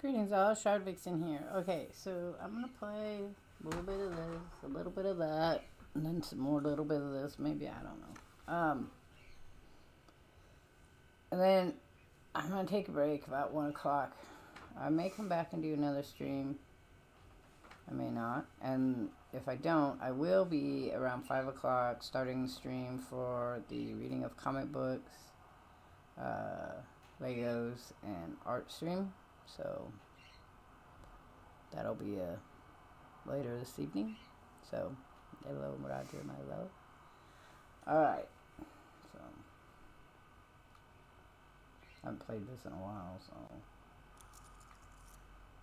Greetings all, Shardvixen here. Okay, so I'm gonna play a little bit of this, a little bit of that, and then some more little bit of this, maybe, I don't know. And then I'm gonna take a break about 1 o'clock. I may come back and do another stream. I may not. And if I don't, I will be around 5 o'clock starting the stream for the reading of comic books, Legos, and art stream. So that'll be later this evening. So hello, Roger, my love. All right. So I haven't played this in a while, so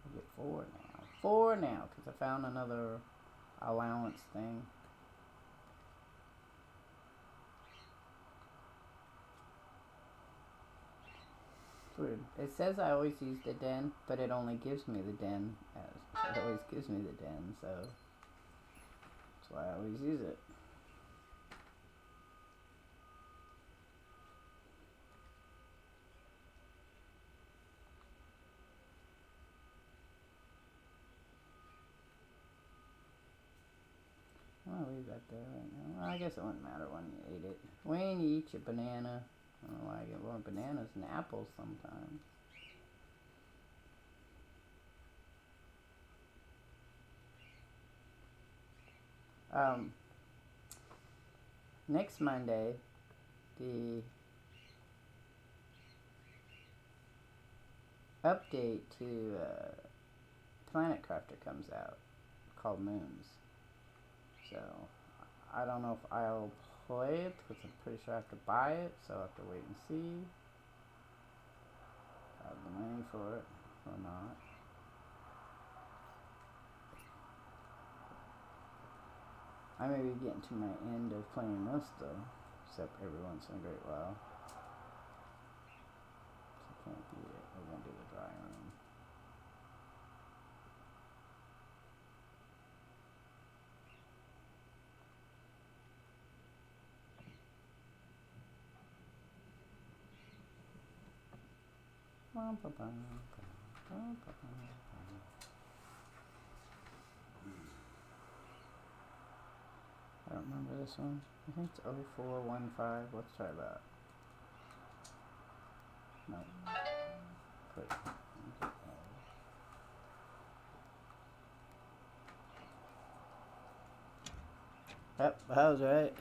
I'll get 4 now. 4 now, because I found another allowance thing. Weird. It says I always use the den, but it only gives me the den. It always gives me the den, so that's why I always use it. I'll leave that there right now. Well, I guess it wouldn't matter when you ate it. When you eat your banana. I don't know why I get more bananas than apples sometimes. Next Monday, the update to Planet Crafter comes out called Moons. So I don't know if I'll play it because I'm pretty sure I have to buy it, so I'll have to wait and see. I have the money for it or not. I may be getting to my end of playing this though, except every once in a great while. So can't be it. We're gonna do the dry room. I don't remember this one. I think it's 0415. Let's try that. No. Put. Yep, that was right.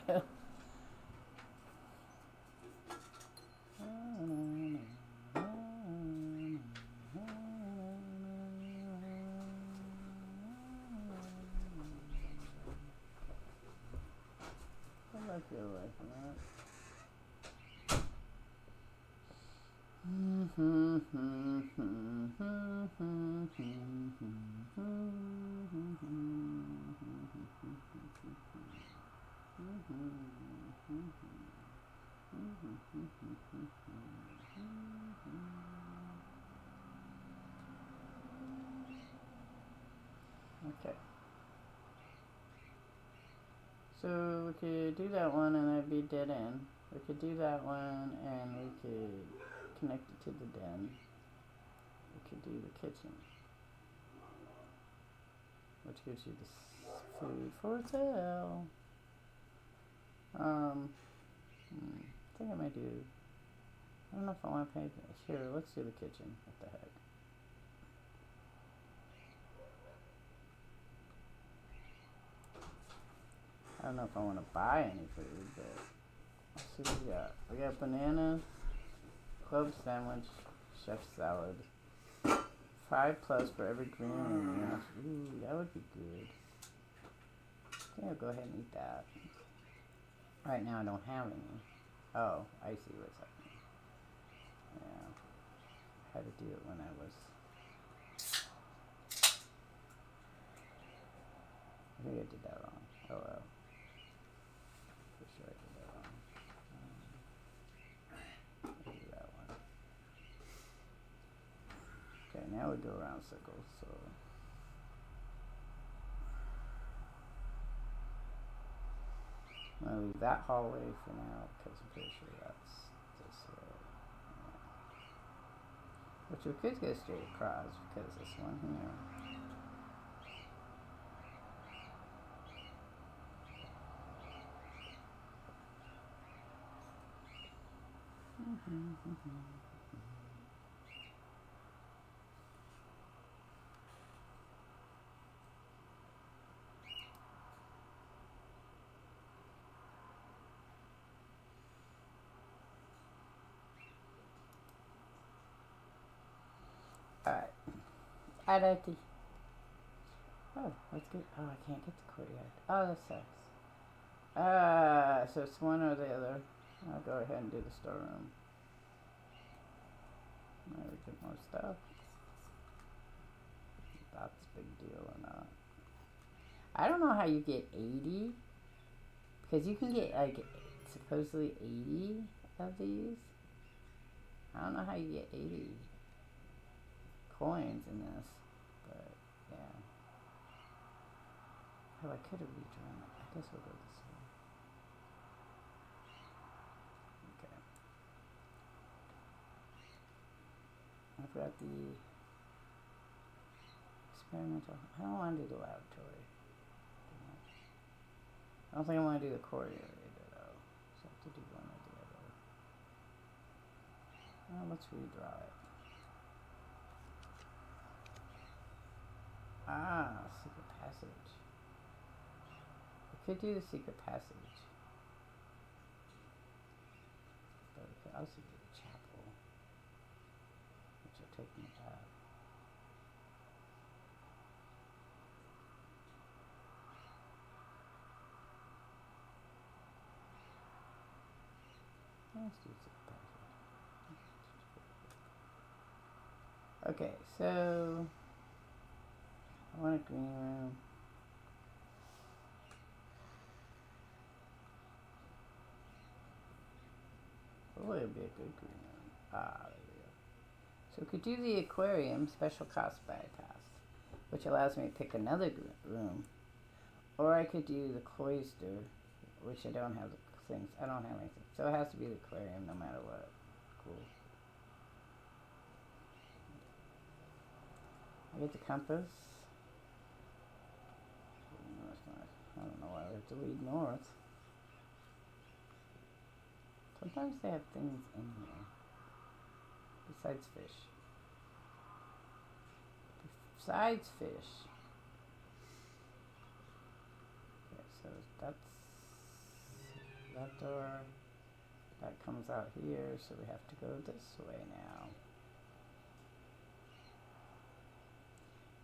I feel like that. Okay. So we could do that one and that'd be dead end. We could do that one and we could connect it to the den. We could do the kitchen, which gives you the food for sale. I think I might do. I don't know if I want to pay. Sure, let's do the kitchen. What the heck? I don't know if I want to buy any food, but let's see what we got. We got bananas, club sandwich, chef salad. 5+ for every green onion. Ooh, that would be good. I think I'll go ahead and eat that. Right now I don't have any. Oh, I see what's happening. Yeah. I had to do it when I was... I think I did that wrong. Oh well. For sure I did that wrong. I'll do that one. Okay, now we go around circles, so... I'm going to leave that hallway for now, because I'm pretty sure that's this way. Which we could go straight across because this one here. Alright. Alot. Oh, let's get. Oh, I can't get the courtyard. Oh, that sucks. So it's one or the other. I'll go ahead and do the storeroom. Maybe we get more stuff. That's a big deal or not. I don't know how you get 80. Because you can get like supposedly 80 of these. I don't know how you get 80 coins in this. But yeah. Oh, I could have redrawn it. I guess we'll go this way. Okay. I've got the experimental. I don't want to do the laboratory. I don't think I want to do the courtyard either, though. So I have to do one or the other. Well, let's redraw it. Ah, secret passage. We could do the secret passage. But we could also do the chapel, which will take me back. Let's do secret passage. Okay, so I want a green room. Oh, it'll be a good green room. Ah, there we go. So we could do the aquarium, special cost bypass, which allows me to pick another room. Or I could do the cloister, which I don't have the things. I don't have anything. So it has to be the aquarium no matter what. Cool. I get the compass. No, it's not. I don't know why we have to lead north. Sometimes they have things in here. Besides fish. Besides fish. Okay, so that's that door. That comes out here, so we have to go this way now.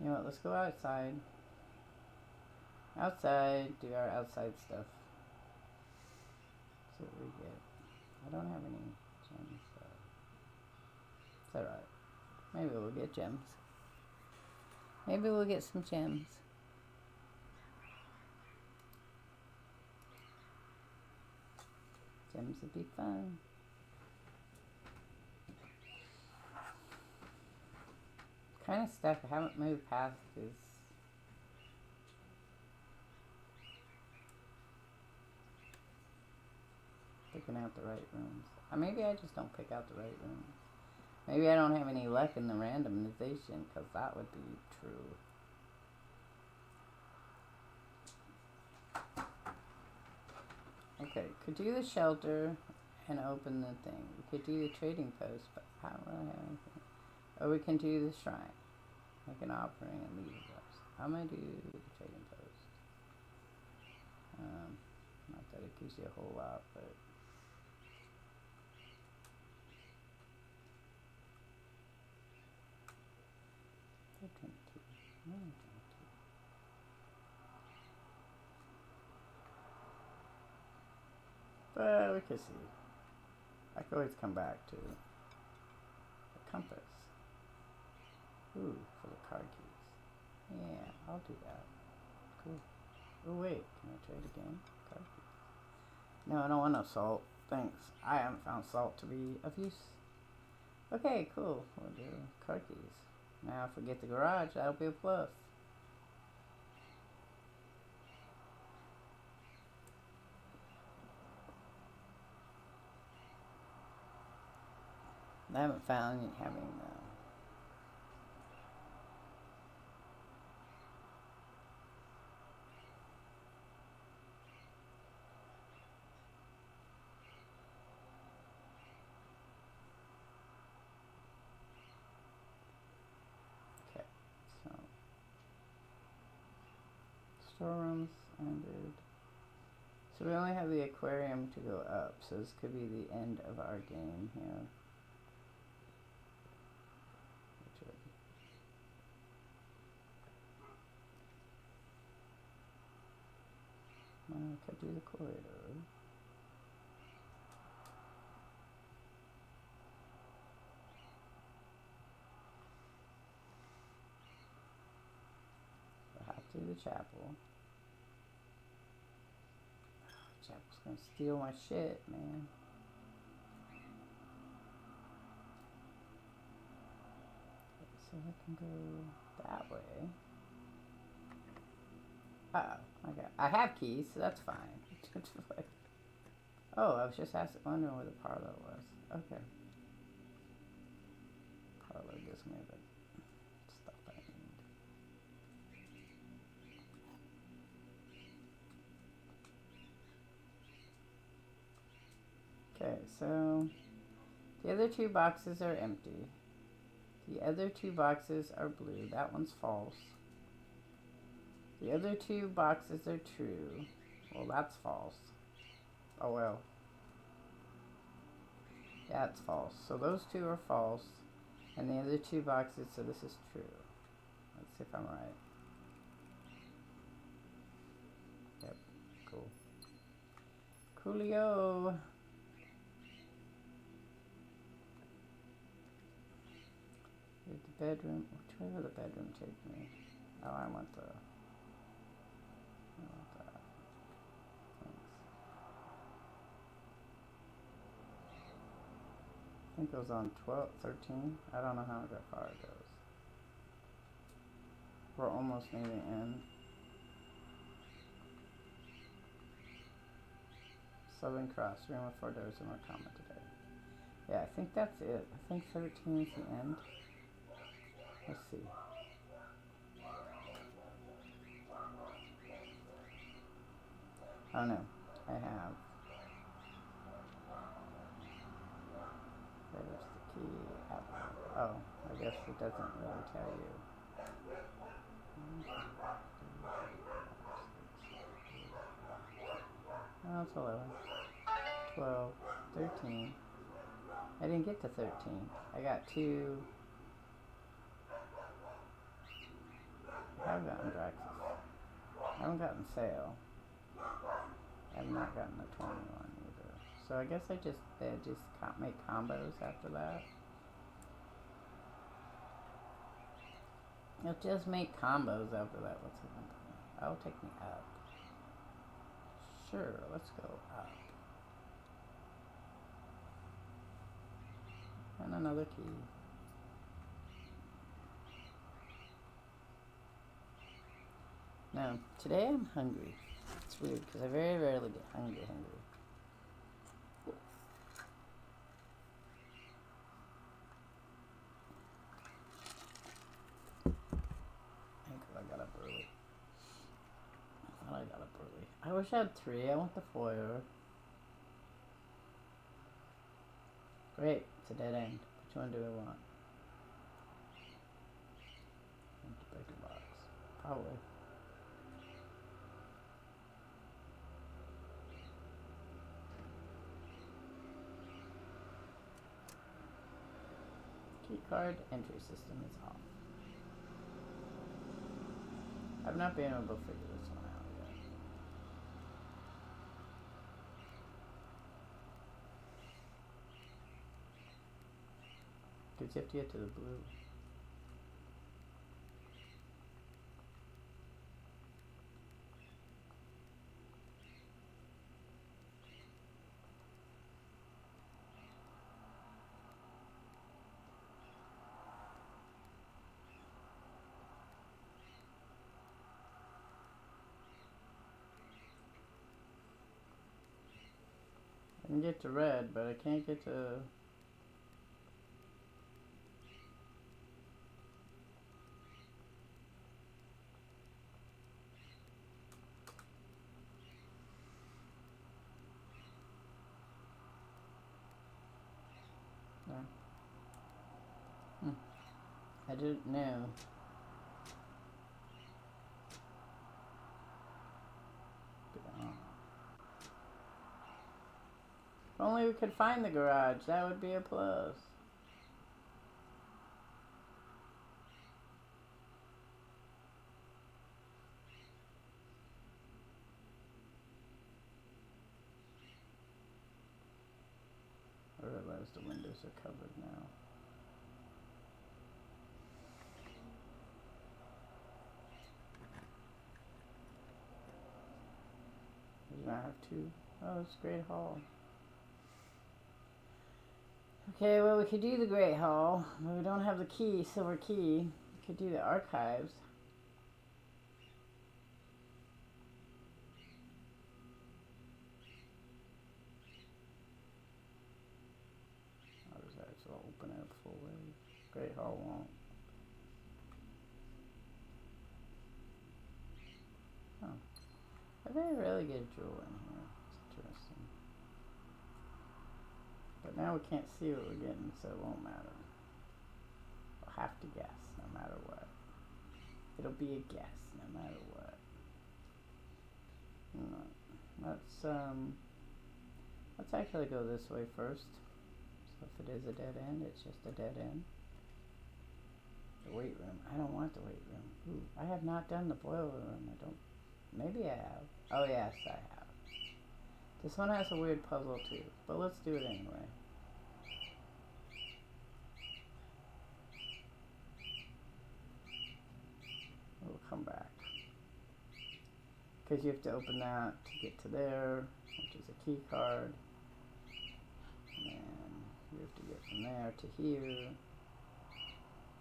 You know what, let's go outside. Outside, do our outside stuff. See what we get. I don't have any gems, so it's alright. Maybe we'll get gems. Maybe we'll get some gems. Gems would be fun. Kind of stuck. I haven't moved past this. Picking out the right rooms. Maybe I just don't pick out the right rooms. Maybe I don't have any luck in the randomization, because that would be true. Okay, could do the shelter and open the thing. We could do the trading post, but I don't really have anything. Or we can do the shrine. Like an offering and leave us. I'm going to do the trading post. Not that it gives you a whole lot, but... But we can see. I can always come back to the compass. Ooh, for the card keys. Yeah, I'll do that. Cool. Oh wait, can I trade again? Card keys. No, I don't want no salt. Thanks. I haven't found salt to be of use. Okay, cool. We'll do card keys. Now if we get the garage, that'll be a plus. I haven't found having Showrooms ended. So we only have the aquarium to go up, so this could be the end of our game here. I could do the corridor. I have to do the chapel. Chapel's gonna steal my shit, man. Okay, so I can go that way. Uh-oh. Okay. I have keys, so that's fine. Oh, I was just wondering where the parlor was. Okay. Parlor gives me the stuff I need. Okay, so the other two boxes are empty. The other two boxes are blue. That one's false. The other two boxes are true. Well, that's false. Oh well. Yeah, it's false. So those two are false. And the other two boxes, so this is true. Let's see if I'm right. Yep, cool. Coolio. Here's the bedroom. Which way will the bedroom take me? Oh, I want that. Thanks. I think it goes on 12, 13. I don't know how far it goes. We're almost near the end. Southern Cross, room with 4 doors and more common today. Yeah, I think that's it. I think 13 is the end. Let's see. Oh no, I have. There's the key. Oh, I guess it doesn't really tell you. Oh, it's 11, 12, 13. I didn't get to 13. I got 2. I have gotten Draxus. I haven't gotten Sail. I have not gotten the 21 either. So I guess they just make combos after that. They'll just make combos after that. What's the number? That'll take me up. Sure, let's go up. And another key. Now, today I'm hungry. It's weird because I very rarely get hungry. I got up early. I wish I had 3. I want the foyer. Great, it's a dead end. Which one do I want? Empty bigger box. Probably. Keycard entry system is off. I've not been able to figure this one out yet. Because you have to get to the blue. I can get to red, but I can't get to... I didn't know. only we could find the garage, that would be a plus. I realize the windows are covered now. Did I have two? Oh, it's Great Hall. Okay, well, we could do the Great Hall, but we don't have the key, silver key. We could do the archives. How does that? So I'll open it up full way. Great Hall won't. Oh. I think I really get jewel in here. It's interesting. But now we can't see what we're getting, so it won't matter. We'll have to guess, no matter what. It'll be a guess, no matter what. Let's actually go this way first. So if it is a dead end, it's just a dead end. The weight room. I don't want the weight room. Ooh, I have not done the boiler room. I don't. Maybe I have. Oh yes, I have. This one has a weird puzzle too, but let's do it anyway. We'll come back. Because you have to open that to get to there, which is a key card. And then you have to get from there to here.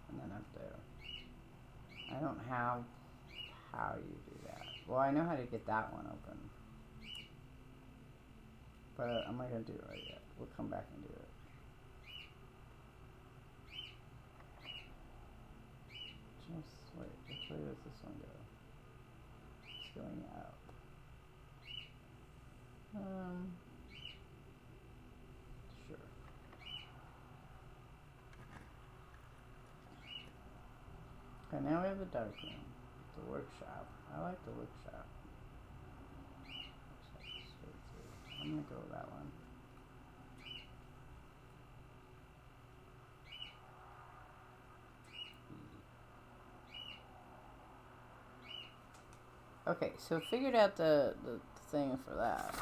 And then up there. I don't have how you do that. Well, I know how to get that one open. But I'm not going to do it right yet. We'll come back and do it. Just wait. Which way does this one go? It's going up. Sure. Okay, now we have the dark room. The workshop. I like the workshop. I'm gonna go with that one. Okay, so figured out the thing for that.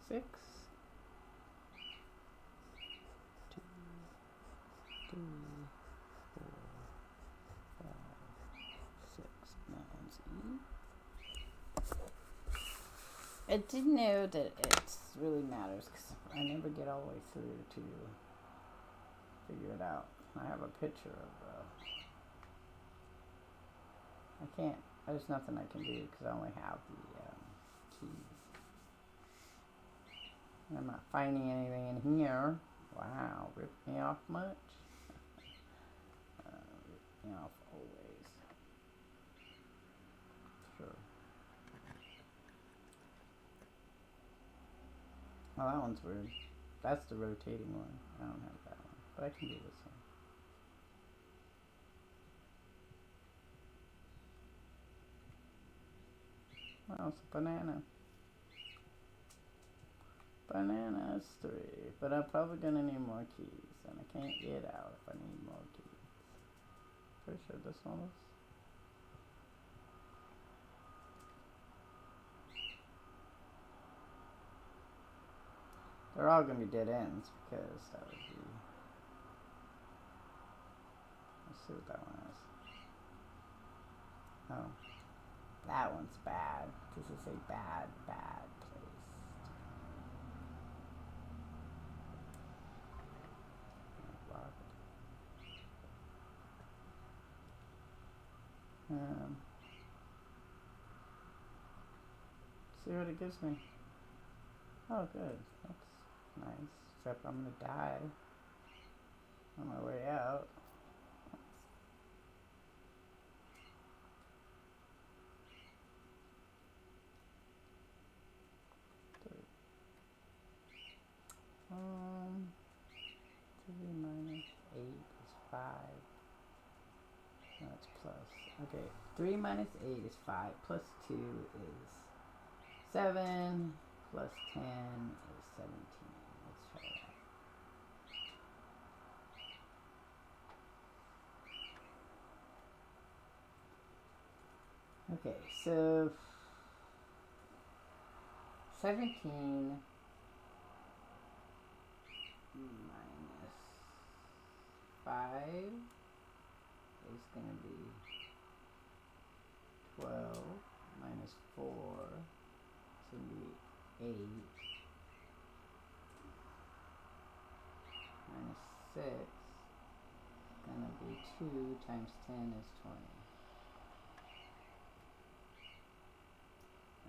Six. 2, 3, 4, 5, 6. That one's E. I didn't know that it really matters because I never get all the way through to figure it out. I have a picture of I can't. There's nothing I can do because I only have the key. I'm not finding anything in here. Wow, rip me off much? Rip me off always. Sure. Oh, that one's weird. That's the rotating one. I don't have that one, but I can do this one. Oh, it's a banana. Bananas 3, but I'm probably gonna need more keys, and I can't get out if I need more keys. Pretty sure this one is. They're all gonna be dead ends because that would be. Let's see what that one is. Oh, that one's bad. This is a bad place. See what it gives me. Oh, good. That's nice. except I'm gonna die on my way out. Um, 3 minus 8 is 5. No, it's plus. Okay, 3 minus 8 is 5. Plus 2 is 7. Plus 10 is 17. Let's try that. Okay, so 17 minus 5 is going to be 12 minus 4 is going to be 8 minus 6 is going to be 2 times 10 is 20.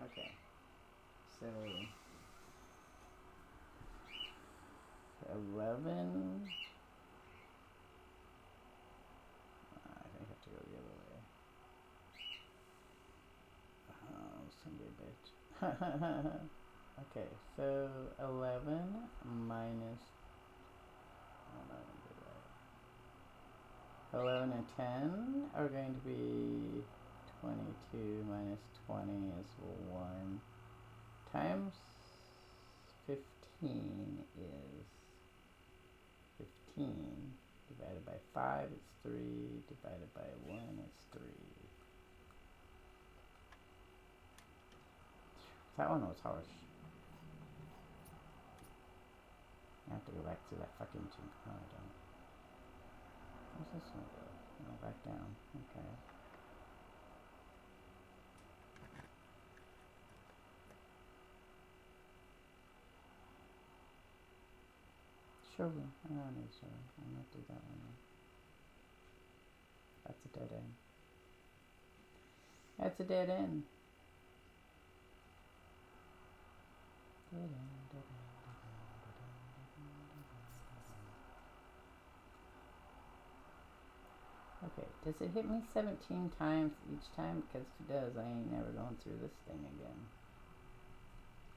Okay, so 11. I think I have to go the other way. Oh, it's gonna be a bitch. Okay, so 11 minus. Oh, no, I did right. 11 and 10 are going to be 22 minus 20 is 1 times 15 is 15 divided by 5 is 3 divided by 1 is 3. That one was harsh. I have to go back to that fucking chink. No, I don't. Where's this one go? No, back down. Okay. Show me. I don't need show. I'm not do that one. That's a dead end. That's a dead end. Dead end, dead end, dead end, dead end, dead end. Okay, does it hit me 17 times each time? Because if it does, I ain't never going through this thing again.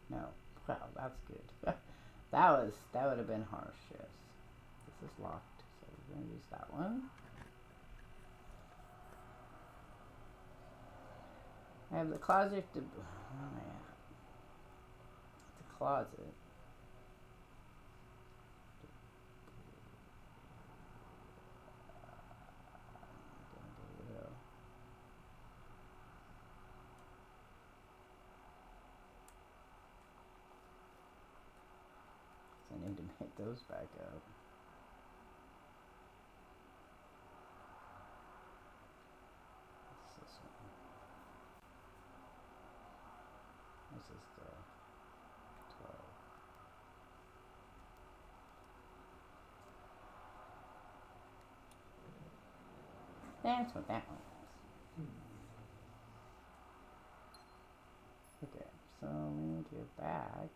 No. Wow, that's good. that would have been harsh, yes. This is locked, so we're going to use that one. I have the closet to... Oh, man. The closet. I need to make those back up. What's this one? This is the 12. That's what that one was. Okay, so we need to get back.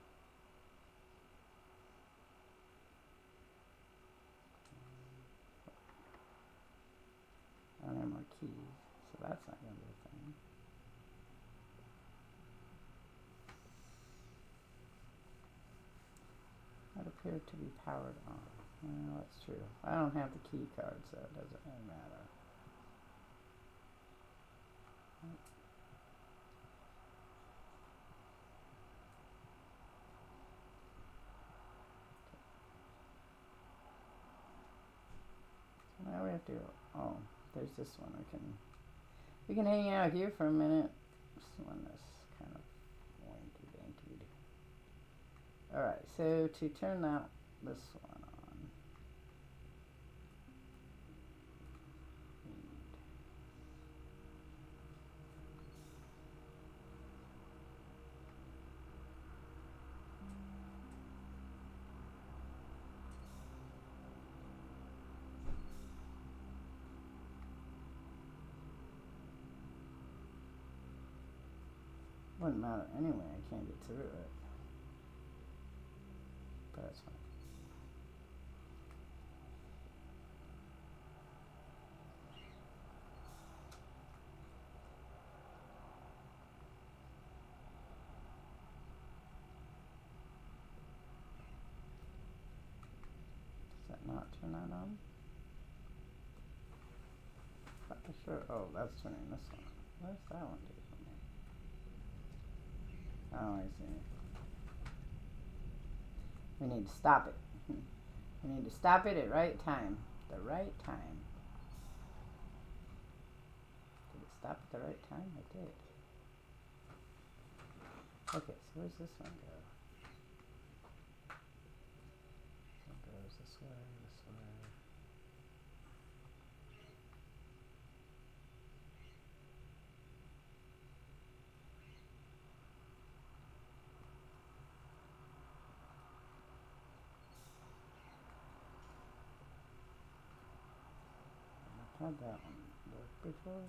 I don't have more keys, so that's not going to be a thing. That appeared to be powered on. Well, that's true. I don't have the key card, so it doesn't really matter. So now we have to go. Oh, there's this one. We can hang out here for a minute. This one is kind of wanky danky. Alright, so to turn this one on, wouldn't matter anyway, I can't get through it. But that's fine. turn that on? Not sure. Oh, that's turning this one on. Where's that one do for me? Oh, I see. We need to stop it. We need to stop it at right time. The right time. Did it stop at the right time? It did. Okay, so where's this one go? It goes this way, this way. I've had that one work before,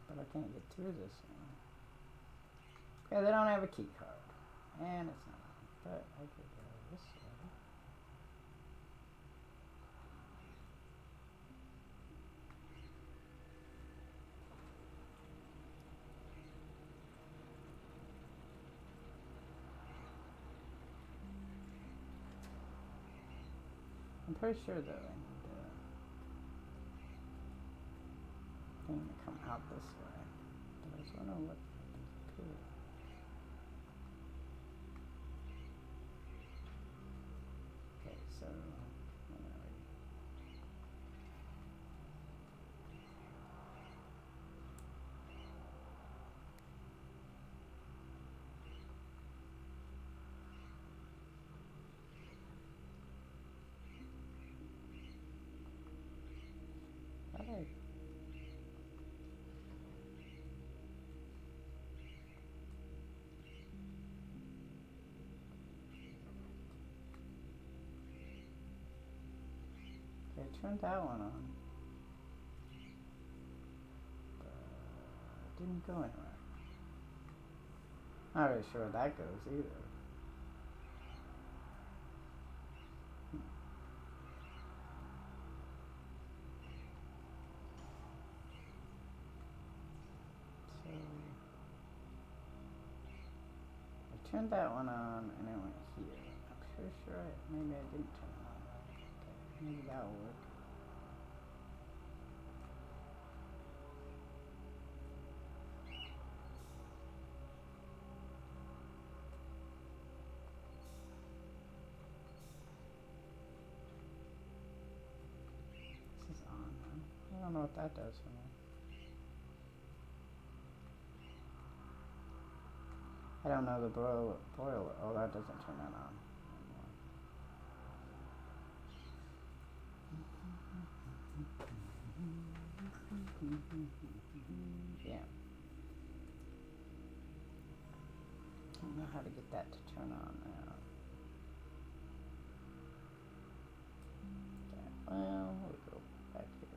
but I can't get through this one. Okay, they don't have a key card, and it's not on, but I could go this way. I'm pretty sure though I need thing to come out this way. But I just wonder what happens up here. Okay, so where are we? Hey. Okay, turned that one on. But it didn't go anywhere. Not really sure where that goes either. Turned that one on and I went here. I'm pretty sure maybe I didn't turn it on. Okay, maybe that'll work. This is on, huh? I don't know what that does for me. I don't know the boiler. Oh, that doesn't turn that on. Yeah. I don't know how to get that to turn on now. Okay, well, we'll go back here.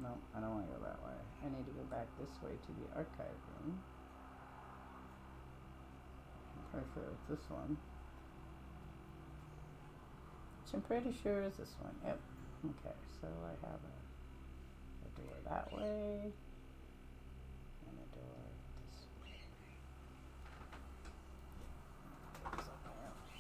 No, I don't want to go that way. I need to go back this way to the archive room. I'm pretty sure it's this one. Which I'm pretty sure is this one. Yep. Okay, so I have a door that way. And a door this way. Something else.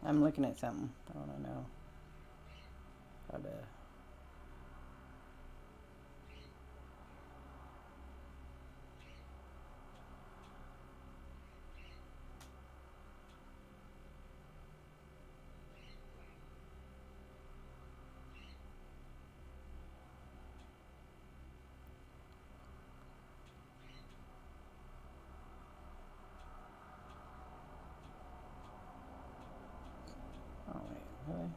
I'm looking at something. I want to know how to. Oh wait, really?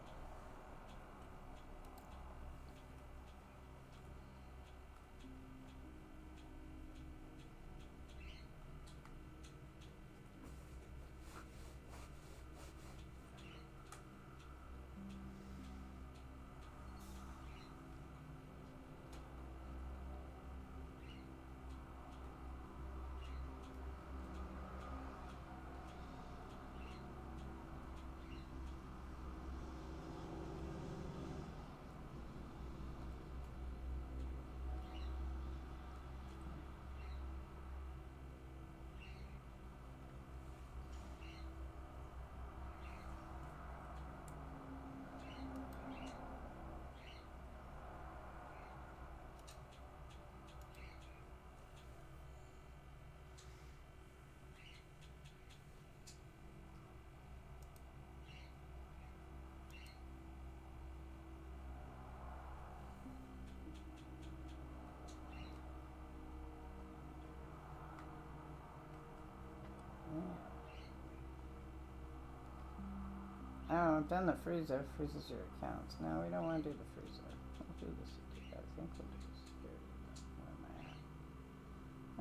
Oh, I've done the freezer. Freezes your accounts. No, we don't want to do the freezer. We'll do the security. I think we'll do the security. Where am I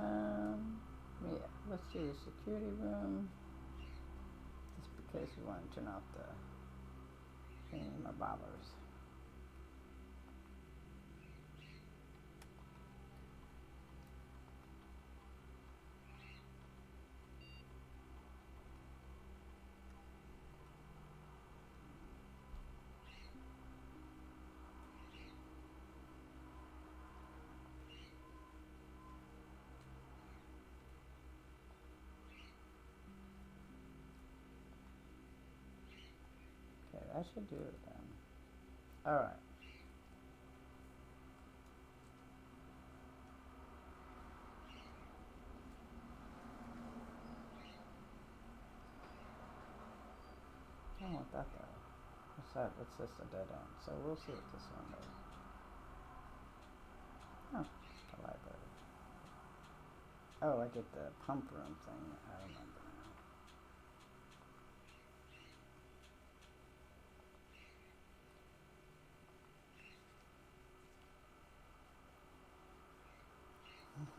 at? Yeah, let's do the security room. Just because we want to turn off the thing in my bobbers. Okay, that should do it then. Alright. I don't want that though. What's that? That's just a dead end. So we'll see what this one does. Oh, the library. Oh, I get the pump room thing. I remember now.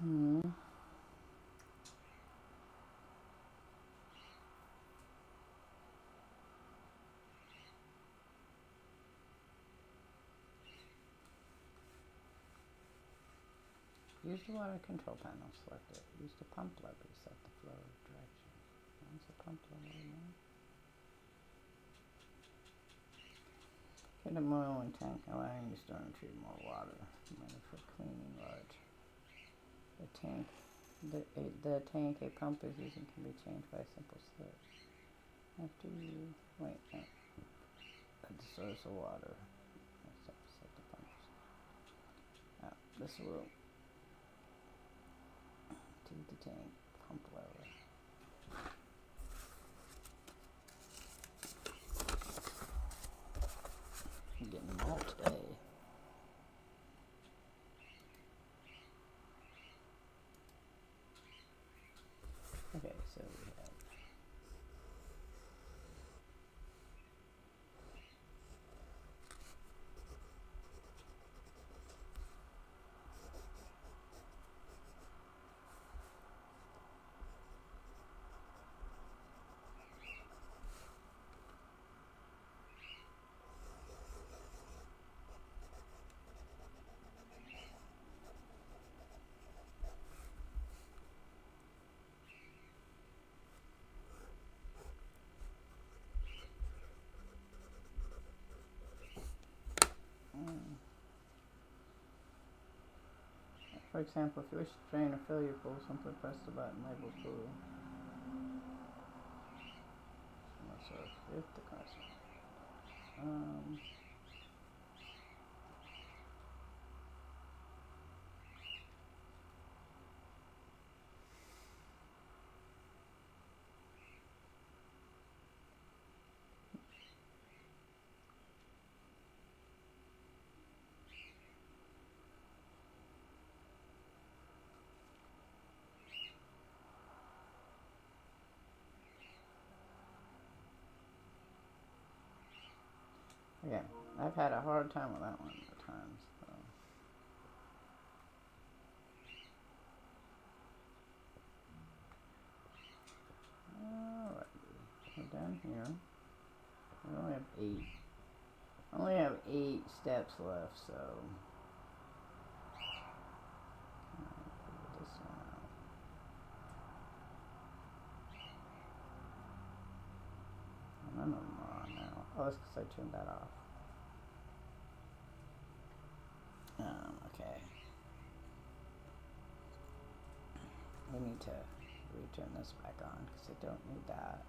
Mm-hmm. Use the water control panel selected. Use the pump lever to set the flow direction. What's the pump lever now? Get a oil and tank allowing you to store and retrieve more water. Made for cleaning large. The tank a pump is using can be changed by a simple switch. After you wait at the source of water. Let's have to set the pumps. This will to the tank pump lever. I'm getting them all today. Okay, so we have for example, if you wish to drain or fill your pool, simply press the button labeled pool. So if the customer Yeah, I've had a hard time with that one at times. So. Alright, we're down here. We only have 8. I only have 8 steps left, so. Figure this one out. None of them are on now. Oh, that's because I turned that off. Okay. We need to return this back on because I don't need that.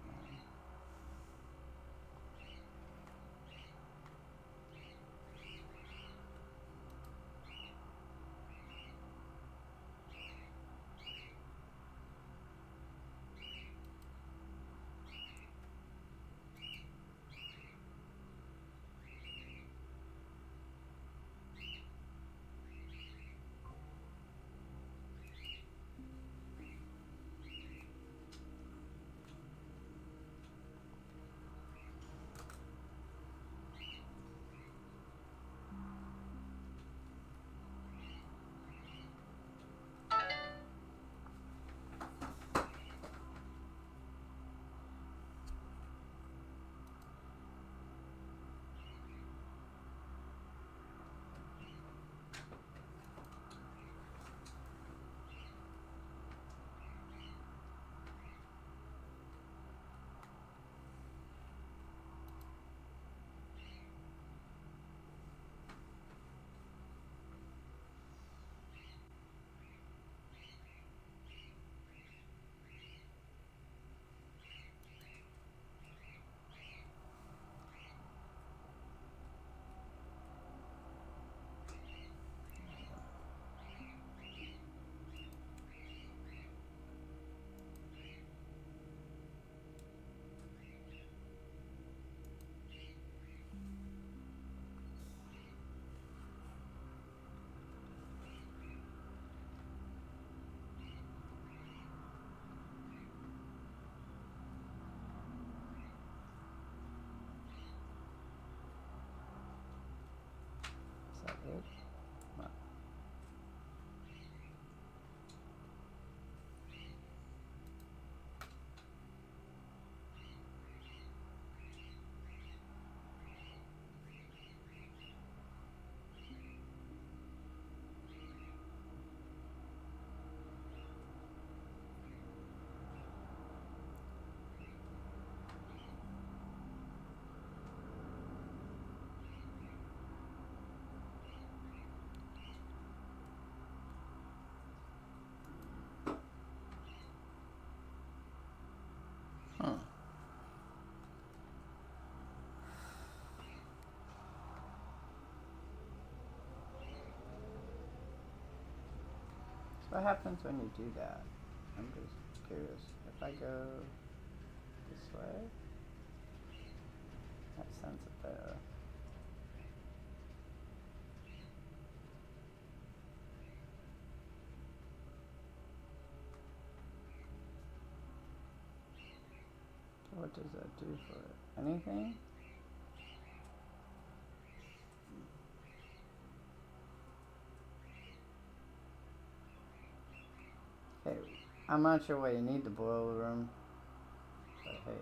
Is that it? No. Huh. So what happens when you do that? I'm just curious. If I go this way, that sends it there. What does that do for it? Anything? Hey, I'm not sure why you need the boiler room, but hey.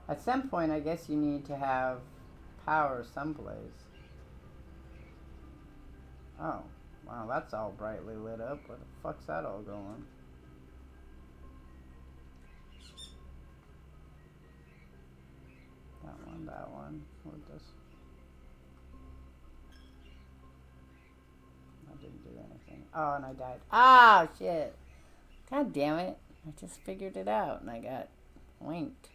At some point, I guess you need to have power someplace. Oh, Wow, that's all brightly lit up. Where the fuck's that all going? That one. What this? I didn't do anything. Oh, and I died. Ah, shit. God damn it. I just figured it out and I got winked.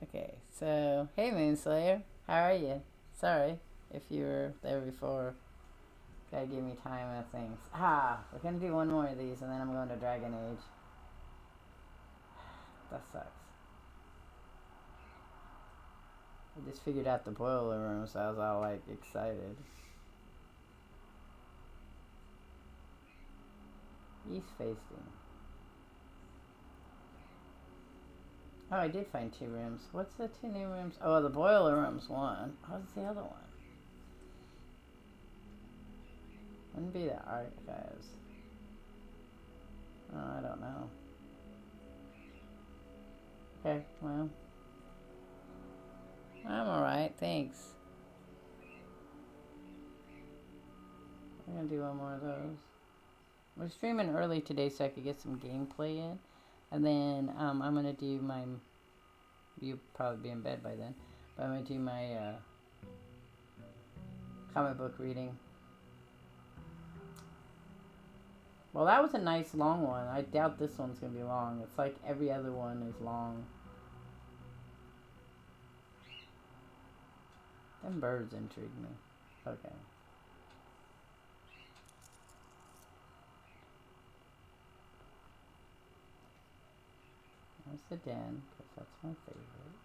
Okay, so, hey Moonslayer. How are you? Sorry if you were there before. Gotta give me time and things. We're gonna do one more of these and then I'm going to Dragon Age. That sucks. I just figured out the boiler room, so I was all like excited. East facing. Oh, I did find 2 rooms. What's the 2 new rooms? Oh, the boiler room's one. What's the other one? Wouldn't be the archives. Oh, I don't know. Okay, well. I'm alright, thanks. We're gonna do one more of those. We're streaming early today so I could get some gameplay in. And then I'm gonna do my... You'll probably be in bed by then. But I'm gonna do my comic book reading. Well, that was a nice long one. I doubt this one's gonna be long. It's like every other one is long. Them birds intrigue me. Okay. There's the den, because that's my favorite.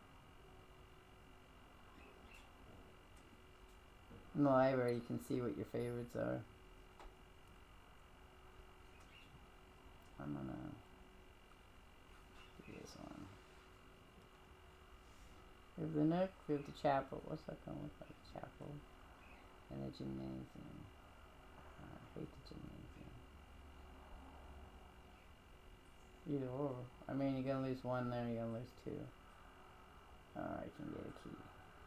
In the library, you can see what your favorites are. I'm gonna do this one. We have the nook, we have the chapel. What's that gonna look like? Chapel. And the gymnasium. I hate the gymnasium. Either or. I mean, you're gonna lose one there, you're gonna lose 2. I can get a key.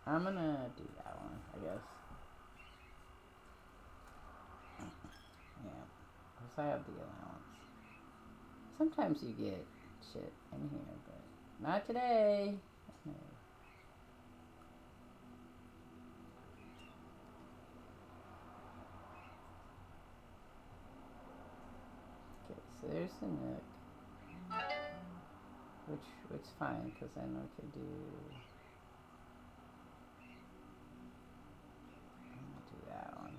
I'm gonna do that one, I guess. Yeah. Because I have the allowance. Sometimes you get shit in here, but not today. No. Okay, so there's the nook. Which fine, because I know I could do... I'm going to do that one.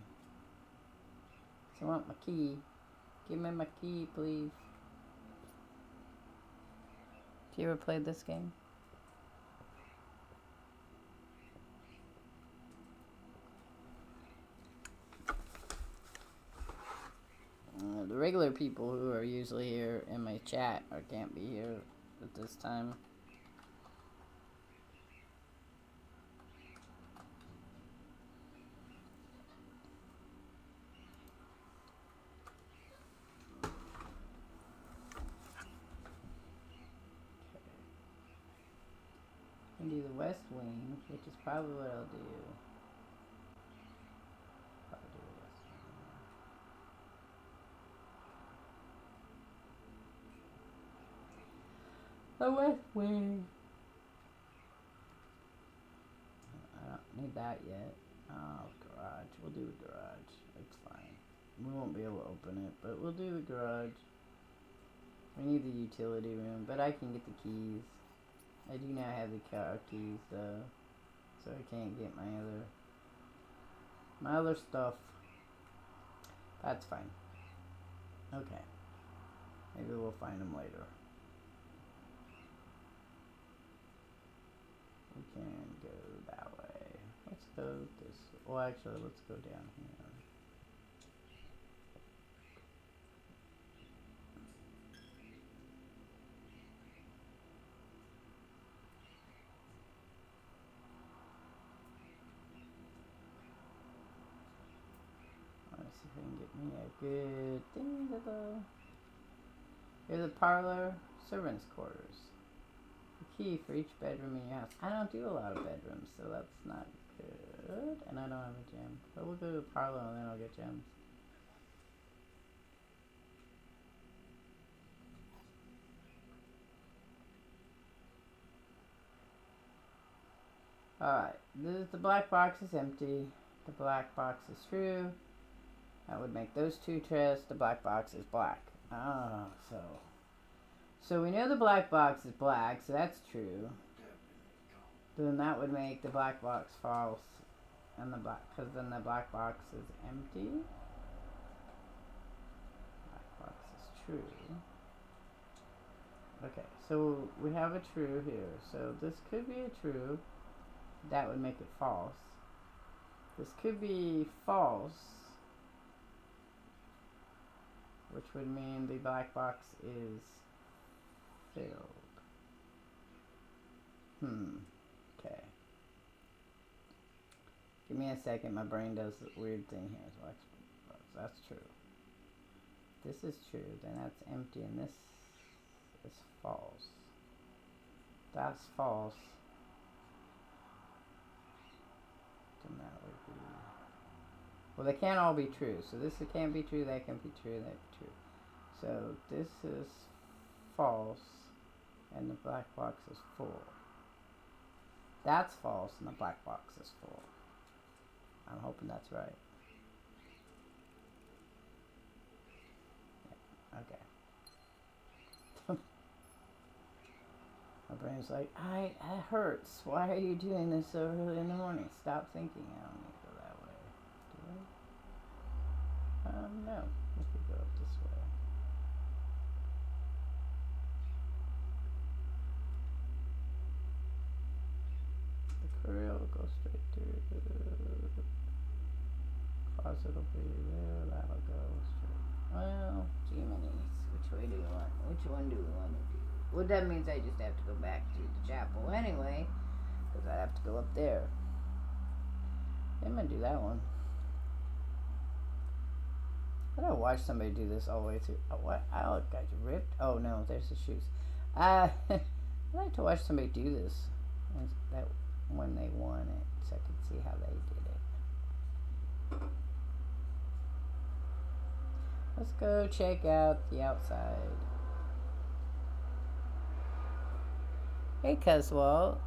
So I want my key. Give me my key, please. Do you ever played this game? The regular people who are usually here in my chat or can't be here at this time. I can do the west wing, which is probably what I'll do. The west wing. I don't need that yet. Oh, garage. We'll do a garage. It's fine. We won't be able to open it, but we'll do the garage. We need the utility room, but I can get the keys. I do now have the car keys, though, so I can't get my other stuff. That's fine. Okay. Maybe we'll find them later. We can go that way. Let's go this way. Well, actually, let's go down here. Let's see if I can get me a good thing to the... Here's the parlor, servants' quarters. The key for each bedroom in your house. I don't do a lot of bedrooms, so that's not good. And I don't have a gem. But we'll go to the parlor and then I'll get gems. Alright, the black box is empty. The black box is true. That would make those two chests. The black box is black. Ah, so we know the black box is black, so that's true. Then that would make the black box false, and the black, because then the black box is empty. Black box is true. Okay, so we have a true here. So this could be a true. That would make it false. This could be false, which would mean the black box is filled. Okay. Give me a second. My brain does a weird thing here. So that's true. This is true. Then that's empty, and this is false. That's false. Then that would be. Well, they can't all be true. So this can't be true. That can't be true. That can't be true. So this is false, and the black box is full. That's false, and the black box is full. I'm hoping that's right. Yeah, okay. My brain's like, it hurts. Why are you doing this so early in the morning? Stop thinking. I don't need to go that way. Do I? No. We could go up this way. We'll go straight through. Closet will be there. That'll go straight. Well, gee, which way do you want? Which one do we want to do? Well, that means I just have to go back to the chapel anyway, because I have to go up there. I'm gonna do that one. I gotta watch somebody do this all the way through. Oh, what? Oh, got you ripped? Oh no, there's the shoes. I like to watch somebody do this. That when they won it, so I could see how they did it. Let's go check out the outside. Hey, Cuswell.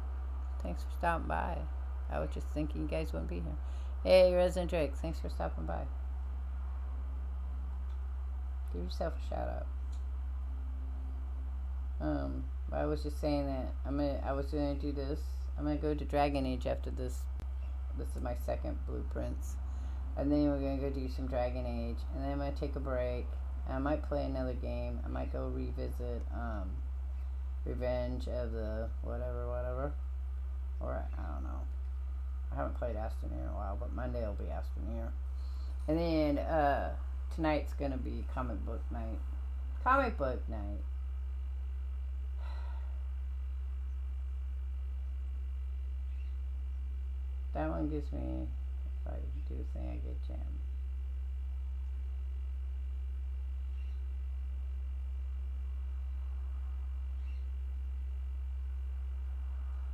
Thanks for stopping by. I was just thinking you guys wouldn't be here. Hey, Resident Drake. Thanks for stopping by. Give yourself a shout out. I was just saying that I was gonna do this. I'm gonna go to Dragon Age after this. This is my second blueprints, and then we're gonna go do some Dragon Age, and then I'm gonna take a break. I might play another game. I might go revisit Revenge of the whatever, or I don't know. I haven't played Astroneer in a while, but Monday will be Astroneer, and then tonight's gonna be comic book night. Comic book night. That one gives me, if I do the thing, I get jammed.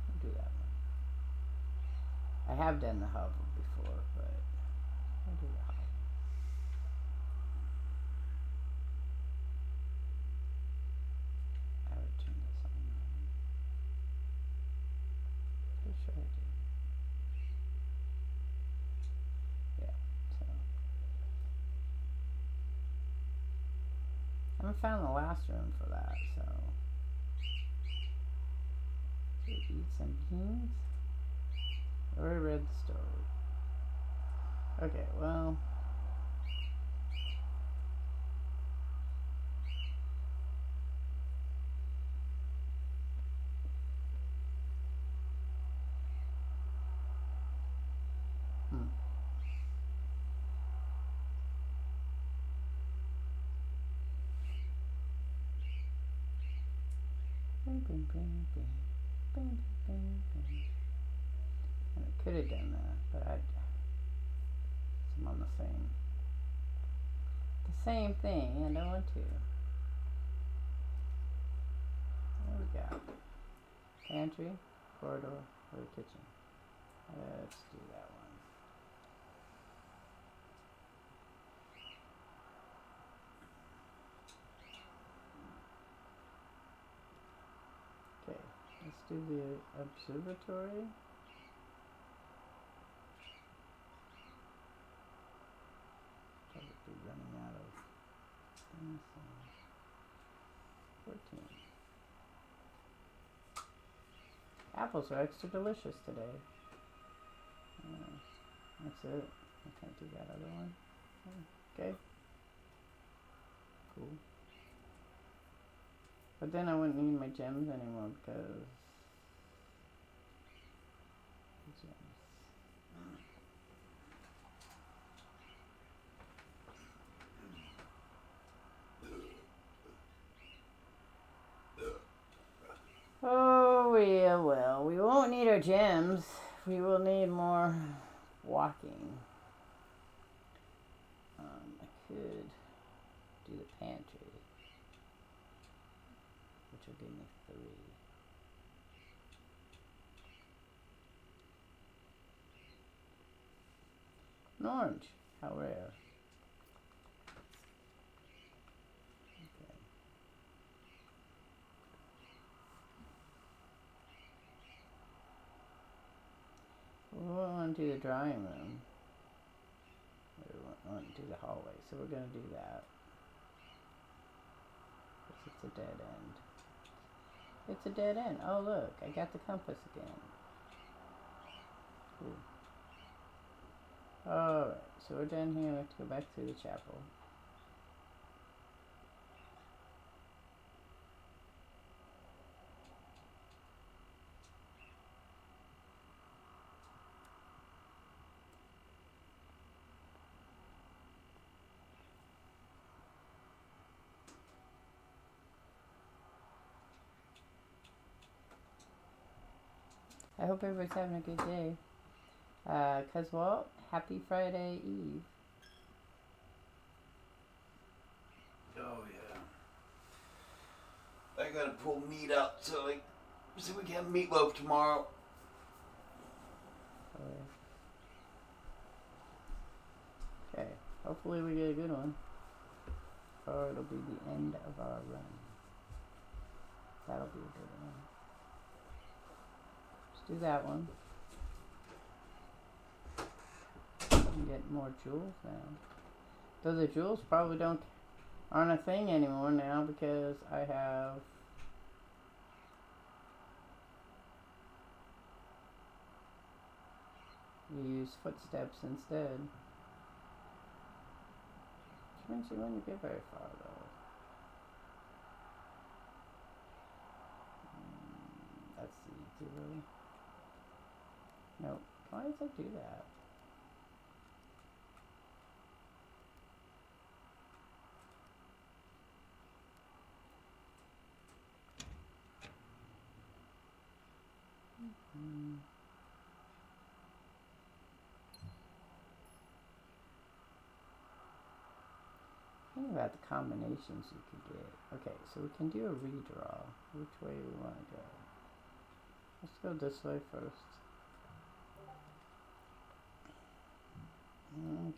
I'll do that one. I have done the hub before, but I'll do the hub. I would turn this on. Pretty sure I did. I haven't found the last room for that, so. Should we eat some beans? I already read the story. Okay, well. And I could have done that, but I'm on the same thing. I don't want to. What do we got? Pantry, corridor, or the kitchen? Let's do that one. Okay, let's do the observatory. apples are extra delicious today. That's it. I can't do that other one. Okay. Cool. But then I wouldn't need my gems anymore because... gems. Oh, yeah, well, we won't need our gems. We will need more walking. I could do the pantry, which will give me 3. An orange. How rare. Okay. We want to do the drying room. We want to do the hallway, so we're going to do that. Because it's a dead end. It's a dead end. Oh, look. I got the compass again. Cool. Alright, so we're done here. We have to go back through the chapel. I hope everybody's having a good day. Cause well, happy Friday Eve. Oh yeah. I gotta pull meat out so we can have meatloaf tomorrow. Okay. Hopefully we get a good one. Or it'll be the end of our run. That'll be a good one. Let's do that one. And get more jewels now. Though the jewels probably aren't a thing anymore now because I have used footsteps instead. Which means you wouldn't get very far though. That's the easy way. Nope. Why does it do that? Think about the combinations you could get. Okay, so we can do a redraw. Which way we want to go? Let's go this way first.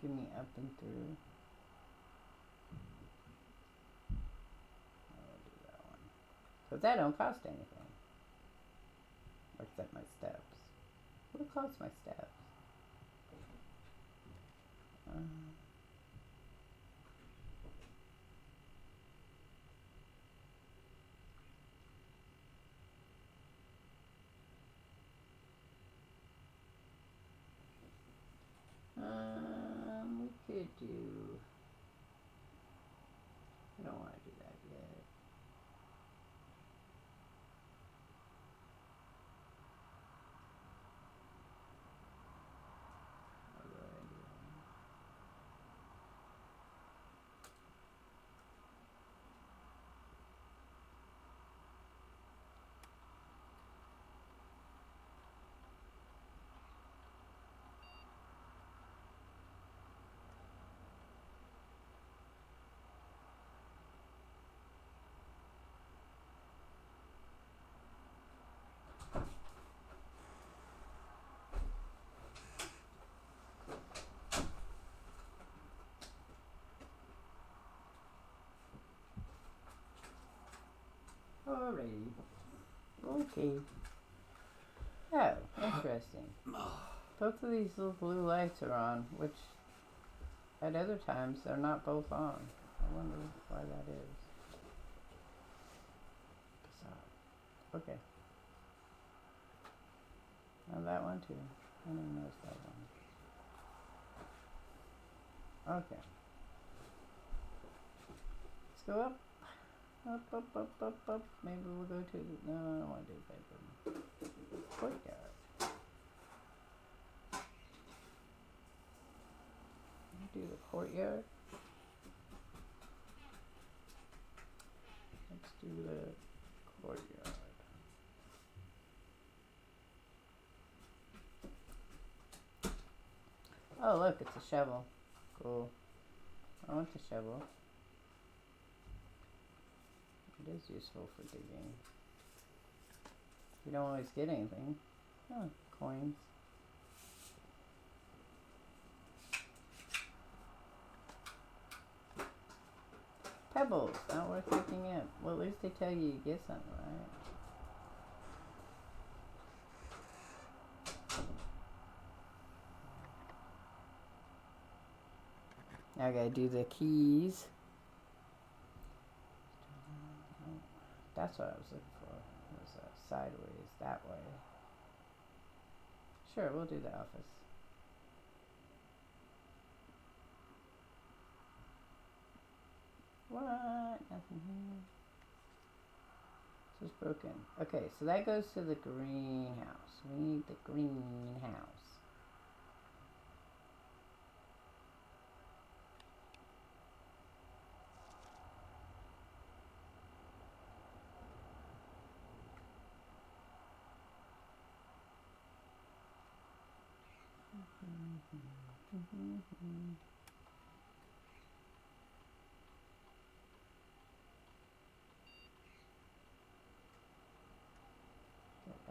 Give me up and through. I'll do that one. So that don't cost anything. Except my steps. What costs my steps? We could do... I don't want to do that yet. I'll go ahead and do that. Alrighty. Okay. Oh, interesting. Both of these little blue lights are on, which at other times they're not both on. I wonder why that is. Bizarre. Okay. Oh, that one too. I didn't notice that one. Okay. Let's go up. Up. Maybe we'll go to... No, I don't want to do bedroom. Courtyard. Do the courtyard. Let's do the courtyard. Oh, look, it's a shovel. Cool. I want the shovel. It is useful for digging. You don't always get anything. Oh, coins. Pebbles, not worth picking up. Well, at least they tell you get something, right? I gotta do the keys. That's what I was looking for. It was sideways, that way. Sure, we'll do the office. What? Nothing here. This is broken. Okay, so that goes to the greenhouse. We need the greenhouse.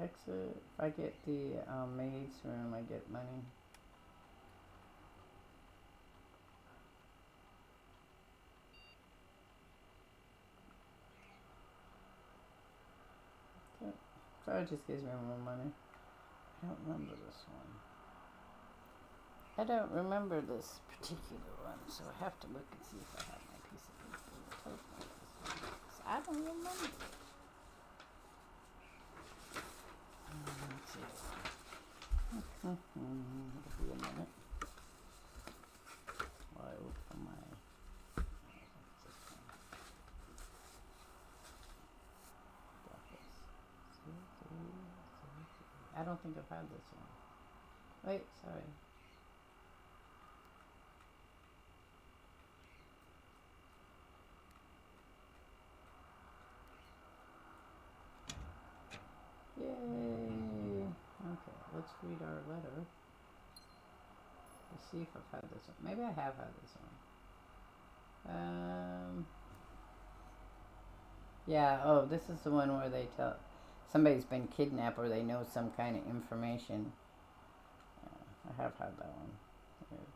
Exit. If I get the maid's room, I get money. Okay. So it just gives me more money. I don't remember this one. I don't remember this particular one, so I have to look and see if I have my piece of paper. I don't remember it. Let's see. It'll be a minute while I look for my... I don't think I've had this one. Wait, sorry. Yay! Okay, let's read our letter. Let's see if I've had this one. Maybe I have had this one. Yeah, oh, this is the one where they tell somebody's been kidnapped or they know some kind of information. I have had that one. Weird.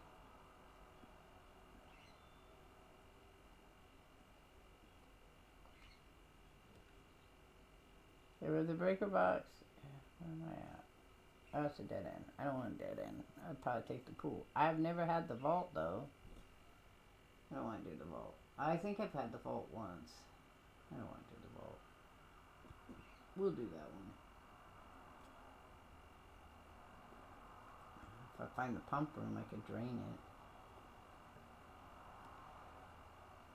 They were the breaker box. Where am I at? Oh, it's a dead end. I don't want a dead end. I'd probably take the pool. I've never had the vault, though. I don't want to do the vault. I think I've had the vault once. I don't want to do the vault. We'll do that one. If I find the pump room, I could drain it.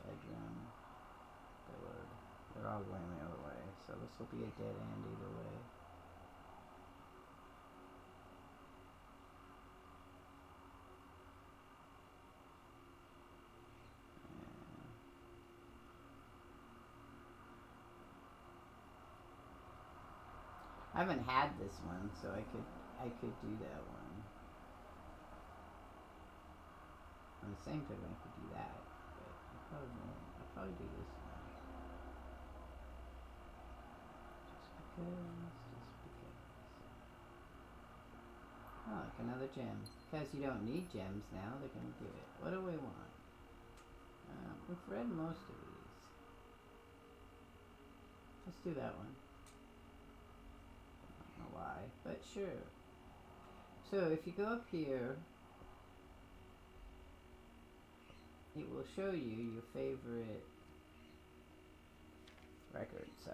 Bedroom. Billard. They're all going the other way, so this will be a dead end either way. I haven't had this one, so I could do that one. On the same token, I could do that, but I'll probably do this one. Just because. Oh, like another gem. Because you don't need gems now, they're gonna give it. What do we want? We've read most of these. Let's do that one. I don't know why, but sure. So if you go up here, it will show you your favorite record. So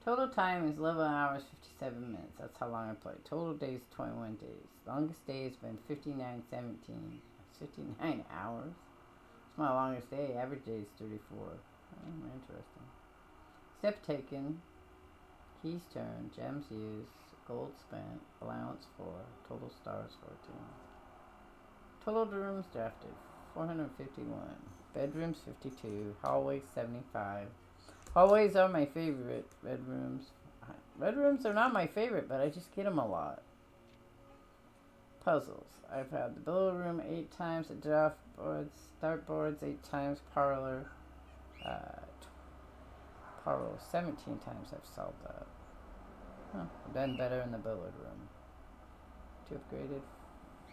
Total time is 11 hours, 57 minutes. That's how long I played. Total days, 21 days. Longest day has been 59:17. 59 hours. It's my longest day. Average day is 34. Interesting. Step taken. Keys turned. Gems used. Gold spent. Allowance 4. Total stars 14. Total rooms drafted 451. Bedrooms 52. Hallways 75. Hallways are my favorite. Bedrooms. Bedrooms are not my favorite, but I just get them a lot. Puzzles. I've had the billow room 8 times. The draft boards. Start boards 8 times. Parlor. Parlor 17 times I've solved that. Huh. I've done better in the billiard room. 2 upgraded.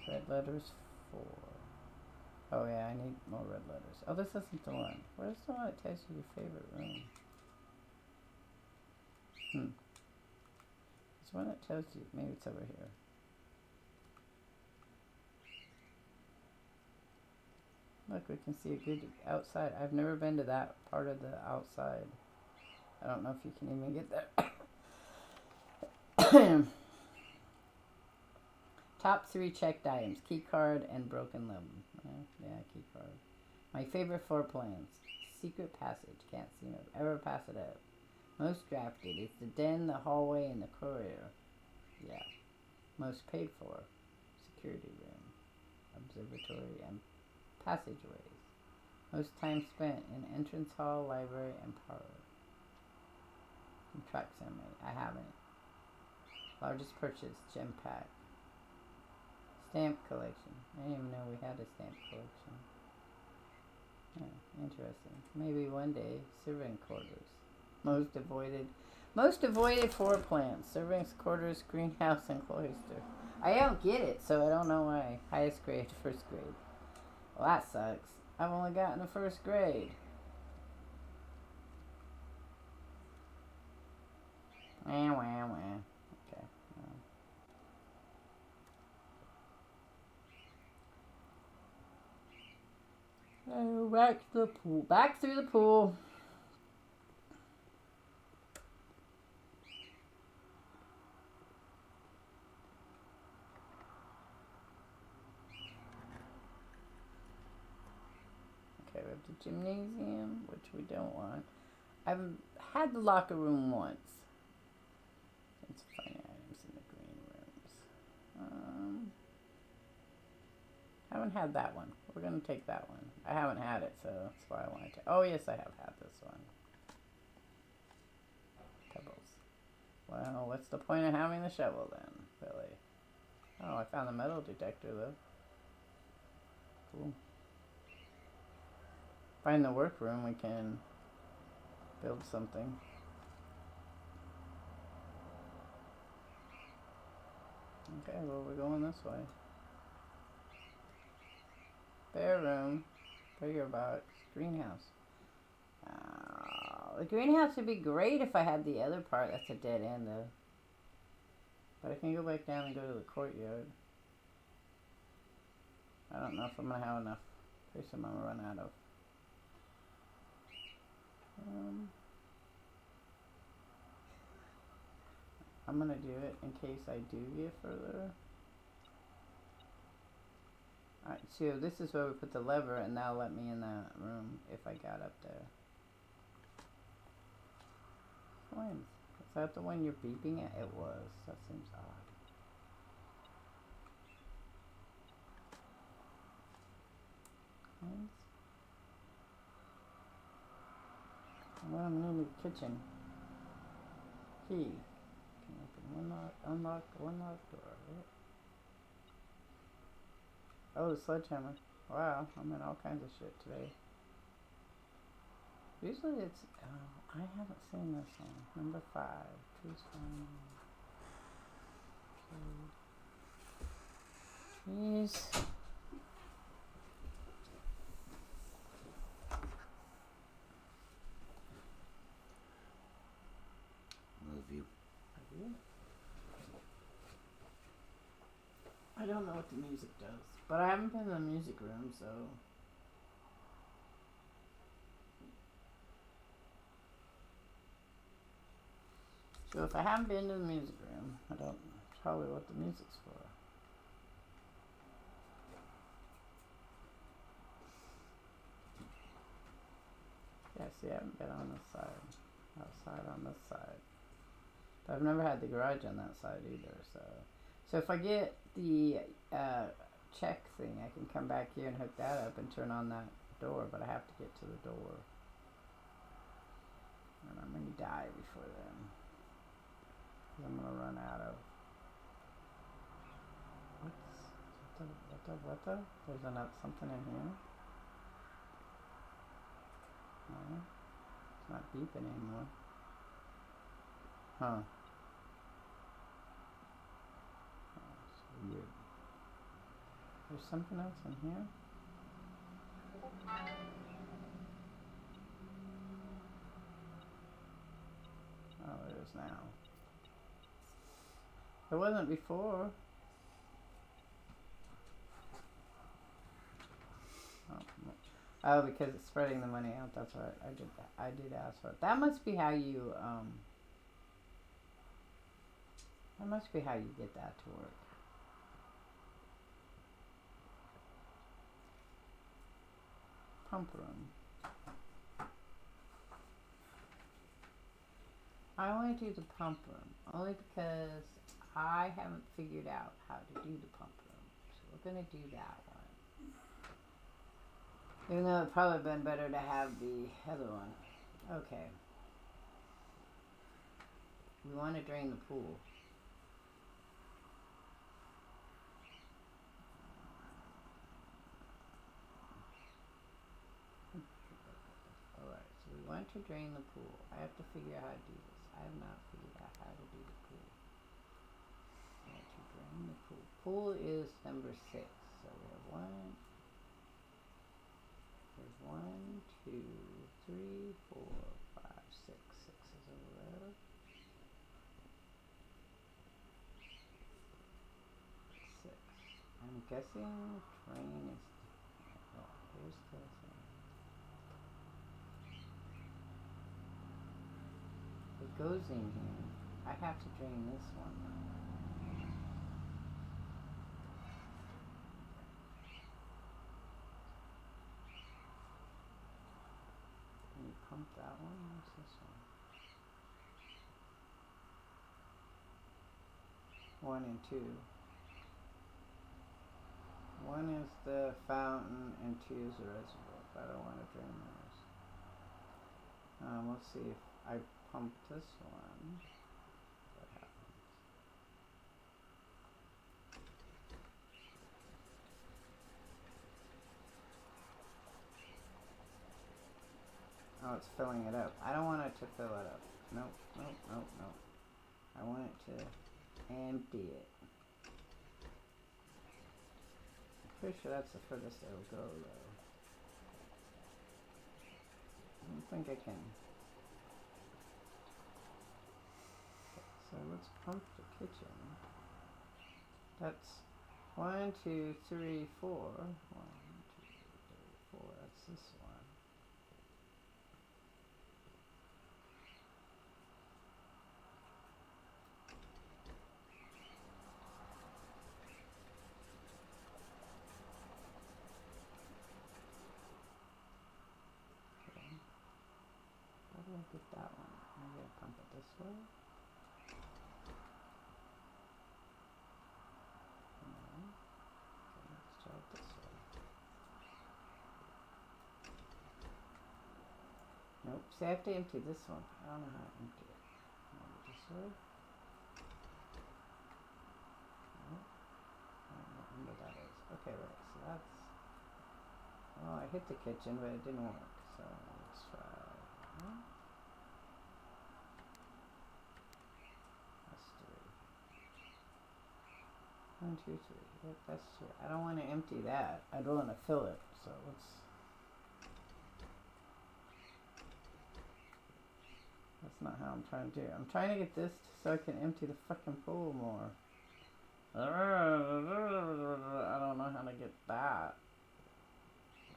Red letters 4. Oh yeah, I need more red letters. Oh, this isn't the one. Where's the one that tells you your favorite room? There's one that tells you. Maybe it's over here. Look, we can see a good outside. I've never been to that part of the outside. I don't know if you can even get there. Top 3 checked items. Key card and broken limb. Yeah, key card. My favorite 4 plans. Secret passage. Can't seem to ever pass it out. Most drafted. It's the den, the hallway, and the corridor. Yeah. Most paid for. Security room. Observatory and passageways. Most time spent in entrance hall, library, and parlor. And track ceremony. I haven't. Largest purchase. Gem pack. Stamp collection. I didn't even know we had a stamp collection. Oh, interesting. Maybe one day. Servant quarters. Most avoided 4 plants. Servants quarters, greenhouse, and cloister. I don't get it, so I don't know why. Highest grade, first grade. Well, that sucks. I've only gotten the first grade. Wah, wah, wah. Okay. Oh, back to the pool. Back through the pool. Okay, we have the gymnasium, which we don't want. I've had the locker room once. Let's find items in the green rooms. Haven't had that one. We're going to take that one. I haven't had it, so that's why I wanted to. Oh, yes, I have had this one. Pebbles. Well, what's the point of having the shovel then, really? Oh, I found the metal detector, though. Cool. Find the workroom, we can build something. Okay, well, we're going this way. Bare room. Bigger box. Greenhouse. The greenhouse would be great if I had the other part. That's a dead end, though. But I can go back down and go to the courtyard. I don't know if I'm going to have enough. Pretty soon I'm going to run out of. I'm going to do it in case I do get further. Alright, so this is where we put the lever, and that'll let me in that room if I got up there. Coins. Is that the one you're beeping at? It was. That seems odd. Coins. Well, I'm in the kitchen. Key. Can open one lock, unlock one locked door. What? Oh, the sledgehammer. Wow, I'm in all kinds of shit today. Usually it's... I haven't seen this one. Number 5. Choose one. Jeez. Love you. I don't know what the music does, but I haven't been in the music room, so... So if I haven't been to the music room, I don't probably what the music's for. Yeah, see, I haven't been on this side. Outside on this side. But I've never had the garage on that side either, so if I get the check thing, I can come back here and hook that up and turn on that door, but I have to get to the door. And I'm gonna die before then. I'm gonna run out of... What the? There's something in here? No. It's not beeping anymore. Huh. Oh, it's weird. There's something else in here? Oh, there is now. There wasn't before. Oh, because it's spreading the money out. That's right. I did that. I did ask for it. That must be how you that must be how you get that to work. Pump room. I only do the pump room only because I haven't figured out how to do the pump room. So we're gonna do that one. Even though it'd probably been better to have the other one. Okay. We want to drain the pool. Alright, so we want to drain the pool. I have to figure out how to do this. I have not figured out how to do the pool. I want to drain the pool. Pool is number 6. So we have 1. There's 1, 2, 3, 4, 5, 6. 6 is over there. 6. I'm guessing drain is... Oh, here's the thing. It goes in here. I have to drain this one. Can you pump that one? What's this one? 1 and 2. 1 is the fountain and 2 is the reservoir. But I don't want to drain those. Let's see if I pump this one. What happens? Oh, it's filling it up. I don't want it to fill it up. Nope, nope, nope, nope. I want it to empty it. I'm pretty sure that's the furthest it'll go, though. I don't think I can. So let's pump the kitchen. That's 1, 2, 3, 4. 1, 2, 3, 4. That's this one. Okay. How do I get that one? Maybe I pump it this way. Nope. See, I have to empty this one. I don't know how to empty it. Maybe this way? Nope. I don't know what that is. Okay, right. So that's... Oh, I hit the kitchen, but it didn't work. So let's try... That's 3. 1, 2, 3. Yep, that's 3. I don't want to empty that. I don't want to fill it. So let's... That's not how I'm trying to do it. I'm trying to get this so I can empty the fucking pool more. I don't know how to get that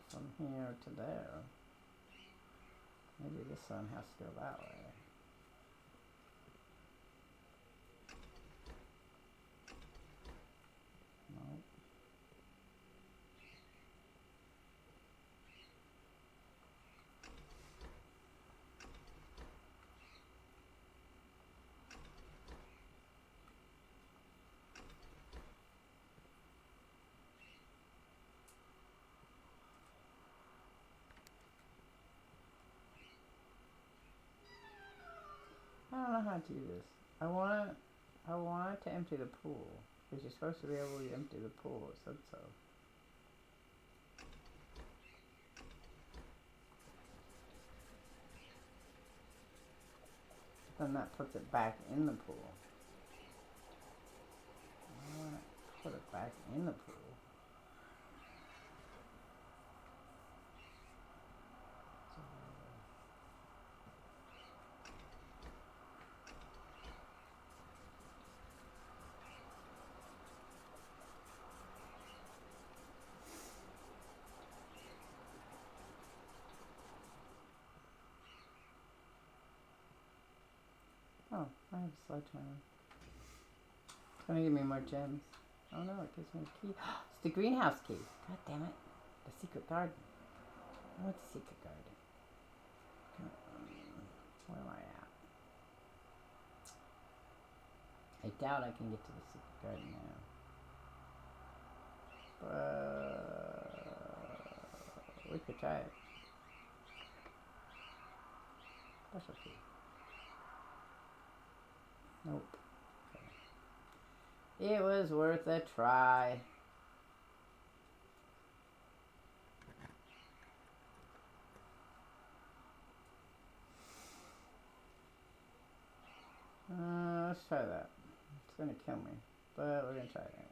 from here to there. Maybe this one has to go that way. I don't know how to do this. I want to empty the pool. Because you're supposed to be able to empty the pool. It said so. Then that puts it back in the pool. I want to put it back in the pool. Oh, I have a sledgehammer. It's gonna give me more gems. Oh no, it gives me a key. It's the greenhouse key. God damn it. The secret garden. I want the secret garden. Where am I at? I doubt I can get to the secret garden now. But we could try it. Special key. Nope. Okay. It was worth a try. Let's try that. It's gonna kill me, but we're gonna try it anyway.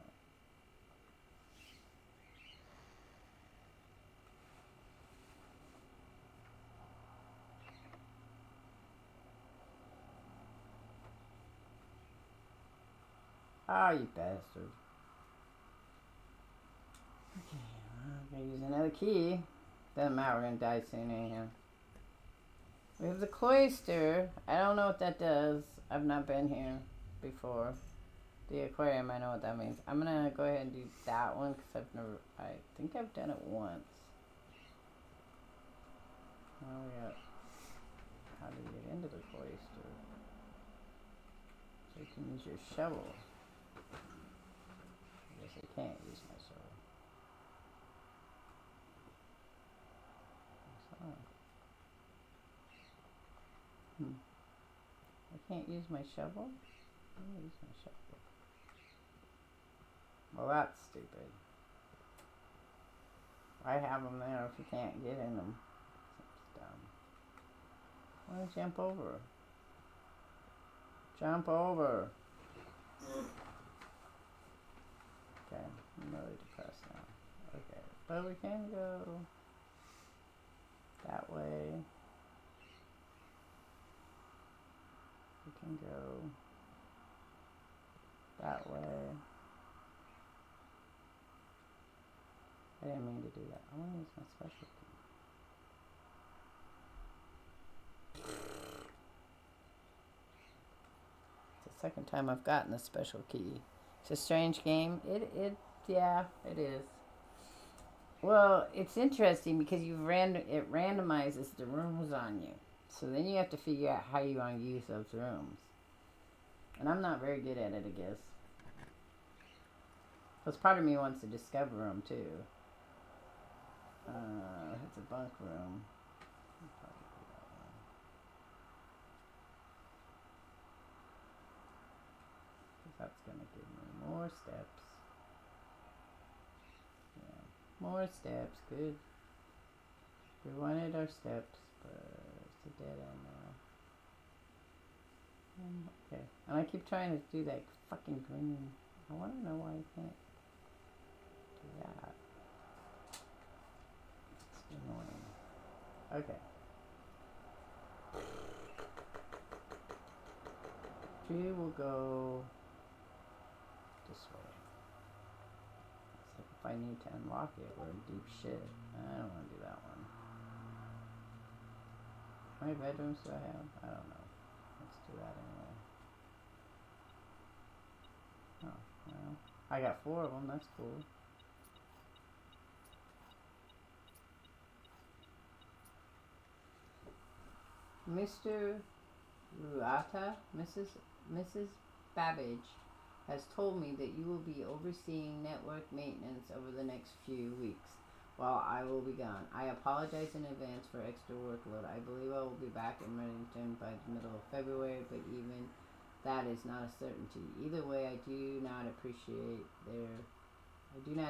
Ah, you bastard. Okay, well, I'm gonna use another key. Doesn't matter, we're gonna die soon anyhow. We have the cloister. I don't know what that does. I've not been here before. The aquarium, I know what that means. I'm gonna go ahead and do that one because I think I've done it once. Now we got, how do you get into the cloister? So you can use your shovel. I guess I can't use my shovel. I can't use my shovel? I'm gonna use my shovel. Well, that's stupid. Why have them there if you can't get in them? That's dumb. Why don't you jump over? Jump over. Okay, I'm really depressed now. Okay, but we can go that way. We can go that way. I didn't mean to do that. I want to use my special key. It's the second time I've gotten a special key. It's a strange game. Yeah, it is. Well, it's interesting because it randomizes the rooms on you. So then you have to figure out how you want to use those rooms. And I'm not very good at it, I guess. Because part of me wants to discover them, too. It's a bunk room. Because that's going to give me more steps. Yeah, more steps. Good. We wanted our steps, but it's a dead end now. Okay. And I keep trying to do that fucking green. I want to know why I can't do that. It's annoying. Okay. Tree will go this way. It's like if I need to unlock it, we're in deep shit. I don't want to do that one. How many bedrooms do I have? I don't know. Let's do that anyway. Oh, well. I got 4 of them. That's cool. Mr. Ruata, Mrs. Babbage, has told me that you will be overseeing network maintenance over the next few weeks. while I will be gone. I apologize in advance for extra workload. I believe I will be back in Reddington by the middle of February, but even that is not a certainty. Either way, I do not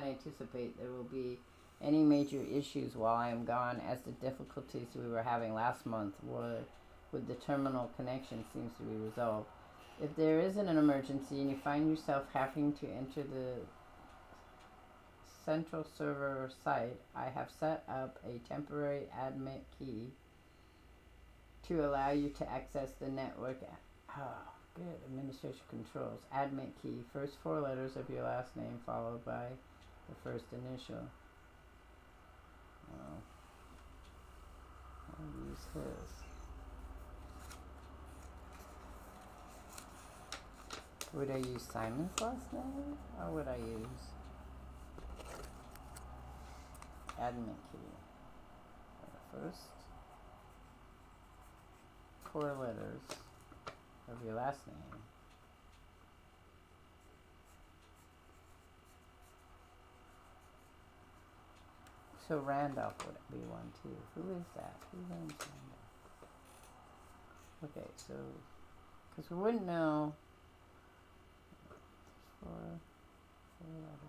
anticipate there will be any major issues while I am gone, as the difficulties we were having last month with the terminal connection seems to be resolved. If there isn't an emergency and you find yourself having to enter the central server site, I have set up a temporary admit key to allow you to access the network. Good. Administration controls. Admit key. First four letters of your last name followed by the first initial. I'll use this. Would I use Simon's last name? Or would I use admit key? First four letters of your last name. So Randolph would be one too. Who is that? Who names Randolph? Okay, so because we wouldn't know. Four letters.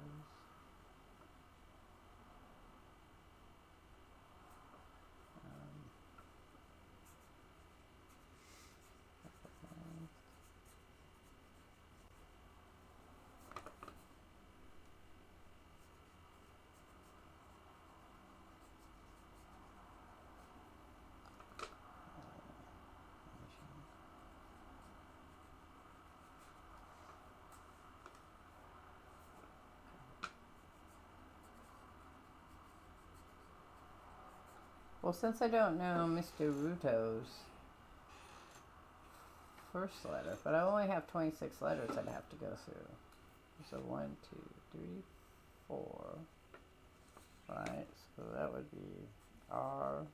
Well, since I don't know Mr. Ruto's first letter, but I only have 26 letters I'd have to go through. So 1, 2, 3, 4. Right, so that would be R-O-U-T.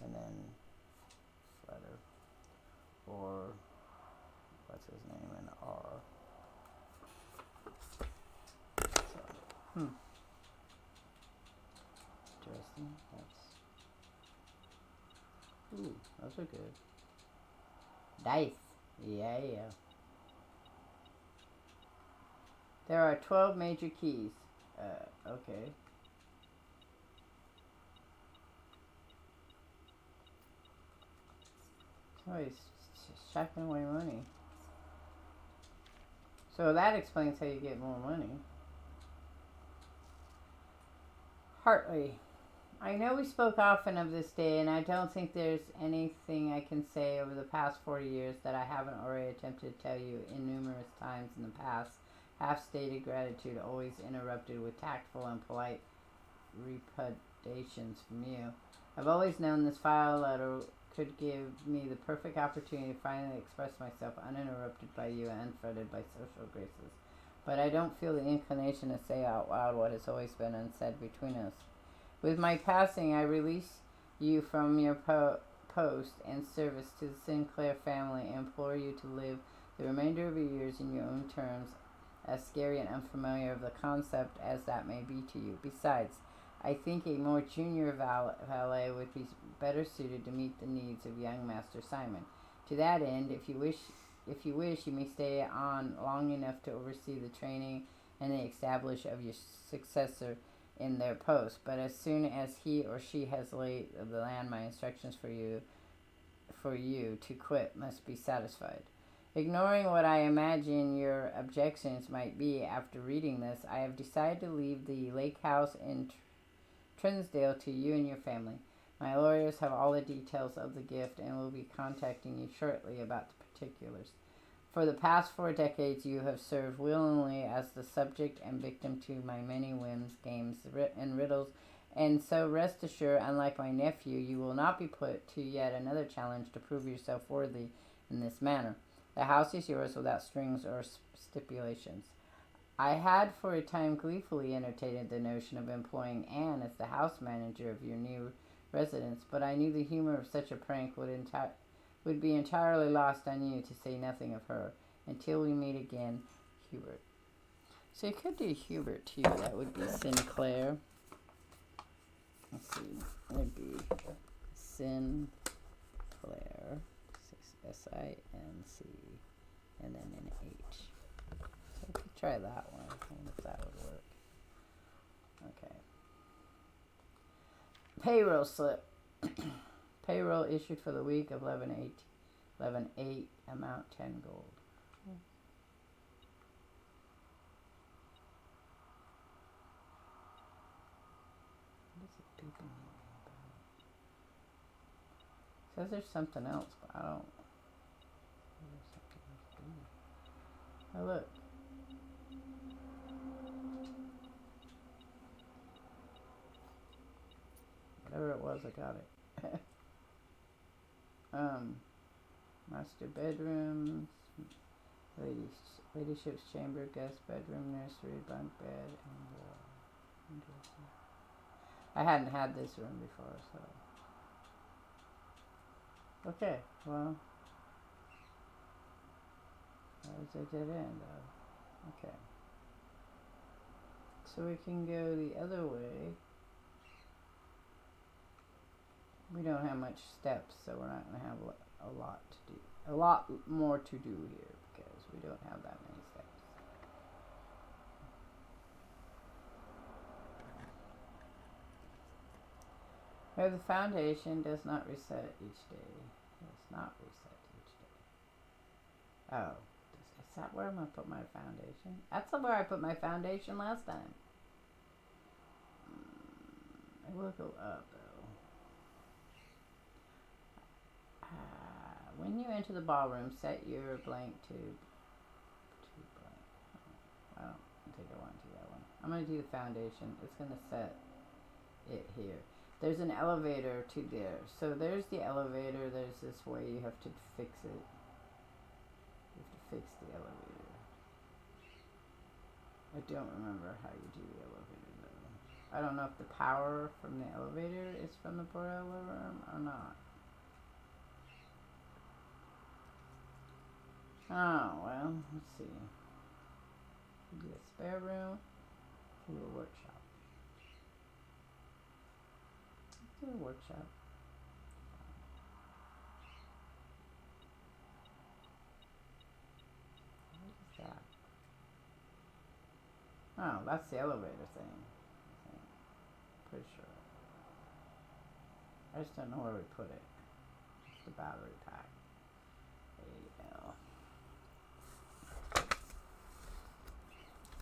And then letter. Or, what's his name in R? Interesting. Ooh, those are good. Dice. Yeah. There are 12 major keys. Okay. Oh, he's shacking away money. So that explains how you get more money. Hartley. I know we spoke often of this day, and I don't think there's anything I can say over the past 40 years that I haven't already attempted to tell you in numerous times in the past. Half-stated gratitude always interrupted with tactful and polite repudiations from you. I've always known this file letter could give me the perfect opportunity to finally express myself uninterrupted by you and unfretted by social graces. But I don't feel the inclination to say out loud what has always been unsaid between us. With my passing, I release you from your post and service to the Sinclair family and implore you to live the remainder of your years in your own terms, as scary and unfamiliar of the concept as that may be to you. Besides, I think a more junior valet would be better suited to meet the needs of young Master Simon. To that end, if you wish, you may stay on long enough to oversee the training and the establishment of your successor in their post. But as soon as he or she has laid the land, my instructions for you to quit must be satisfied. Ignoring what I imagine your objections might be after reading this, I have decided to leave the lake house in Trinsdale to you and your family. My lawyers have all the details of the gift and will be contacting you shortly about the particulars. For the past 4 decades, you have served willingly as the subject and victim to my many whims, games, and riddles, and so rest assured, unlike my nephew, you will not be put to yet another challenge to prove yourself worthy in this manner. The house is yours without strings or stipulations. I had for a time gleefully entertained the notion of employing Anne as the house manager of your new residence, but I knew the humor of such a prank would be entirely lost on you, to say nothing of her. Until we meet again, Hubert. So you could do Hubert too. That would be Sinclair. Let's see. It would be Sinclair. S-I-N-C. And then an H. So we could try that one. I wonder if that would work. Okay. Payroll slip. Payroll issued for the week of 11/8. 11/8. Amount 10 gold. Says there's something else, but I don't. Oh, look. Whatever it was, I got it. Master bedrooms, ladyship's chamber, guest bedroom, nursery, bunk bed, and I hadn't had this room before, so. Okay, well, that was a dead end, though. Okay. So we can go the other way. We don't have much steps, so we're not going to have a lot to do. A lot more to do here, because we don't have that many steps. Where the foundation does not reset each day. Does not reset each day. Oh. Is that where I'm going to put my foundation? That's where I put my foundation last time. It will go up, though. When you enter the ballroom, set your blank to blank. I don't think I want to do that one. I'm going to do the foundation. It's going to set it here. There's an elevator to there. So there's the elevator. There's this way you have to fix it. You have to fix the elevator. I don't remember how you do the elevator, though. I don't know if the power from the elevator is from the boiler room or not. Oh, well, let's see. Do a spare room, do a workshop. Let's do a workshop. What is that? Oh, that's the elevator thing. Pretty sure. I just don't know where we put it. It's the battery pack. A-L.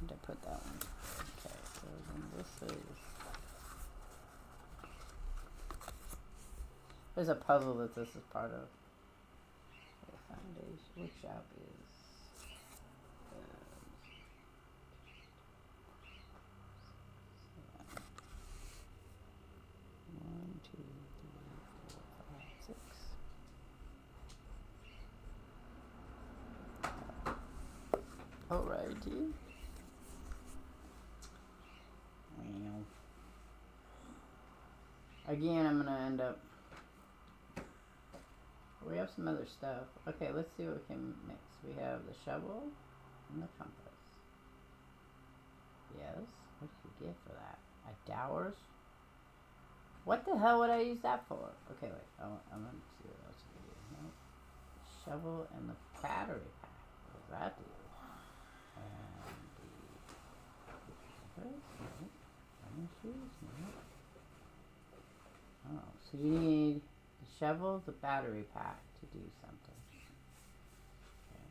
To put that one. Okay, so then this is. There's a puzzle that this is part of. The foundation workshop is. 1, 2, 3, 4, 5, 6. Alrighty. Again, I'm gonna end up. We have some other stuff. Okay, let's see what we can mix. We have the shovel and the compass. Yes. What did you get for that? Dowers? What the hell would I use that for? Okay, wait. I'm gonna see what else we can do. Nope. Shovel and the battery pack. What does that do? And the compass. Nope. Shoes. Nope. Oh, so you need the shovel, the battery pack to do something. Okay.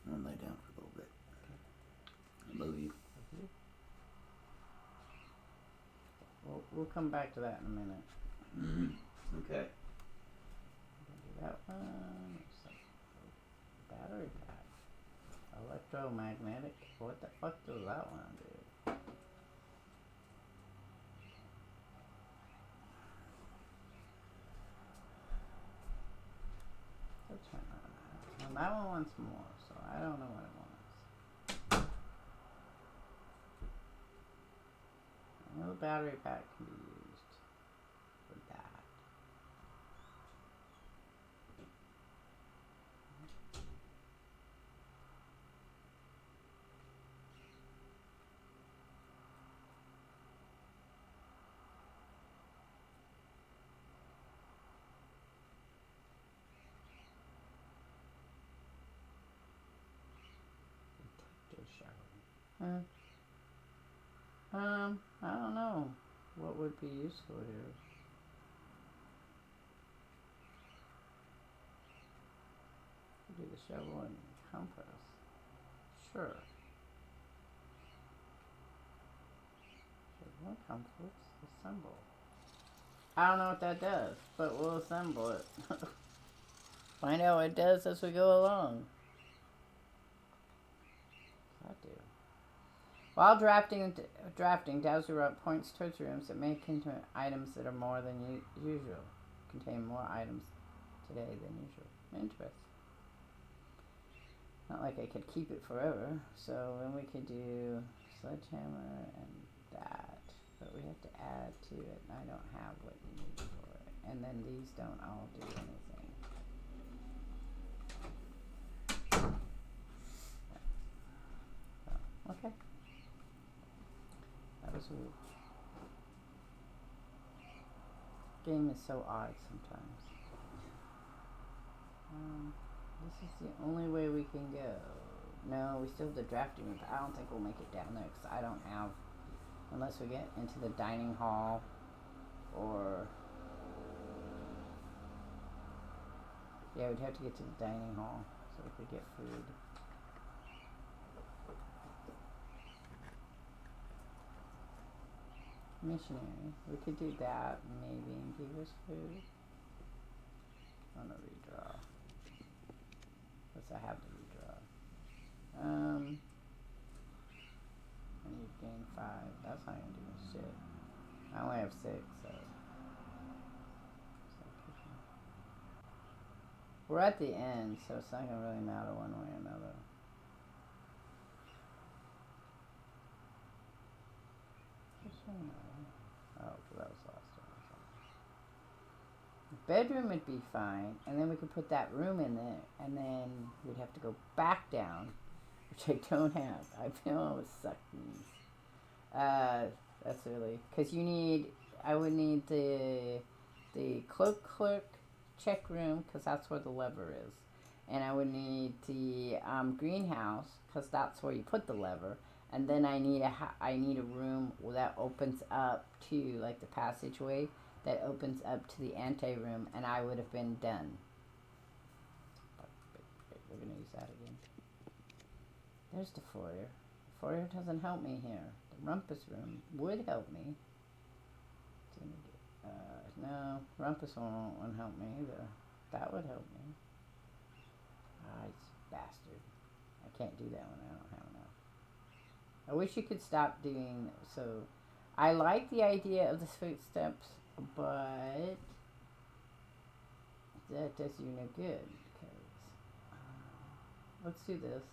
I'm going to lay down for a little bit. Okay. I love you. We'll come back to that in a minute. Mm-hmm. Okay. Do that one. Battery pack. Electromagnetic. What the fuck does that one do? That one wants more, so I don't know what it wants. I know the battery pack can be used for that. shower. I don't know what would be useful here. Do the shovel and compress. Sure. Shovel and compress. Assemble. I don't know what that does, but we'll assemble it. Find out what it does as we go along. What's that do? While drafting, Dowser points towards rooms that may contain items that are more than usual. Contain more items today than usual. Interesting. Not like I could keep it forever. So then we could do sledgehammer and that. But we have to add to it, and I don't have what you need for it. And then these don't all do anything. Oh, okay. That was weird. Game is so odd sometimes. This is the only way we can go. No, we still have the drafting room, but I don't think we'll make it down there because I don't have, unless we get into the dining hall or, yeah, we'd have to get to the dining hall so we could get food. Missionary, we could do that maybe and give us food. I'm gonna redraw. I have to redraw. I need to gain 5. That's not gonna do me shit. I only have 6, so. We're at the end, so it's not gonna really matter one way or another. Oh, that was last time. Bedroom would be fine, and then we could put that room in there, and then we'd have to go back down, which I don't have. I feel it suck these. That's really, because you need, I would need the clerk check room, because that's where the lever is, and I would need the greenhouse, because that's where you put the lever, and then I need a room that opens up to like the passageway that opens up to the ante-room, and I would have been done. We're going to use that again. There's the foyer. The foyer doesn't help me here. The rumpus room would help me. No, rumpus won't help me either. That would help me. It's bastard. I can't do that when I don't have enough. I wish you could stop doing so. I like the idea of the footsteps, but that does you no good. Because let's do this.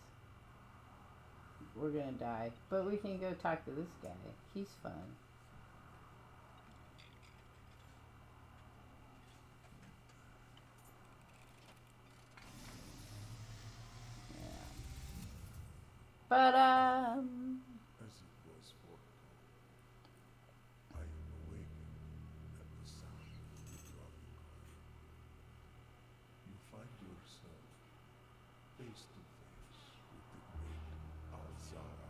We're gonna die, but we can go talk to this guy. He's fun. Yeah. But As it was foretold, I am awakened at the sound of the dropping cry. You find yourself face to face with the great Alzara.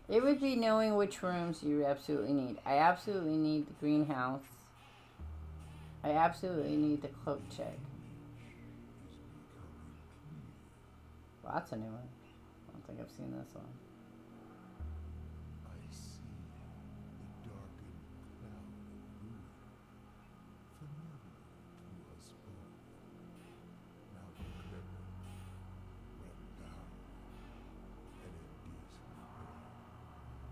And it would be knowing which rooms you absolutely need. I absolutely need the greenhouse. I absolutely need the cloak check. Well, that's a new one. I don't think I've seen this one. I see the darkened cloud of ruin, familiar to us both. Now the clever went down, and it is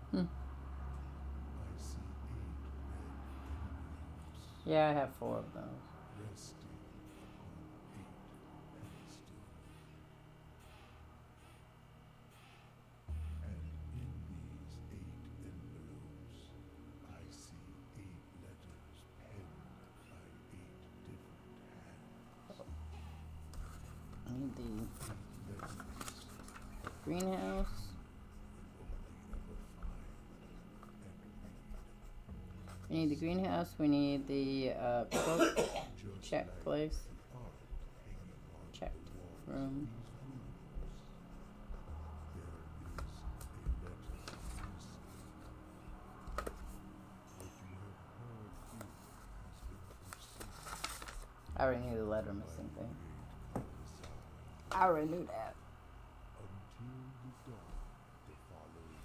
prepared. I see 8 red envelopes Yeah, I have 4 of those. resting upon 8 pedestals. And in these 8 envelopes, I see 8 letters penned by 8 different hands. I need the Letters greenhouse. we only ever find and read. We need the greenhouse. We need the cloak Just check like place. the art hanging on Checked the walls room. of these rooms, I already knew the letter missing thing. I already knew that. Until the dawn the following day,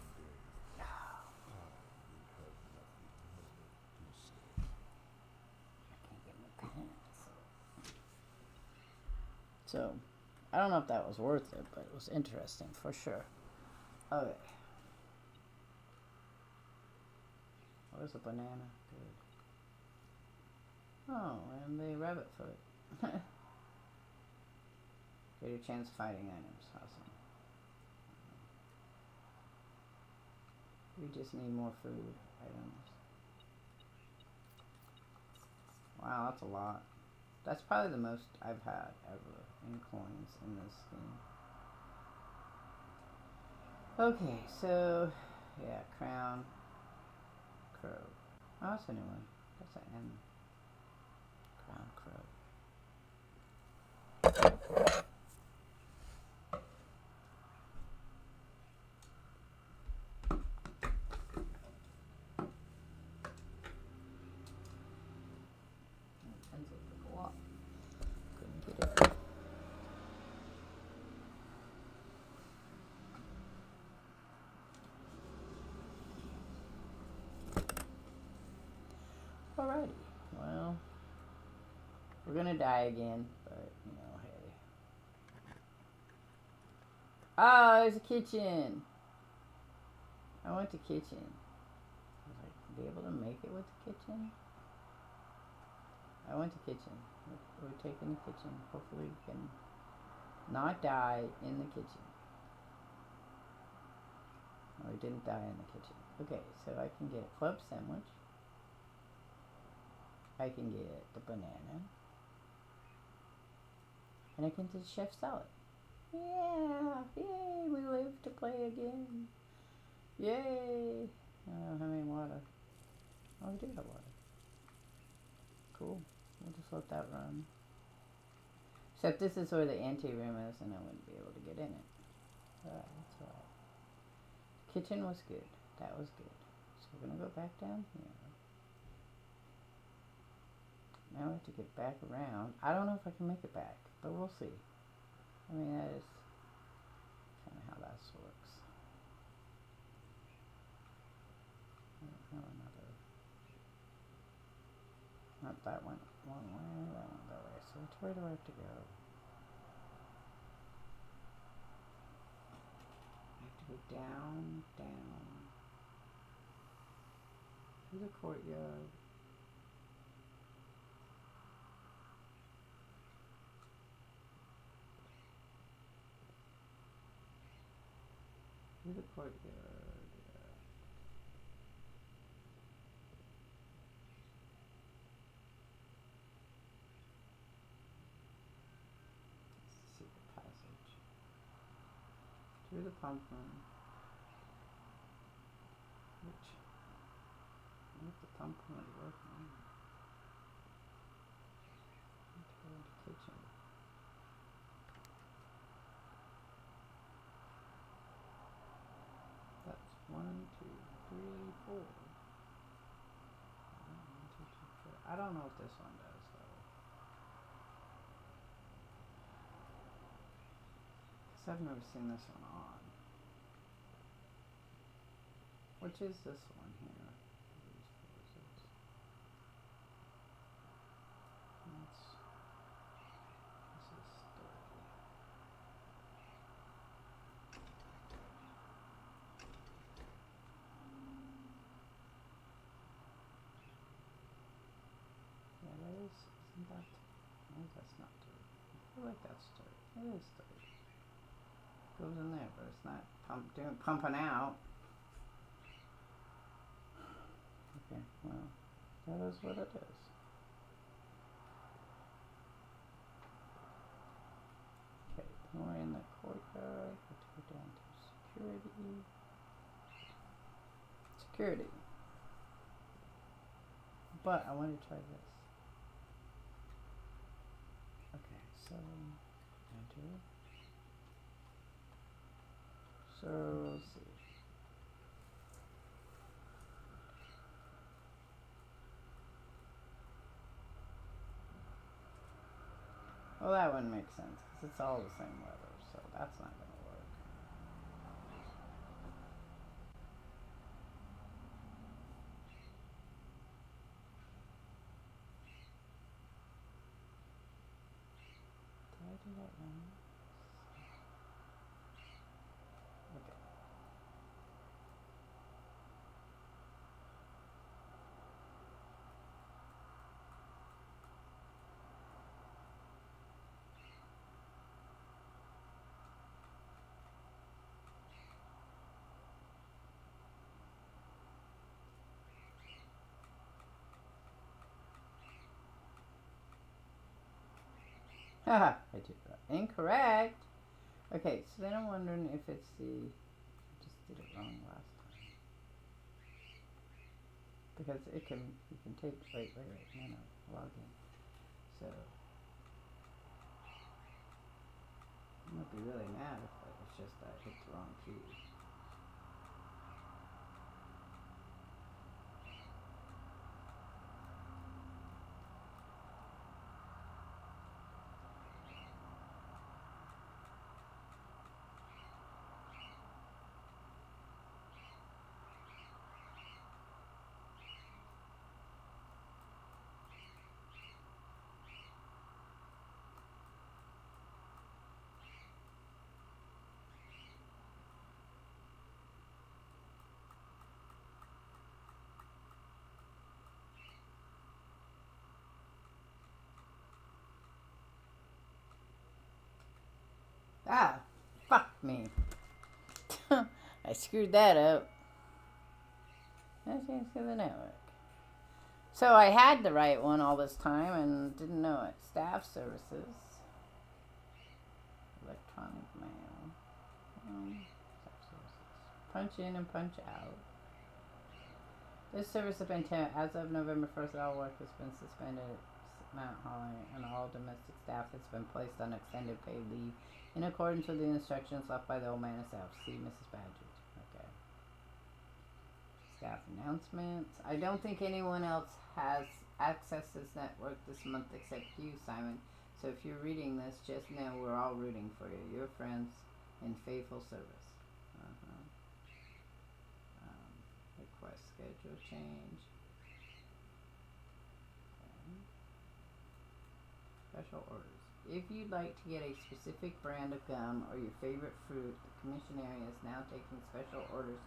I will have nothing more to say. I can't get my pants. So, I don't know if that was worth it, but it was interesting for sure. Okay. Where's the banana? Good. Oh, and the rabbit foot. Greater chance of finding items. Awesome. We just need more food items. Wow, that's a lot. That's probably the most I've had ever in coins in this game. Okay, so yeah, crown, crow. Oh, that's a new one. That's an N. Crown, crow. Pencil took a lot. Couldn't get it. Alrighty, well, we're gonna die again, but, you know, hey. Oh, there's a kitchen! I went to kitchen. Was I be able to make it with the kitchen? I went to kitchen. We're taking the kitchen. Hopefully we can not die in the kitchen. Oh, we didn't die in the kitchen. Okay, so I can get a club sandwich. I can get the banana. And I can do chef salad. Yeah! Yay! We live to play again. Yay! I don't have any water. Oh, we do have water. Cool. We'll just let that run. Except this is where the ante-room is and I wouldn't be able to get in it. Alright, that's alright. Kitchen was good. That was good. So we're gonna go back down here. Now we have to get back around. I don't know if I can make it back, but we'll see. I mean, that is kind of how that works. Another. Not that one. One way, that one that way. So which way do I have to go? I have to go down, down. To the courtyard. To the courtyard. Secret passage. Through the pump room. Which, what the pump room is working. Into the kitchen. That's 1, 2, 3, 4. 1, 2, 3, 4. I don't know what this one does though. Because I've never seen this one on. Which is this one here? This is 30. Yeah, that is, isn't that, no, that's not 30. I feel like that's 30. It is 30. Goes in there, but it's not pumping out. Okay, well, that is what it is. Okay, then we're in the courtyard. We have to go down to security. Security. But I want to try this. Okay, so enter. So let's see. Well, that wouldn't make sense because it's all the same letter, so that's not going to work. Did I do that wrong? Okay. Haha, I did that. Incorrect. Okay, so then I'm wondering if it's the... I just did it wrong last time. Because it can... You can take... Wait. No. Log in. So... I'm gonna be really mad if it's just that I hit the wrong key. Ah! Fuck me. I screwed that up. That's into the network. So I had the right one all this time and didn't know it. Staff services. Electronic mail. Staff services. Punch in and punch out. This service has been as of November 1st, all work has been suspended. Mount Holly and all domestic staff has been placed on extended paid leave in accordance with the instructions left by the old man himself. See Mrs. Badger. Okay. Staff announcements. I don't think anyone else has accessed this network this month except you, Simon. So if you're reading this, just know we're all rooting for you. Your friends in faithful service. Request schedule change. Okay. Special orders. If you'd like to get a specific brand of gum or your favorite fruit, the commission area is now taking special orders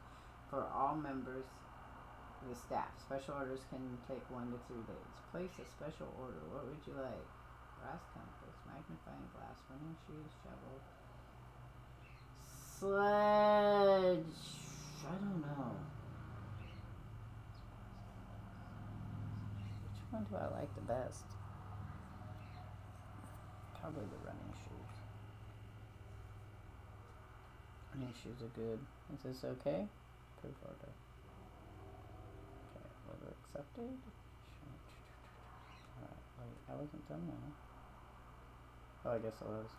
for all members of the staff. Special orders can take 1 to 3 days. Place a special order. What would you like? Brass compass, magnifying glass, running shoes, shovel, sledge. I don't know. Which one do I like the best? Probably the running shoes. Running shoes are good. Is this okay? Proof order. Okay, order accepted. Alright, wait, I wasn't done now. Oh, I guess I was.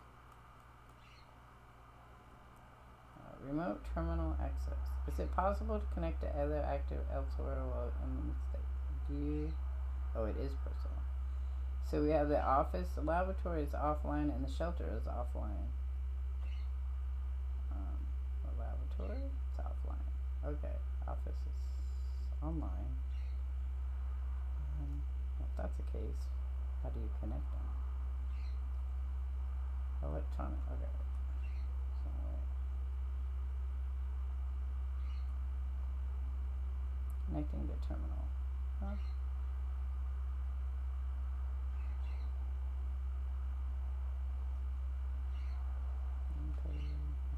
Remote terminal access. Is it possible to connect to other active elsewhere while in the state? View. Oh, it is personal. So we have the office, the laboratory is offline, and the shelter is offline. The laboratory, it's offline. Okay, office is online. If that's the case, how do you connect them? Electronic, okay. So, connecting to terminal. Huh?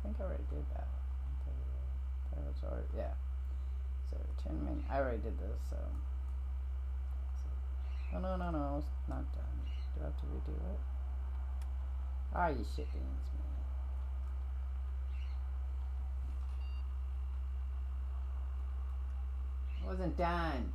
I think I already did that. Yeah. So return main. I already did this, so. Oh, no, it's not done. Do I have to redo it? Ah, you shit beans, man. It wasn't done.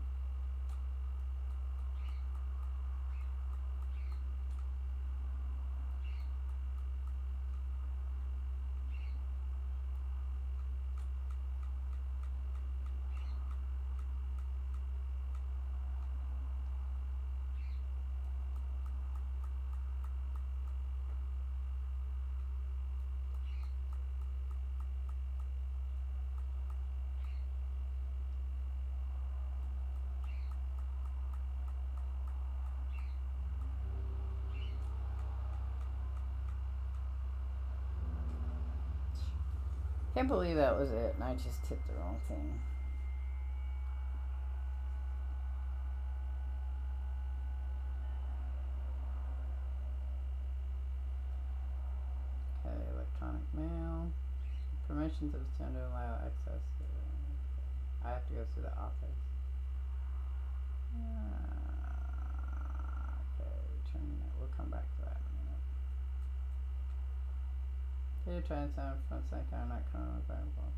Can't believe that was it, and I just hit the wrong thing. Okay, electronic mail. Permissions of the to allow access to. I have to go through the office. Okay, returning it. We'll come back to that in a minute. Okay, try and sign up front second. I'm not currently available.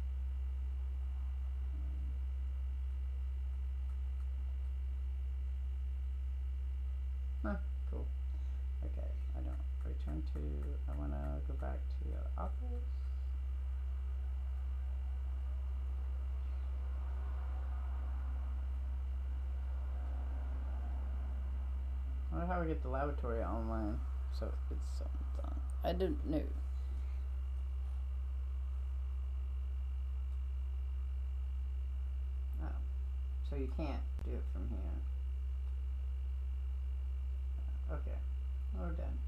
Cool. Okay, I don't return to. I want to go back to the office. I wonder how we get the laboratory online. So it's something I didn't know. Oh, so you can't do it from here. Okay, we're done.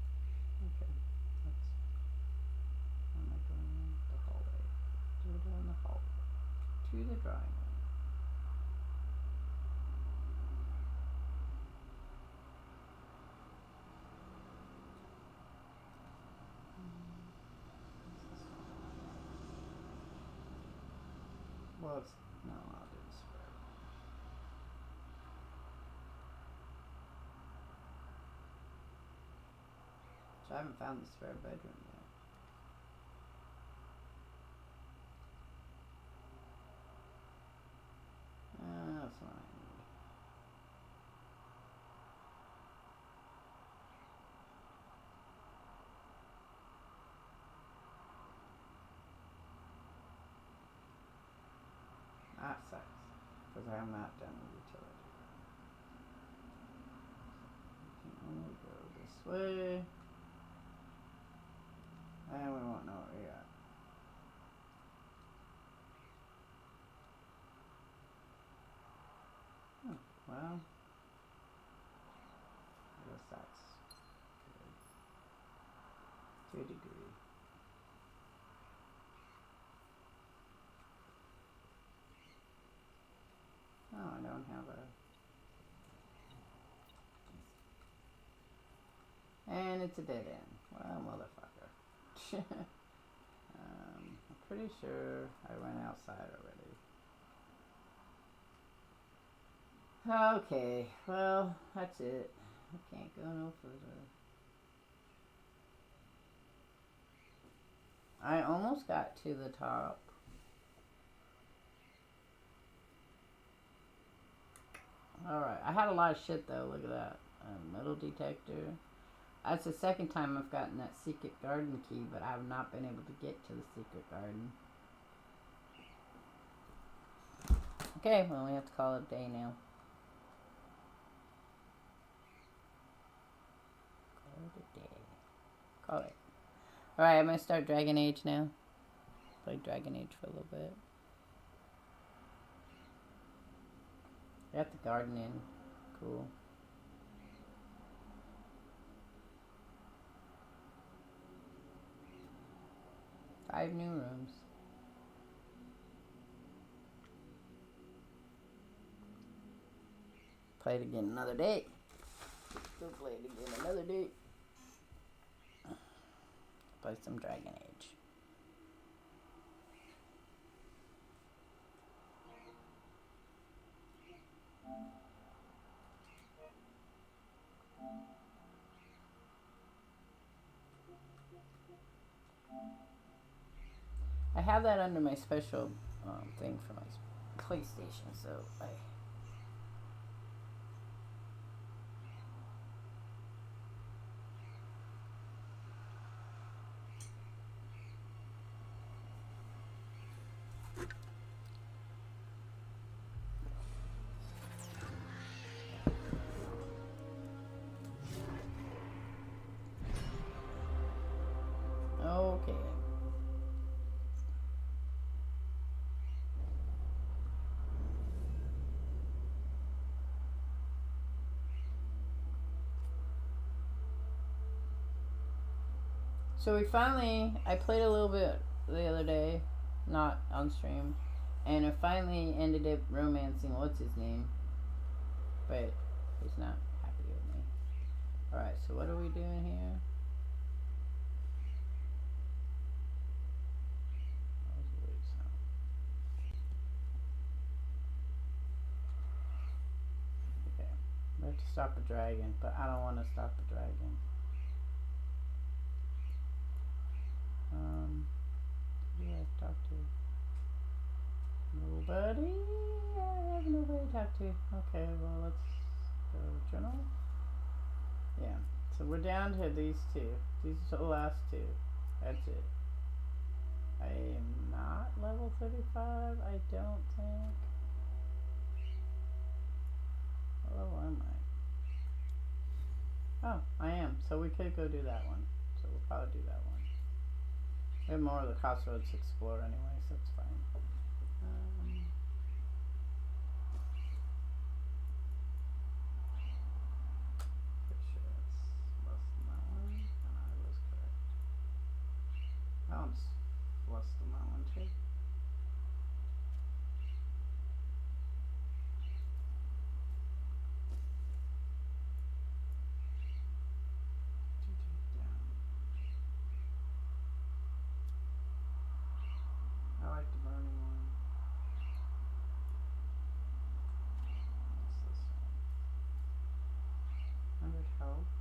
Okay, let's. How am I going the hallway? Do it in the hallway. To the drawing room. Well, it's no, I'll do this first. So I haven't found the spare bedroom yet. That's what I need. Ah, sucks. Because I have not done the utility room. We can only go this way. And we won't know what we got. Oh, well. I guess that's good. 2 degree. Oh, I don't have a... And it's a dead end. Well, motherfucker. I'm pretty sure I went outside already. Okay, well, that's it. I can't go no further. I almost got to the top. Alright, I had a lot of shit though, look at that. A metal detector. That's the second time I've gotten that secret garden key, but I have not been able to get to the secret garden. Okay, well we have to call it a day now. Call it a day. Call it. Alright, I'm gonna start Dragon Age now. Play Dragon Age for a little bit. Got the garden in. Cool. Five new rooms. Play it again another day. Go play it again another day. Play some Dragon Age. I have that under my special thing for my PlayStation, so okay. So we finally, I played a little bit the other day, not on stream. And I finally ended up romancing what's his name. But he's not happy with me. Alright, so what are we doing here? That was a weird sound. Okay. We have to stop a dragon, but I don't want to stop a dragon. Who do I talk to? Nobody? I have nobody to talk to. Okay, well, let's go journal. Yeah, so we're down to these two. These are the last two. That's it. I am not level 35, I don't think. What level am I? Oh, I am. So we could go do that one. So we'll probably do that one. We have more of the crossroads to explore anyway, so it's fine. Pretty sure that's less than that one, and I was correct. That one's less than that one too. I like the burning one. What's this one? 100 health.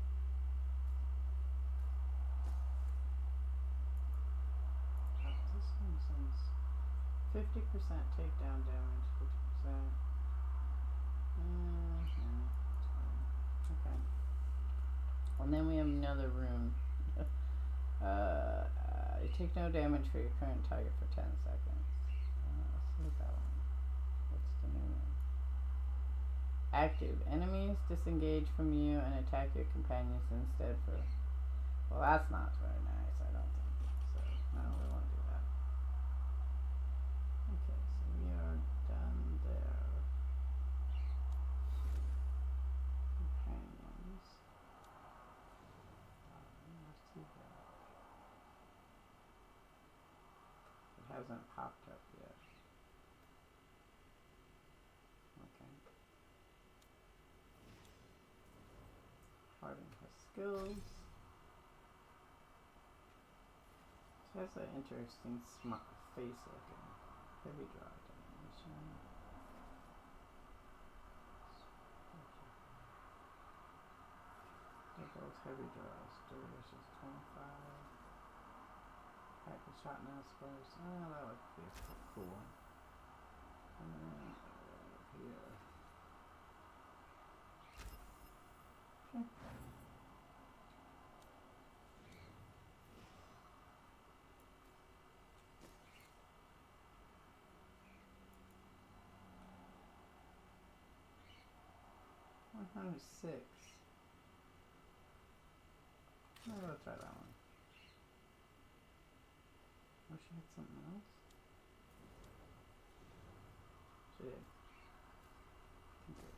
This one seems 50% takedown damage, 50%. Okay. And then we have another rune. You take no damage for your current target for 10 seconds. Let's look at that one. What's the new one? Active. Enemies disengage from you and attack your companions instead for... Well, that's not very nice, I don't think. So, no, we won't do that. Okay, so we are done there. Companions. Where's he go? It hasn't popped up yet. Okay. Harding has skills. She has an interesting face looking. Heavy draw animation. They're both heavy draws. Duration is 25. Pack a shot now spurs. Oh, that would be cool. And then here. Okay. $106. Maybe I'll try that one. Oh, she had something else? She did. Okay.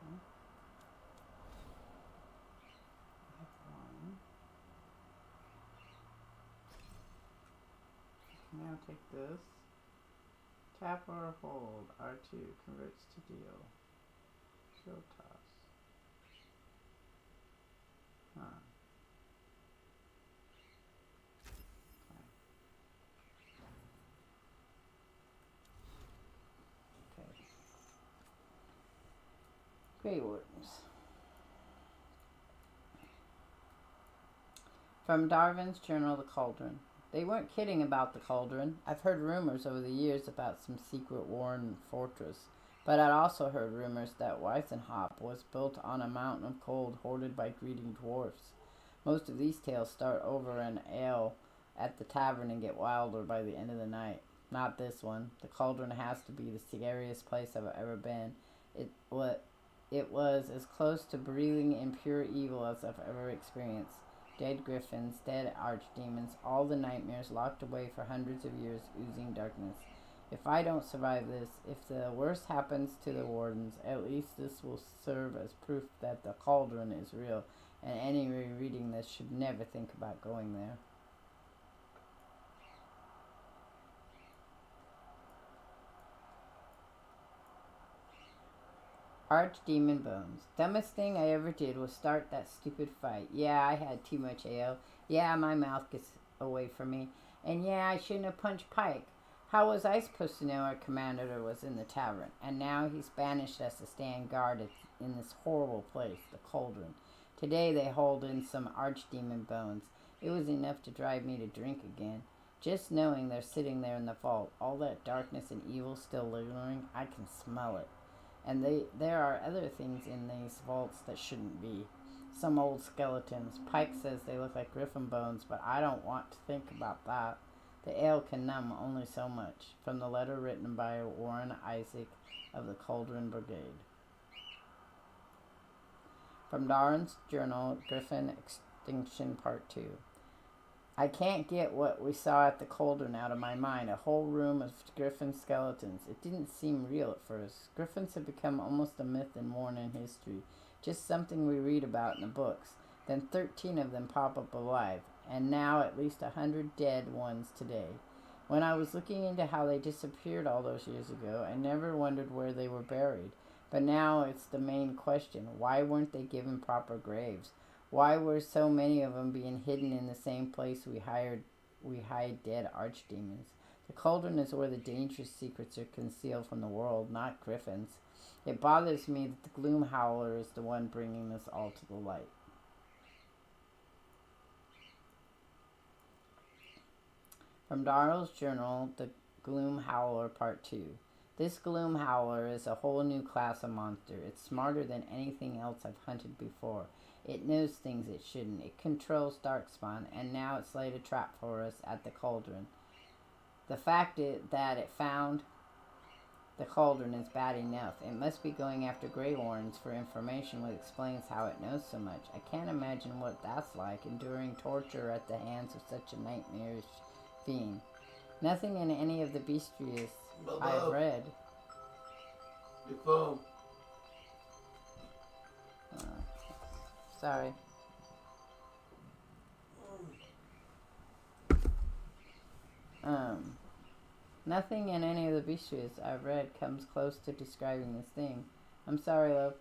Okay. I have one. Now take this. Tap or hold R2 converts to deal. Shield toss. Huh. Okay. Grey Wardens. From Darwin's journal, The Cauldron. They weren't kidding about the cauldron. I've heard rumors over the years about some secret Warren fortress, but I'd also heard rumors that Weisenhop was built on a mountain of cold hoarded by greedy dwarfs. Most of these tales start over an ale at the tavern and get wilder by the end of the night. Not this one. The cauldron has to be the scariest place I've ever been. It was as close to breathing in pure evil as I've ever experienced. Dead griffins, dead archdemons, all the nightmares locked away for hundreds of years, oozing darkness. If I don't survive this, if the worst happens to the wardens, at least this will serve as proof that the cauldron is real, and anyone reading this should never think about going there. Archdemon Bones. Dumbest thing I ever did was start that stupid fight. Yeah, I had too much ale. Yeah, my mouth gets away from me. And yeah, I shouldn't have punched Pike. How was I supposed to know our commander was in the tavern? And now he's banished us to stand guard in this horrible place, the cauldron. Today they hauled in some archdemon bones. It was enough to drive me to drink again. Just knowing they're sitting there in the vault, all that darkness and evil still lingering, I can smell it. And there are other things in these vaults that shouldn't be. Some old skeletons. Pike says they look like griffin bones, but I don't want to think about that. The ale can numb only so much. From the letter written by Warren Isaac of the Cauldron Brigade. From Darren's Journal, Griffin Extinction Part 2. I can't get what we saw at the cauldron out of my mind. A whole room of griffin skeletons. It didn't seem real at first. Griffins have become almost a myth in Warren history. Just something we read about in the books. Then 13 of them pop up alive. And now at least 100 dead ones today. When I was looking into how they disappeared all those years ago, I never wondered where they were buried. But now it's the main question. Why weren't they given proper graves? Why were so many of them being hidden in the same place we hide dead archdemons? The cauldron is where the dangerous secrets are concealed from the world, not griffins. It bothers me that the Gloom Howler is the one bringing this all to the light. From Darrell's Journal, The Gloom Howler Part 2. This Gloom Howler is a whole new class of monster. It's smarter than anything else I've hunted before. It knows things it shouldn't. It controls Darkspawn, and now it's laid a trap for us at the cauldron. The fact that it found the cauldron is bad enough. It must be going after Grey Warrens for information which explains how it knows so much. I can't imagine what that's like, enduring torture at the hands of such a nightmarish fiend. Nothing in any of the bestiaries I've read. Your phone. Sorry. Nothing in any of the bestiaries I've read comes close to describing this thing. I'm sorry, love.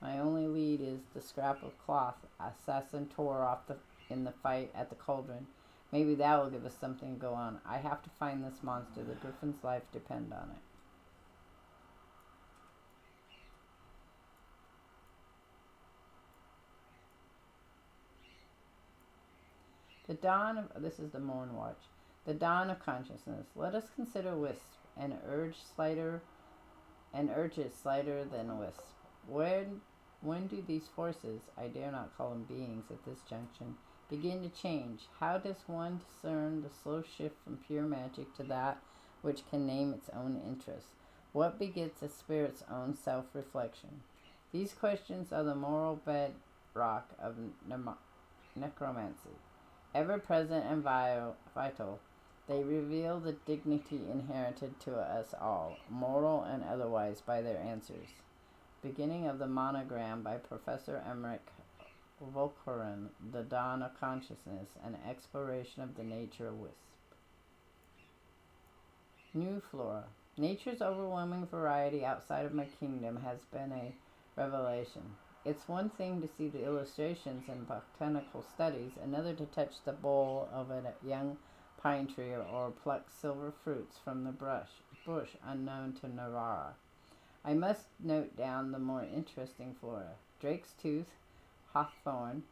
My only lead is the scrap of cloth assassin tore off in the fight at the cauldron. Maybe that will give us something to go on. I have to find this monster. The griffin's life depends on it. The dawn of, this is the Morn Watch. The dawn of consciousness. Let us consider Wisp, an urge slighter than Wisp. When do these forces, I dare not call them beings at this junction, begin to change? How does one discern the slow shift from pure magic to that which can name its own interests? What begets a spirit's own self-reflection? These questions are the moral bedrock of necromancy. Ever present and vital, they reveal the dignity inherited to us all, moral and otherwise, by their answers. Beginning of the monogram by Professor Emmerich Volkeren, The Dawn of Consciousness, an exploration of the nature of Wisp. New flora. Nature's overwhelming variety outside of my kingdom has been a revelation. It's one thing to see the illustrations in botanical studies, another to touch the bole of a young pine tree or pluck silver fruits from the bush unknown to Narara. I must note down the more interesting flora. Drake's tooth, hawthorn,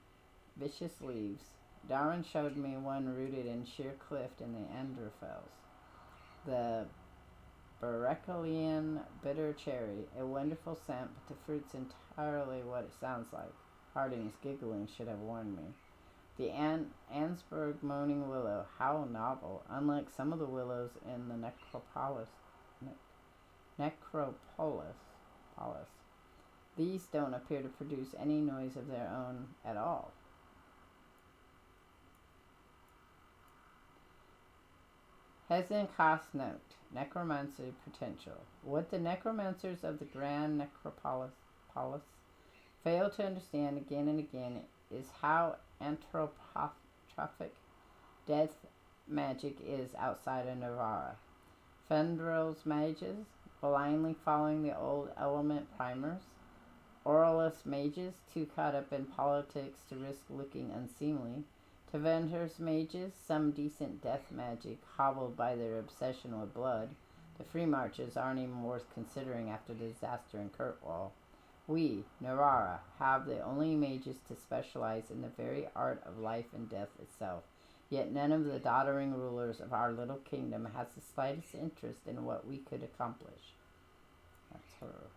vicious leaves. Darwin showed me one rooted in sheer cliff in the Androfels. The Berkelian bitter cherry, a wonderful scent, but the fruit's entirely what it sounds like. Harding's giggling should have warned me. The Ansberg moaning willow, how novel, unlike some of the willows in the necropolis. These don't appear to produce any noise of their own at all. Hezekiah's note. Necromancy potential. What the necromancers of the Grand Necropolis fail to understand again and again is how anthropomorphic death magic is outside of Nirvana. Fendral's mages, blindly following the old element primers. Oralist mages, too caught up in politics to risk looking unseemly. Teventer's mages, some decent death magic, hobbled by their obsession with blood. The free marches aren't even worth considering after the disaster in Kirkwall. We, Narara, have the only mages to specialize in the very art of life and death itself. Yet none of the doddering rulers of our little kingdom has the slightest interest in what we could accomplish. That's her.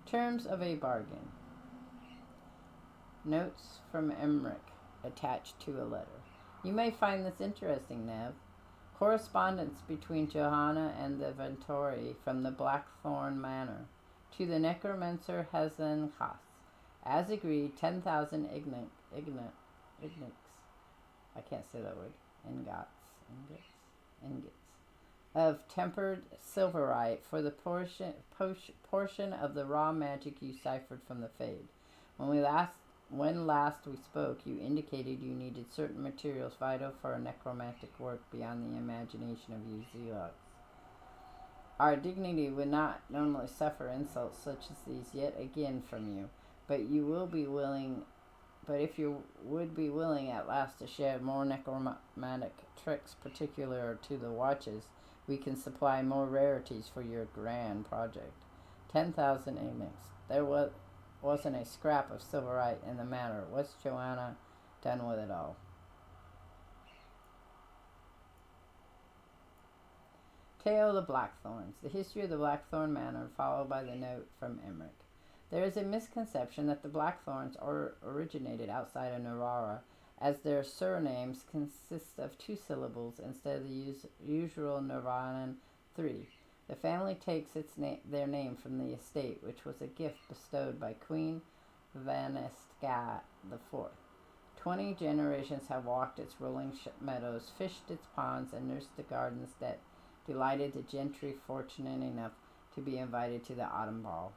Terms of a bargain. Notes from Emmerich attached to a letter. You may find this interesting, Nev. Correspondence between Johanna and the Ventori from the Blackthorn Manor to the necromancer Hezekiah. As agreed, 10,000 ingots. I can't say that word. Ingots of tempered silverite for the portion of the raw magic you ciphered from the Fade. When last we spoke, you indicated you needed certain materials vital for a necromantic work beyond the imagination of you Zealots. Our dignity would not normally suffer insults such as these yet again from you, but if you would be willing at last to share more necromantic tricks particular to the watches, we can supply more rarities for your grand project. 10,000 ingots. There wasn't a scrap of silverite in the manor. What's Joanna done with it all? Tale of the Blackthorns. The history of the Blackthorn Manor, followed by the note from Emmerich. There is a misconception that the Blackthorns originated outside of Narara, as their surnames consist of 2 syllables instead of the usual Nararan 3. The family takes their name from the estate, which was a gift bestowed by Queen Vanesca IV. 20 generations have walked its rolling meadows, fished its ponds, and nursed the gardens that delighted the gentry fortunate enough to be invited to the autumn ball.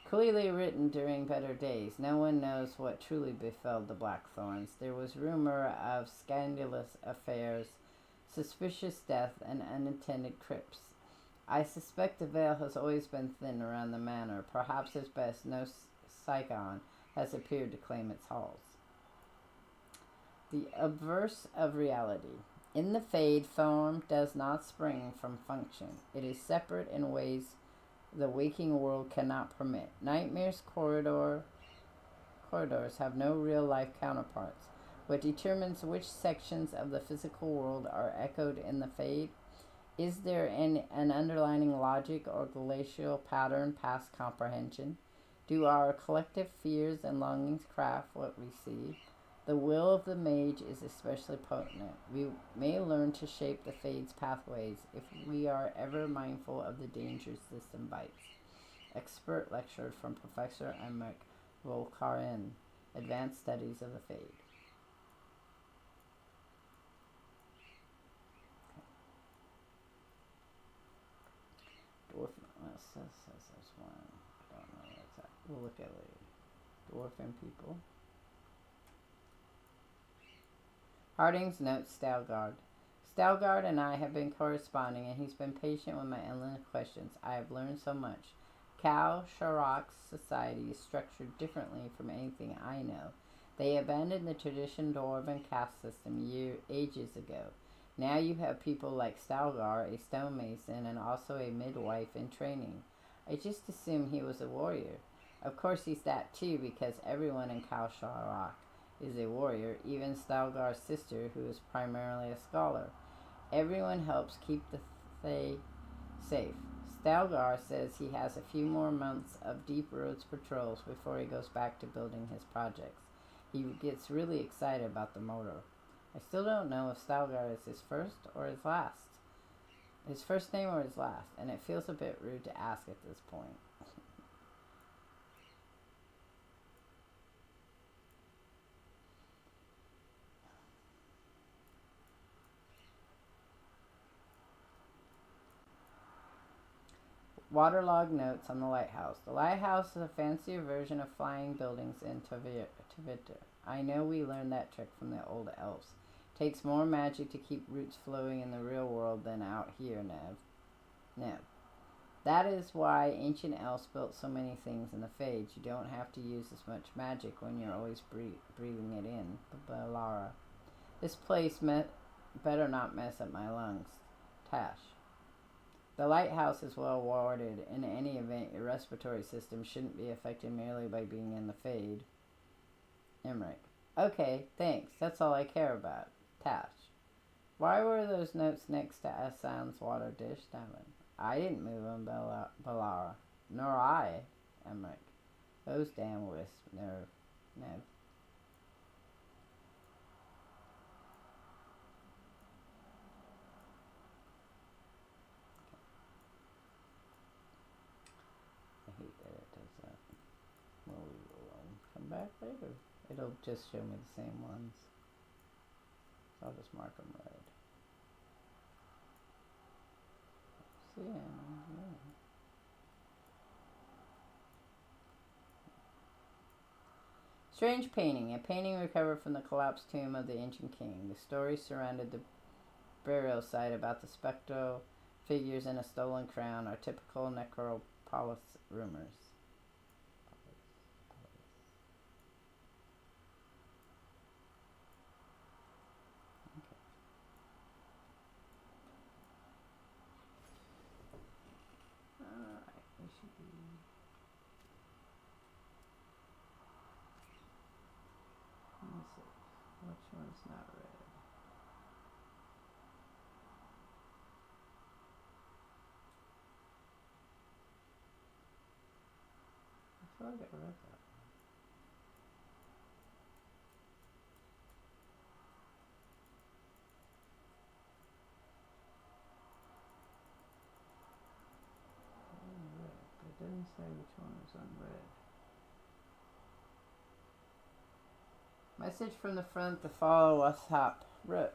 Clearly written during better days, no one knows what truly befell the Blackthorns. There was rumor of scandalous affairs, suspicious death, and unintended crypts. I suspect the veil has always been thin around the manor. Perhaps at best no Saigon has appeared to claim its halls. The obverse of reality. In the Fade, form does not spring from function. It is separate in ways the waking world cannot permit. Nightmare's corridors have no real-life counterparts. What determines which sections of the physical world are echoed in the Fade? Is there an underlying logic or glacial pattern past comprehension? Do our collective fears and longings craft what we see? The will of the mage is especially potent. We may learn to shape the Fade's pathways if we are ever mindful of the dangers this invites. Expert lecture from Professor Emmerich Volkarin, Advanced Studies of the Fade. Dwarf, says one. I don't know what's that. We'll look at it later. Dwarfen people. Harding's notes Stalgard. Stalgard and I have been corresponding, and he's been patient with my endless questions. I have learned so much. Cal Sharrock's society is structured differently from anything I know. They abandoned the traditional dwarven caste system ages ago. Now you have people like Stalgar, a stonemason, and also a midwife in training. I just assumed he was a warrior. Of course he's that too, because everyone in Cal Sharrock is a warrior, even Stalgar's sister, who is primarily a scholar. Everyone helps keep the Fae safe. Stalgar says he has a few more months of deep roads patrols before he goes back to building his projects. He gets really excited about the motor. I still don't know if Stalgar is his first or his last. His first name or his last, and it feels a bit rude to ask at this point. Waterlogged notes on the lighthouse. The lighthouse is a fancier version of flying buildings in Tvita. I know we learned that trick from the old elves. Takes more magic to keep roots flowing in the real world than out here, Nev. That is why ancient elves built so many things in the Fades. You don't have to use as much magic when you're always breathing it in. Balara. This place better not mess up my lungs. Tash. The lighthouse is well warded. In any event, your respiratory system shouldn't be affected merely by being in the Fade. Emmerich. Okay, thanks. That's all I care about. Tash. Why were those notes next to Asan's water dish, Devin? I didn't move them, Balara. Nor I, Emmerich. Those damn wisps, Nev. I hate that it does that. We'll leave it alone. Come back later. It'll just show me the same ones. So I'll just mark them red. See ya. Yeah. Strange painting. A painting recovered from the collapsed tomb of the ancient king. The story surrounded the burial site about the spectral figures in a stolen crown are typical necropolis rumors. Alright, we should be... Let me see. Which one's not red? I feel like I read that. Red. It didn't say which one was unread. Message from the front. The fall was hop. Rook.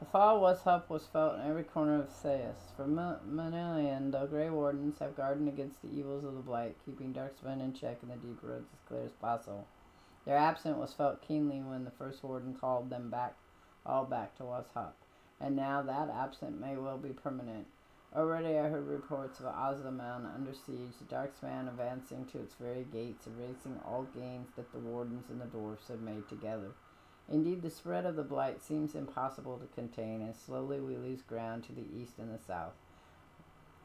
The fall was felt in every corner of Theas. For millennia, the Grey Wardens have guarded against the evils of the Blight, keeping Darkspawn in check in the deep roads as clear as possible. Their absence was felt keenly when the first Warden called them all back to Washop. And now that absence may well be permanent. Already I heard reports of Ozaman under siege, the Darkspan advancing to its very gates, erasing all gains that the Wardens and the Dwarfs had made together. Indeed, the spread of the Blight seems impossible to contain, and slowly we lose ground to the east and the south.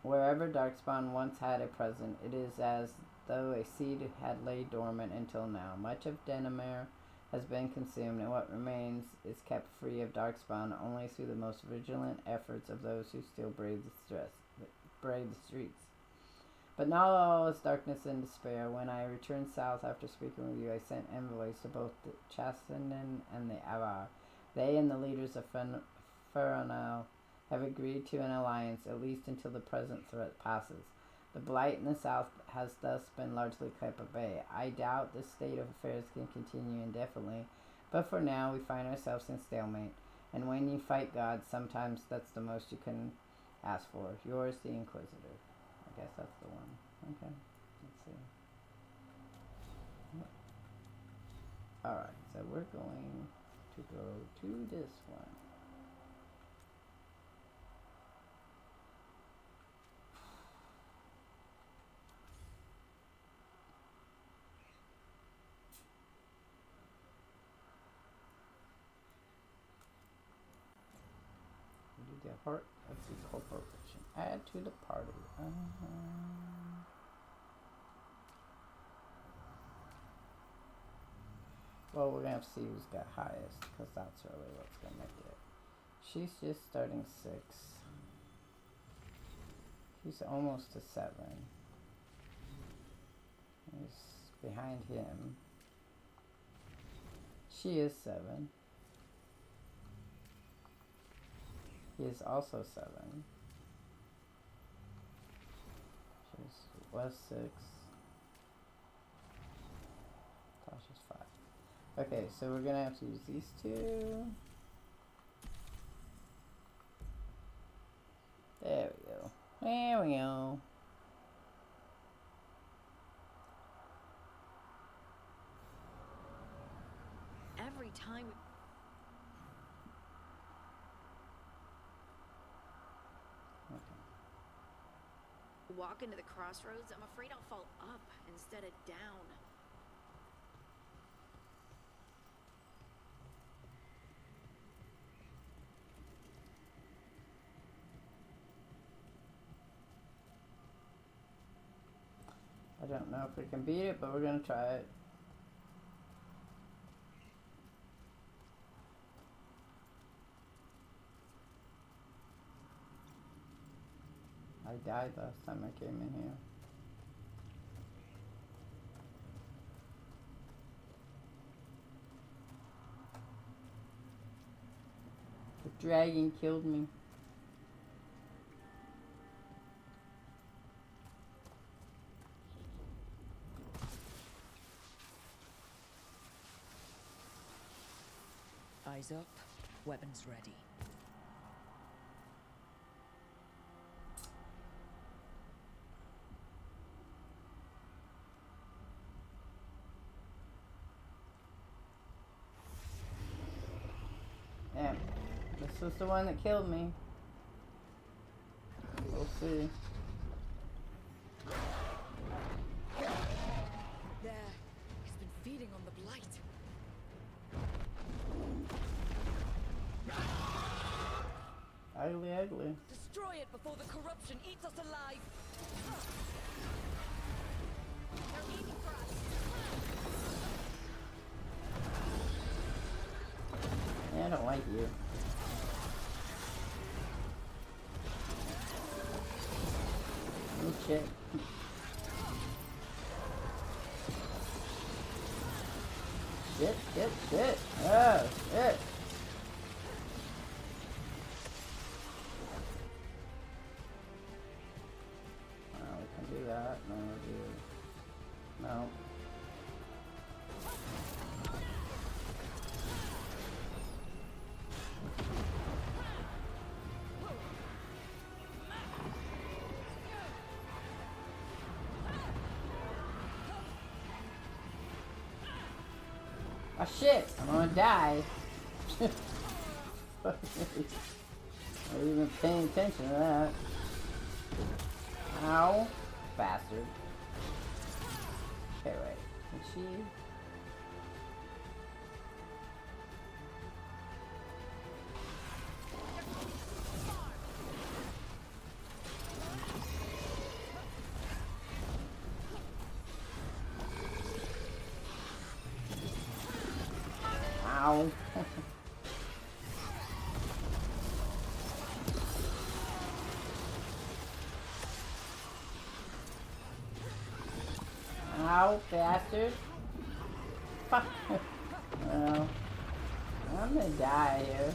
Wherever Darkspawn once had a presence, it is as though a seed had laid dormant until now. Much of Denimere has been consumed, and what remains is kept free of Darkspawn only through the most vigilant efforts of those who still brave the streets. But not all is darkness and despair. When I returned south after speaking with you, I sent envoys to both the Chastanen and the Avar. They and the leaders of Feronel have agreed to an alliance, at least until the present threat passes. The Blight in the south has thus been largely kept at bay. I doubt this state of affairs can continue indefinitely, but for now we find ourselves in stalemate. And when you fight God, sometimes that's the most you can ask for. Yours, the Inquisitor. I guess that's the one. Okay, let's see. Alright, so we're going to go to this one. We do the heart of the corporation. Add to the party. Well, we're gonna have to see who's got highest, because that's really what's gonna make it. She's just starting 6. He's almost to 7. He's behind him. She is 7. He is also 7. Was 6. Tasha's 5. Okay, so we're gonna have to use these two. There we go. There we go. time. Okay. Walk into the crossroads, I'm afraid I'll fall up instead of down. I don't know if we can beat it, but we're gonna try it. I died last time I came in here. The dragon killed me. Eyes up, weapons ready. Damn. This was the one that killed me. We'll see. There, he's been feeding on the blight. Ugly, ugly. Destroy it before the corruption eats us alive. They're aiming for us. Yeah, I don't like you. Oh shit. Shit, shit, shit. Oh, shit. Oh, we can do that. No, do. No. Oh shit! I'm gonna die. I wasn't even paying attention to that. Ow. Bastard. Okay, wait. Can she... Ow. Ow, bastard. Fuck. Well, I'm gonna die here.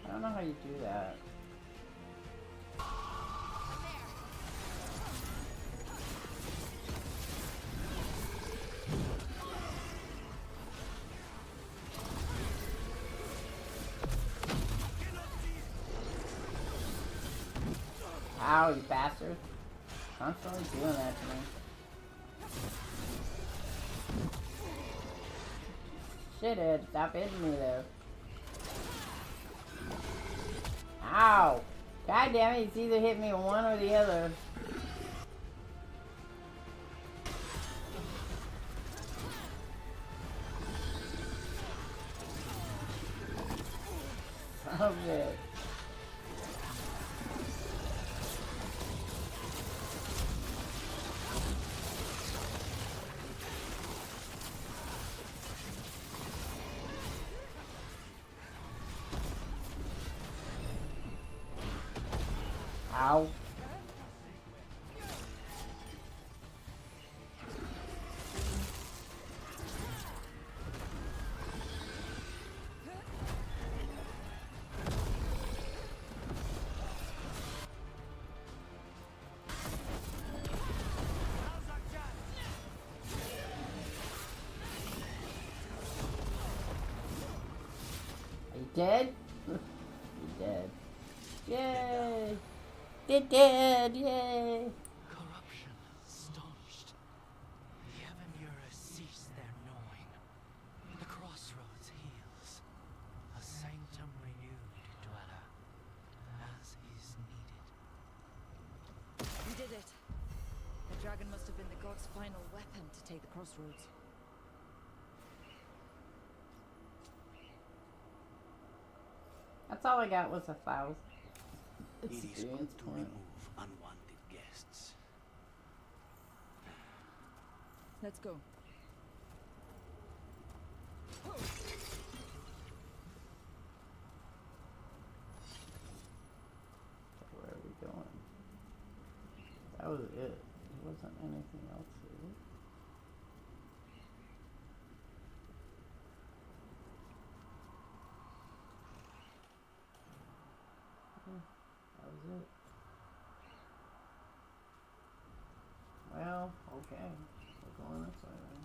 I don't know how you do that. Ow, you bastard. Constantly doing that to me. Shithead, stop hitting me there. Ow! God damn it, it's either hit me one or the other. Son of a bitch. Ow. dead? You're dead. Yay! They're dead! Yay! Corruption staunched. The Evanura cease their gnawing. The crossroads heals. A sanctum renewed, dweller, as is needed. We did it. The dragon must have been the god's final weapon to take the crossroads. That's all I got was 1,000 It is experience good to point. remove unwanted guests. Let's go. Where are we going? That was it. There wasn't anything else here. That was it. Well, okay. We're going this way then.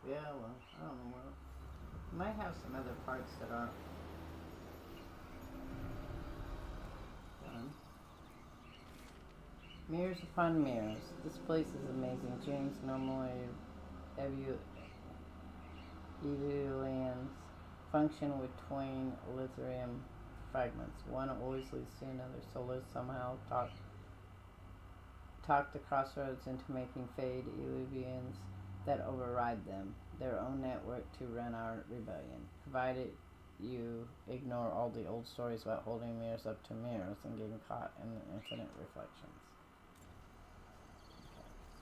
Yeah, well, I don't know what. Might have some other parts that aren't done. Mirrors upon mirrors. This place is amazing. James normally evulians function with twin lithium fragments. One always leads to another. Souls somehow talk the crossroads into making fade illusions that override them, their own network to run our rebellion, provided you ignore all the old stories about holding mirrors up to mirrors and getting caught in infinite reflections.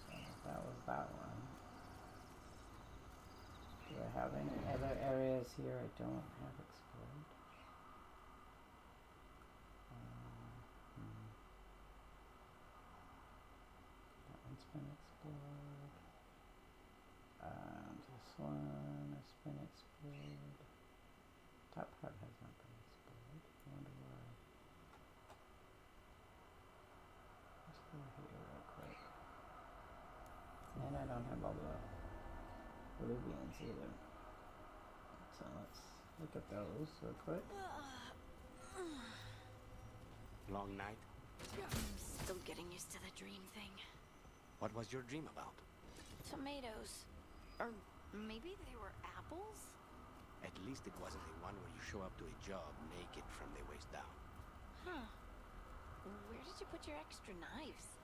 Okay, so that was that one. Do I have any other areas here I don't have explored? That one's been explored. This one has been explored. Top part has not been explored. I wonder why. Let's go here real quick. And I don't have all the Oblivions either. So let's look at those real quick. Long night? I'm still getting used to the dream thing. What was your dream about? Tomatoes. Or maybe they were apples? At least it wasn't the one where you show up to a job naked from the waist down. Huh. Where did you put your extra knives?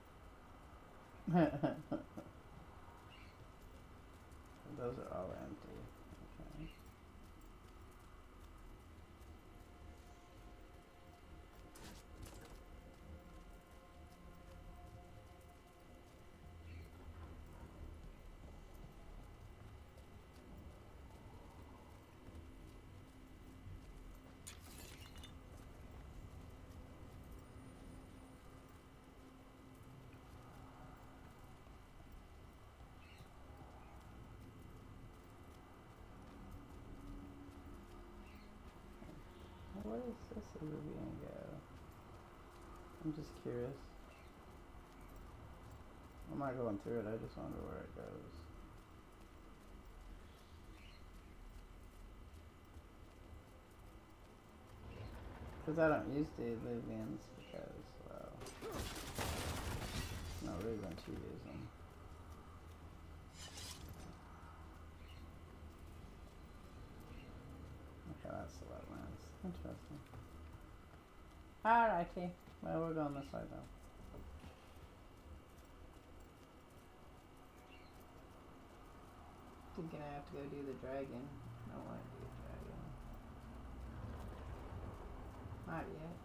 Those are all empty. Okay. Where does this Oblivion go? I'm just curious. I'm not going through it, I just wonder where it goes. Because I don't use the Oblivions because, well, no reason to use them. Okay, that's the wetlands. Interesting. Alrighty. Well, we're going this way though. Thinking I have to go do the dragon. I don't want to do the dragon. Not yet.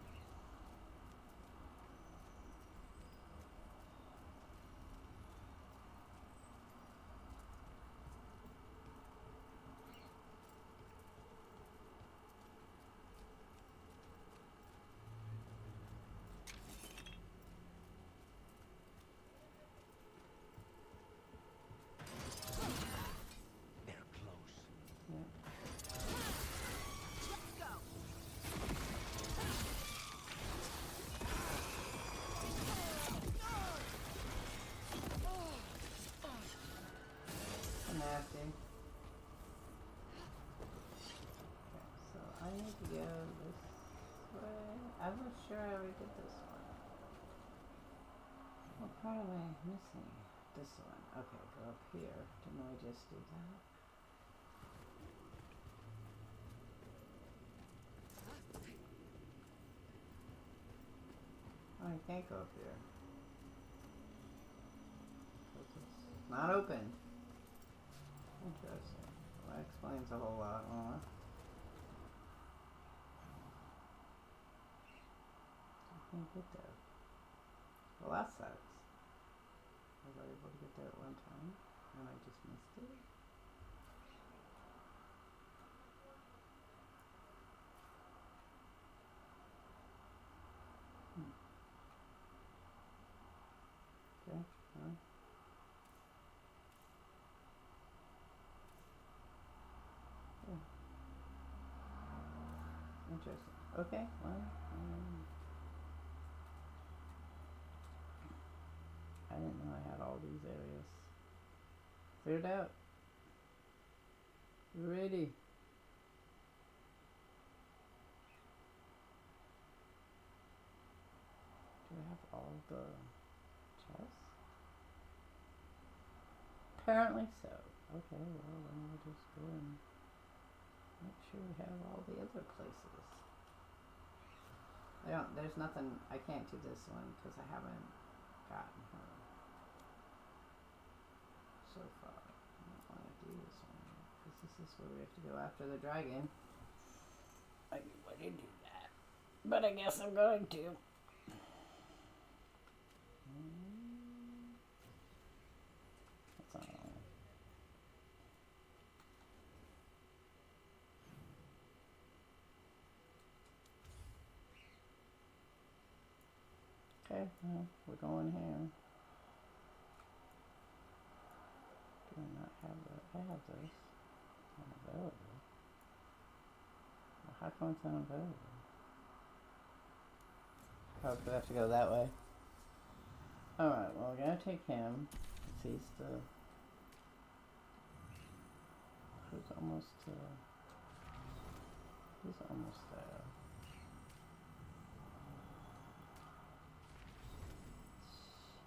I was sure I already did this one. What part am I missing? This one. Okay, go up here. Didn't we just do that? Oh, you can't go up here. It's not open. Interesting. Well, that explains a whole lot more. I can't get there. Well, that sucks. Was I able to get there at one time? And I just missed it? Okay, well. Yeah. Interesting. Okay, well. I didn't know I had all these areas cleared out. Ready. Do I have all the chests? Apparently so. Okay, well then we'll just go and make sure we have all the other places. There's nothing, I can't do this one because I haven't gotten her so far. I don't want to do this one because this is where we have to go after the dragon. I didn't want to do that, but I guess I'm going to. That's not all. Okay, well, we're going here. Do I not have that? I have this. Unavailable. Well, how come it's unavailable? Oh, because I have to go that way. Alright, well, we're gonna take him. He's almost he's almost there.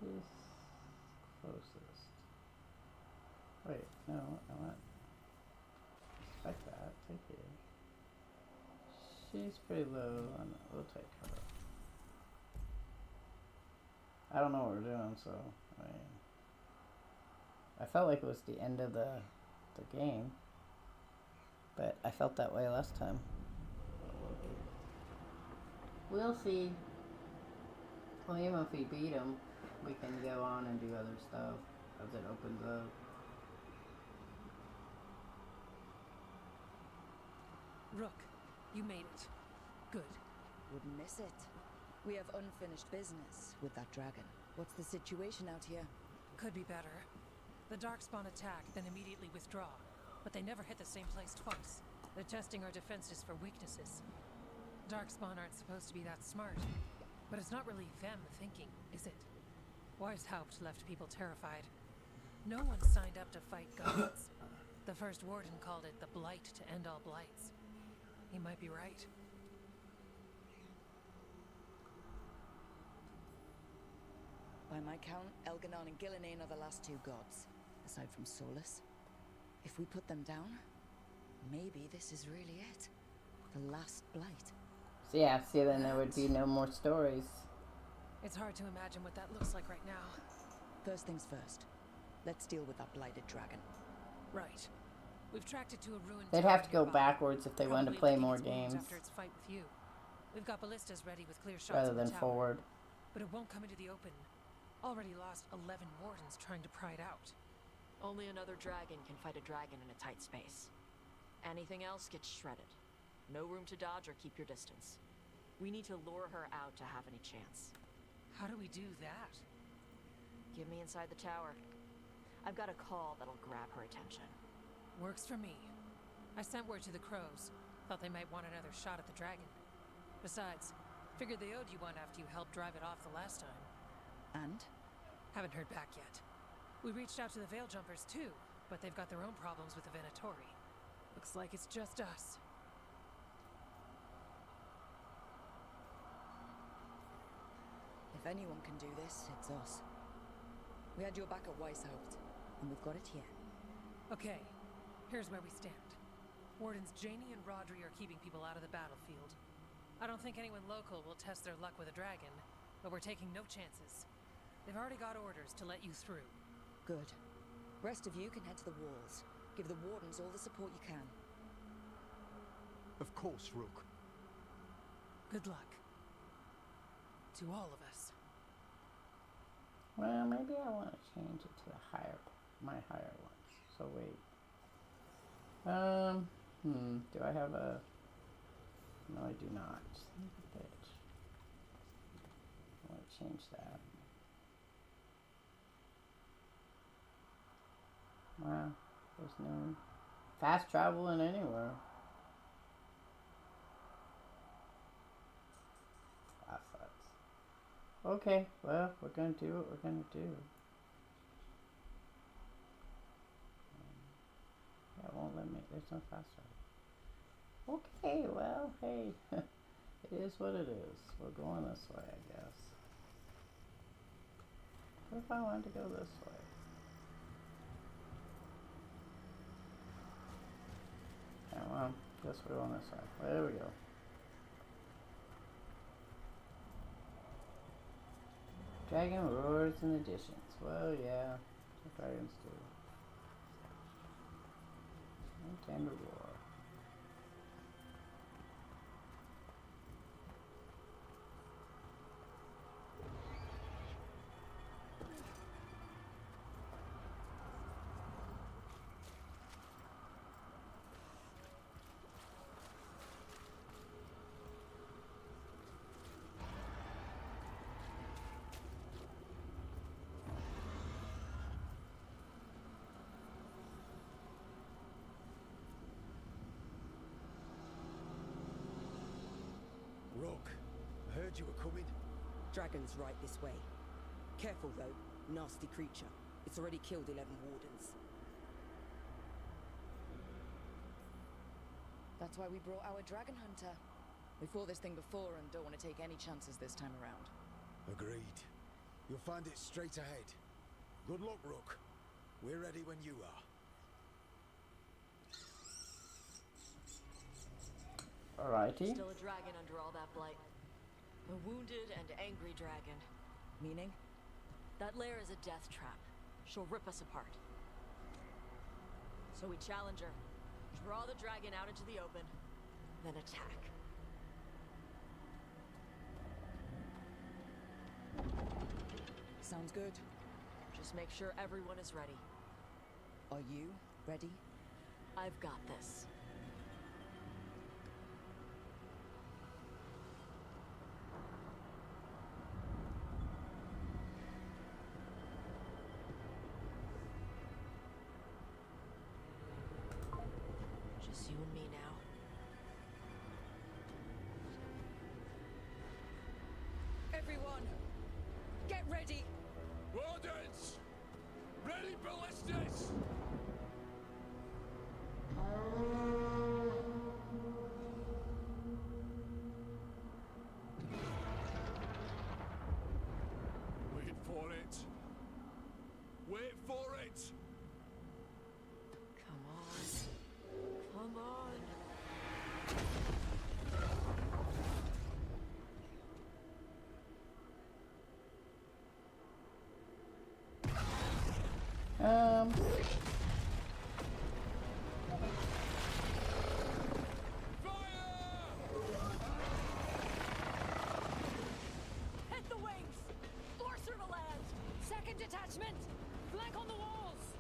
She's closest. Wait, no, I want expect that. Take it. She's pretty low. We'll take her. I don't know what we're doing, so I mean, I felt like it was the end of the game, but I felt that way last time. We'll see. Well, even if we beat him, we can go on and do other stuff as it opens up. Rook, you made it. Good. Wouldn't miss it. We have unfinished business with that dragon. What's the situation out here? Could be better. The Darkspawn attack, then immediately withdraw. But they never hit the same place twice. They're testing our defenses for weaknesses. Darkspawn aren't supposed to be that smart. But it's not really them thinking, is it? Weishaupt left people terrified. No one signed up to fight gods. The first warden called it the blight to end all blights. He might be right. By my count, Elganon and Gillinane are the last two gods, aside from Solus. If we put them down, maybe this is really it. The last blight. So yeah, see, then there would be no more stories. It's hard to imagine what that looks like right now. First things first. Let's deal with that blighted dragon. Right. We've tracked it to a ruined They'd tower have to go nearby. backwards if they wanted to Probably play licking more its wounds games after its fight with you. We've got ballistas ready with clear shots rather of the than tower. forward. But it won't come into the open. Already lost 11 wardens trying to pry it out. Only another dragon can fight a dragon in a tight space. Anything else gets shredded. No room to dodge or keep your distance. We need to lure her out to have any chance. How do we do that? Get me inside the tower. I've got a call that'll grab her attention. Works for me. I sent word to the crows. Thought they might want another shot at the dragon. Besides, figured they owed you one after you helped drive it off the last time. And? Haven't heard back yet. We reached out to the Veil Jumpers too, but they've got their own problems with the Venatori. Looks like it's just us. If anyone can do this, it's us. We had your back at Weishaupt, and we've got it here. Okay, here's where we stand. Wardens Janie and Rodri are keeping people out of the battlefield. I don't think anyone local will test their luck with a dragon, but we're taking no chances. They've already got orders to let you through. Good. Rest of you can head to the walls. Give the Wardens all the support you can. Of course, Rook. Good luck. To all of us. Well, maybe I want to change it to the my higher ones. So wait. Do I have a... No, I do not. Son of a bitch. I want to change that. Wow, there's no fast traveling anywhere. That sucks. Okay, well, we're gonna do what we're gonna do. Yeah, it won't let me. There's no fast travel. Okay, well, hey, it is what it is. We're going this way, I guess. What if I wanted to go this way? Yeah, well, guess we're going this way. There we go. Dragon roars in the distance. Well, yeah, the dragons do. No time to roar. Rook, I heard you were coming. Dragon's right this way. Careful though, nasty creature. It's already killed 11 wardens. That's why we brought our dragon hunter. We fought this thing before and don't want to take any chances this time around. Agreed. You'll find it straight ahead. Good luck, Rook. We're ready when you are. Alrighty. Still a dragon under all that blight. A wounded and angry dragon. Meaning? That lair is a death trap. She'll rip us apart. So we challenge her. Draw the dragon out into the open, then attack. Sounds good. Just make sure everyone is ready. Are you ready? I've got this. Just you and me now. Everyone, get ready! Wardens! Ready ballistas! Wait for it. Wait for it! Come on. Come on. Hit the wings! Force her to land! Second detachment! Flank on the walls!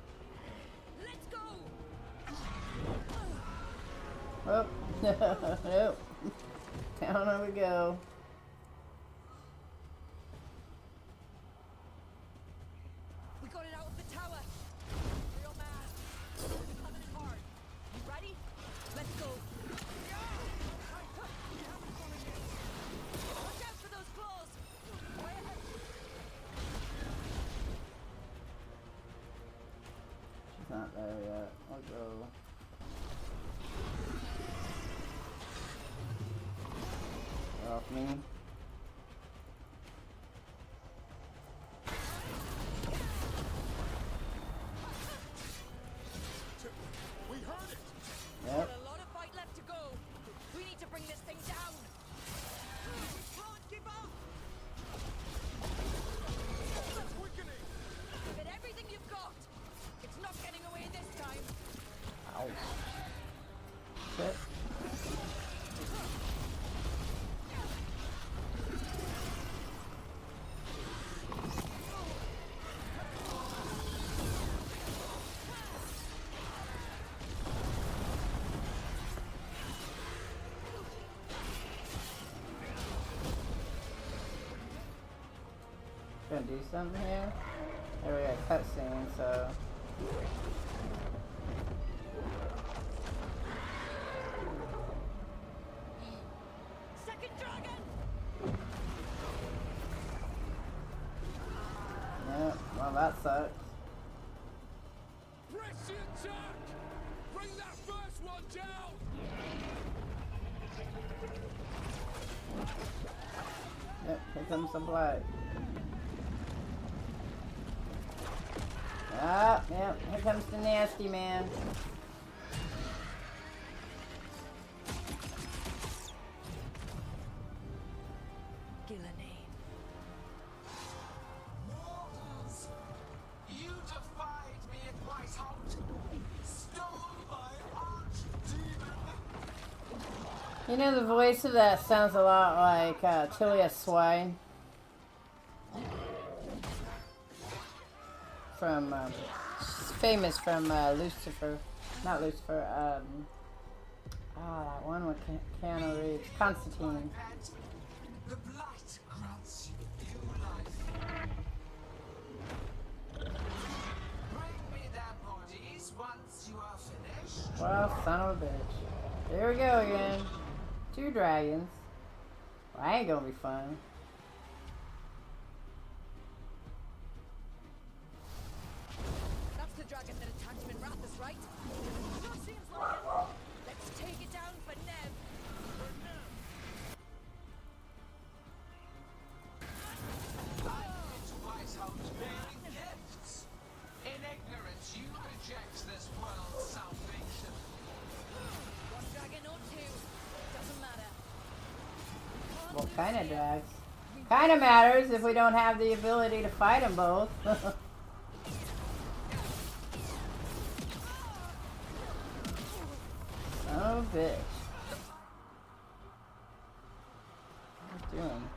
Let's go! Oh, nope. Down we go. We got it out of the tower! Real man! We're coming in hard. You ready? Let's go! Watch out for those claws! Way ahead! She's not there yet. I'll go. Get off me. shit. Gonna do something here? There we got a cutscene, so. Second dragon! Yeah, well that sucks. Press the attack! Bring that first one down! Yep, here comes the blood. Ah, yep, here comes the nasty man. Mortals, you defied me at Whitehout, stole my archdemon. You know, the voice of that sounds a lot like Tilia Swine from she's famous from Lucifer, not Lucifer. That one with Keanu Reeves, Constantine. The blight grants you new life. Bring me their bodies once you are finished. Well, son of a bitch. There we go again. 2 dragons. Well, that ain't gonna be fun. That's the dragon that attacked him in Rathus, right? Sure seems like it. Let's take it down for Nev. I've been to Whitehout bearing gifts. In ignorance, you reject this world's salvation. One dragon or 2, doesn't matter. What kind of drags? Kind of matters if we don't have the ability to fight them both. Oh, bitch. What are you doing?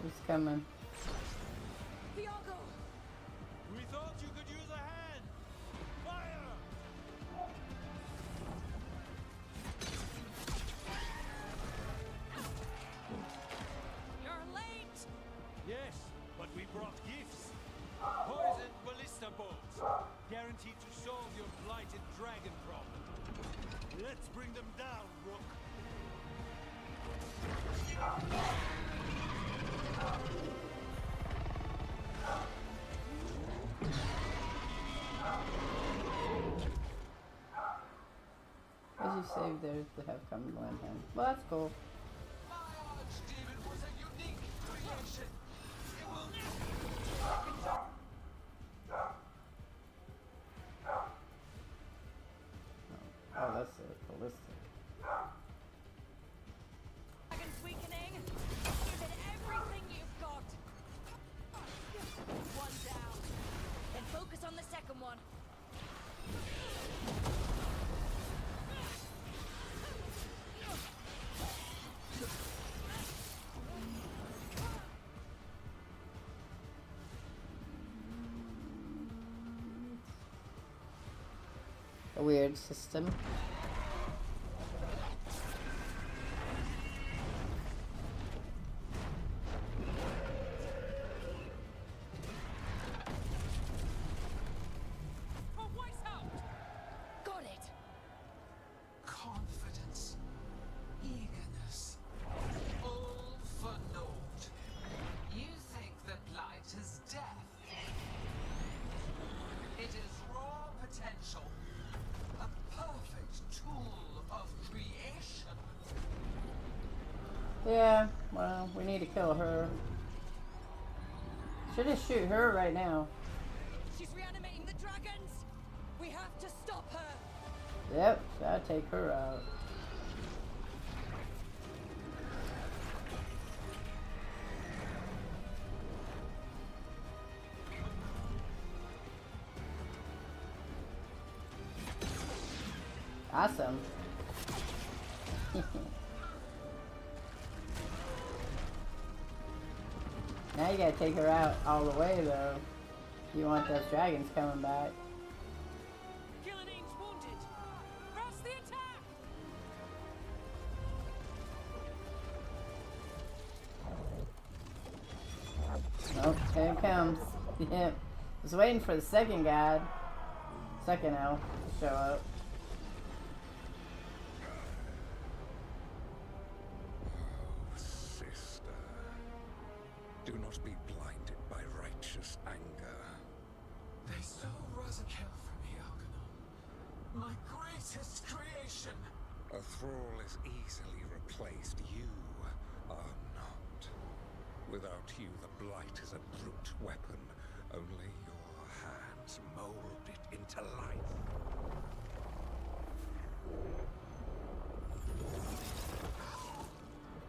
Who's coming? Viago! We thought you could use a hand! Fire! You're late! Yes, but we brought gifts. Poisoned ballista bolts. Guaranteed to solve your blighted dragon problem. Let's bring them down, Rook. As you saved theirs to have come to lend him. Well, that's cool. My archdemon was a unique creation. It will Oh, that's it. Ballistic. Dragon's weakening. Give it everything you've got. One down. Then focus on the second one. A weird system. For Whitehout! Got it! Confidence. Eagerness. All for naught. You think that light is death. It is raw potential. A perfect tool of creation. Yeah, well, we need to kill her. Should just shoot her right now. She's reanimating the dragons! We have to stop her! Yep, gotta take her out. Awesome. Now you gotta take her out all the way, though. You want those dragons coming back. Gilline's wounded. Press the attack. Oh, here it comes. Yeah. Was waiting for the second god. Second elf to show up. Oh, sister. Do not be blinded by righteous anger. They stole Razakel from me, Algernon. My greatest creation. A thrall is easily replaced. You are not. Without you, the blight is a brute weapon. Only your hands mold it into life.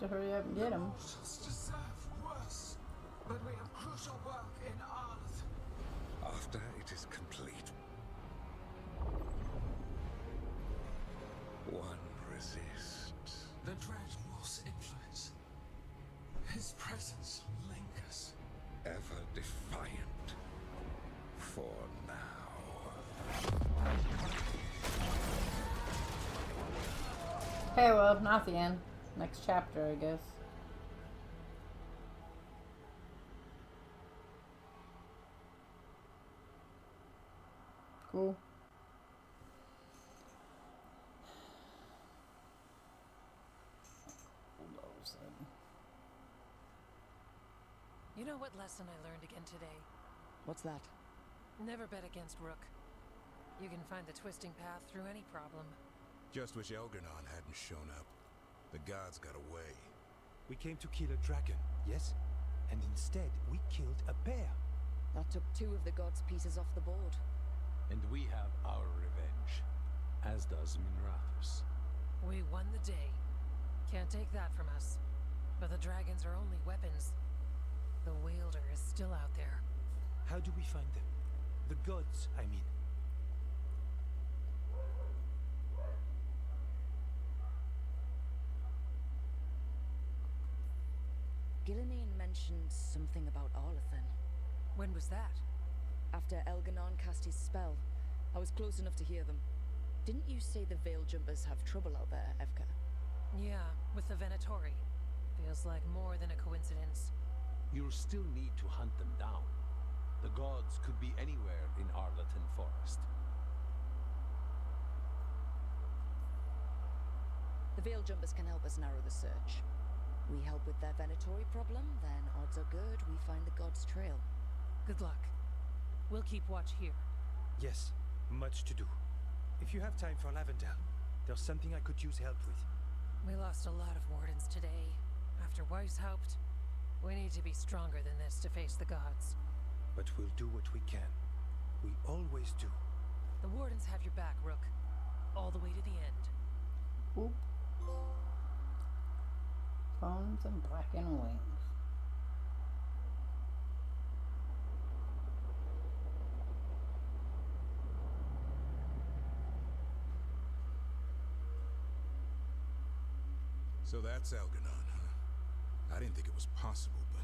To hurry up and get him. Mortals deserve worse. But we have crucial work in Alot. After it is complete, one resists. The Dread Wolf's influence. His presence lingers. Ever defiant. For now. Okay, well, not the end. Next chapter, I guess. Cool. You know what lesson I learned again today? What's that? Never bet against Rook. You can find the twisting path through any problem. Just wish Algernon hadn't shown up. The gods got away. We came to kill a dragon, yes? And instead, we killed a bear. That took 2 of the gods' pieces off the board. And we have our revenge, as does Minrathus. We won the day. Can't take that from us. But the dragons are only weapons. The wielder is still out there. How do we find them? The gods, I mean. Gillinean mentioned something about Arlathan. When was that? After Elganon cast his spell, I was close enough to hear them. Didn't you say the Veil Jumpers have trouble out there, Evka? Yeah, with the Venatori. Feels like more than a coincidence. You'll still need to hunt them down. The gods could be anywhere in Arlathan Forest. The Veil Jumpers can help us narrow the search. We help with their Venatori problem, then odds are good we find the god's trail. Good luck. We'll keep watch here. Yes, much to do. If you have time for Lavendel, there's something I could use help with. We lost a lot of wardens today. After Weishaupt, we need to be stronger than this to face the gods. But we'll do what we can. We always do. The wardens have your back, Rook. All the way to the end. Oop. Bones and blackened wings. So that's Algernon, huh? I didn't think it was possible, but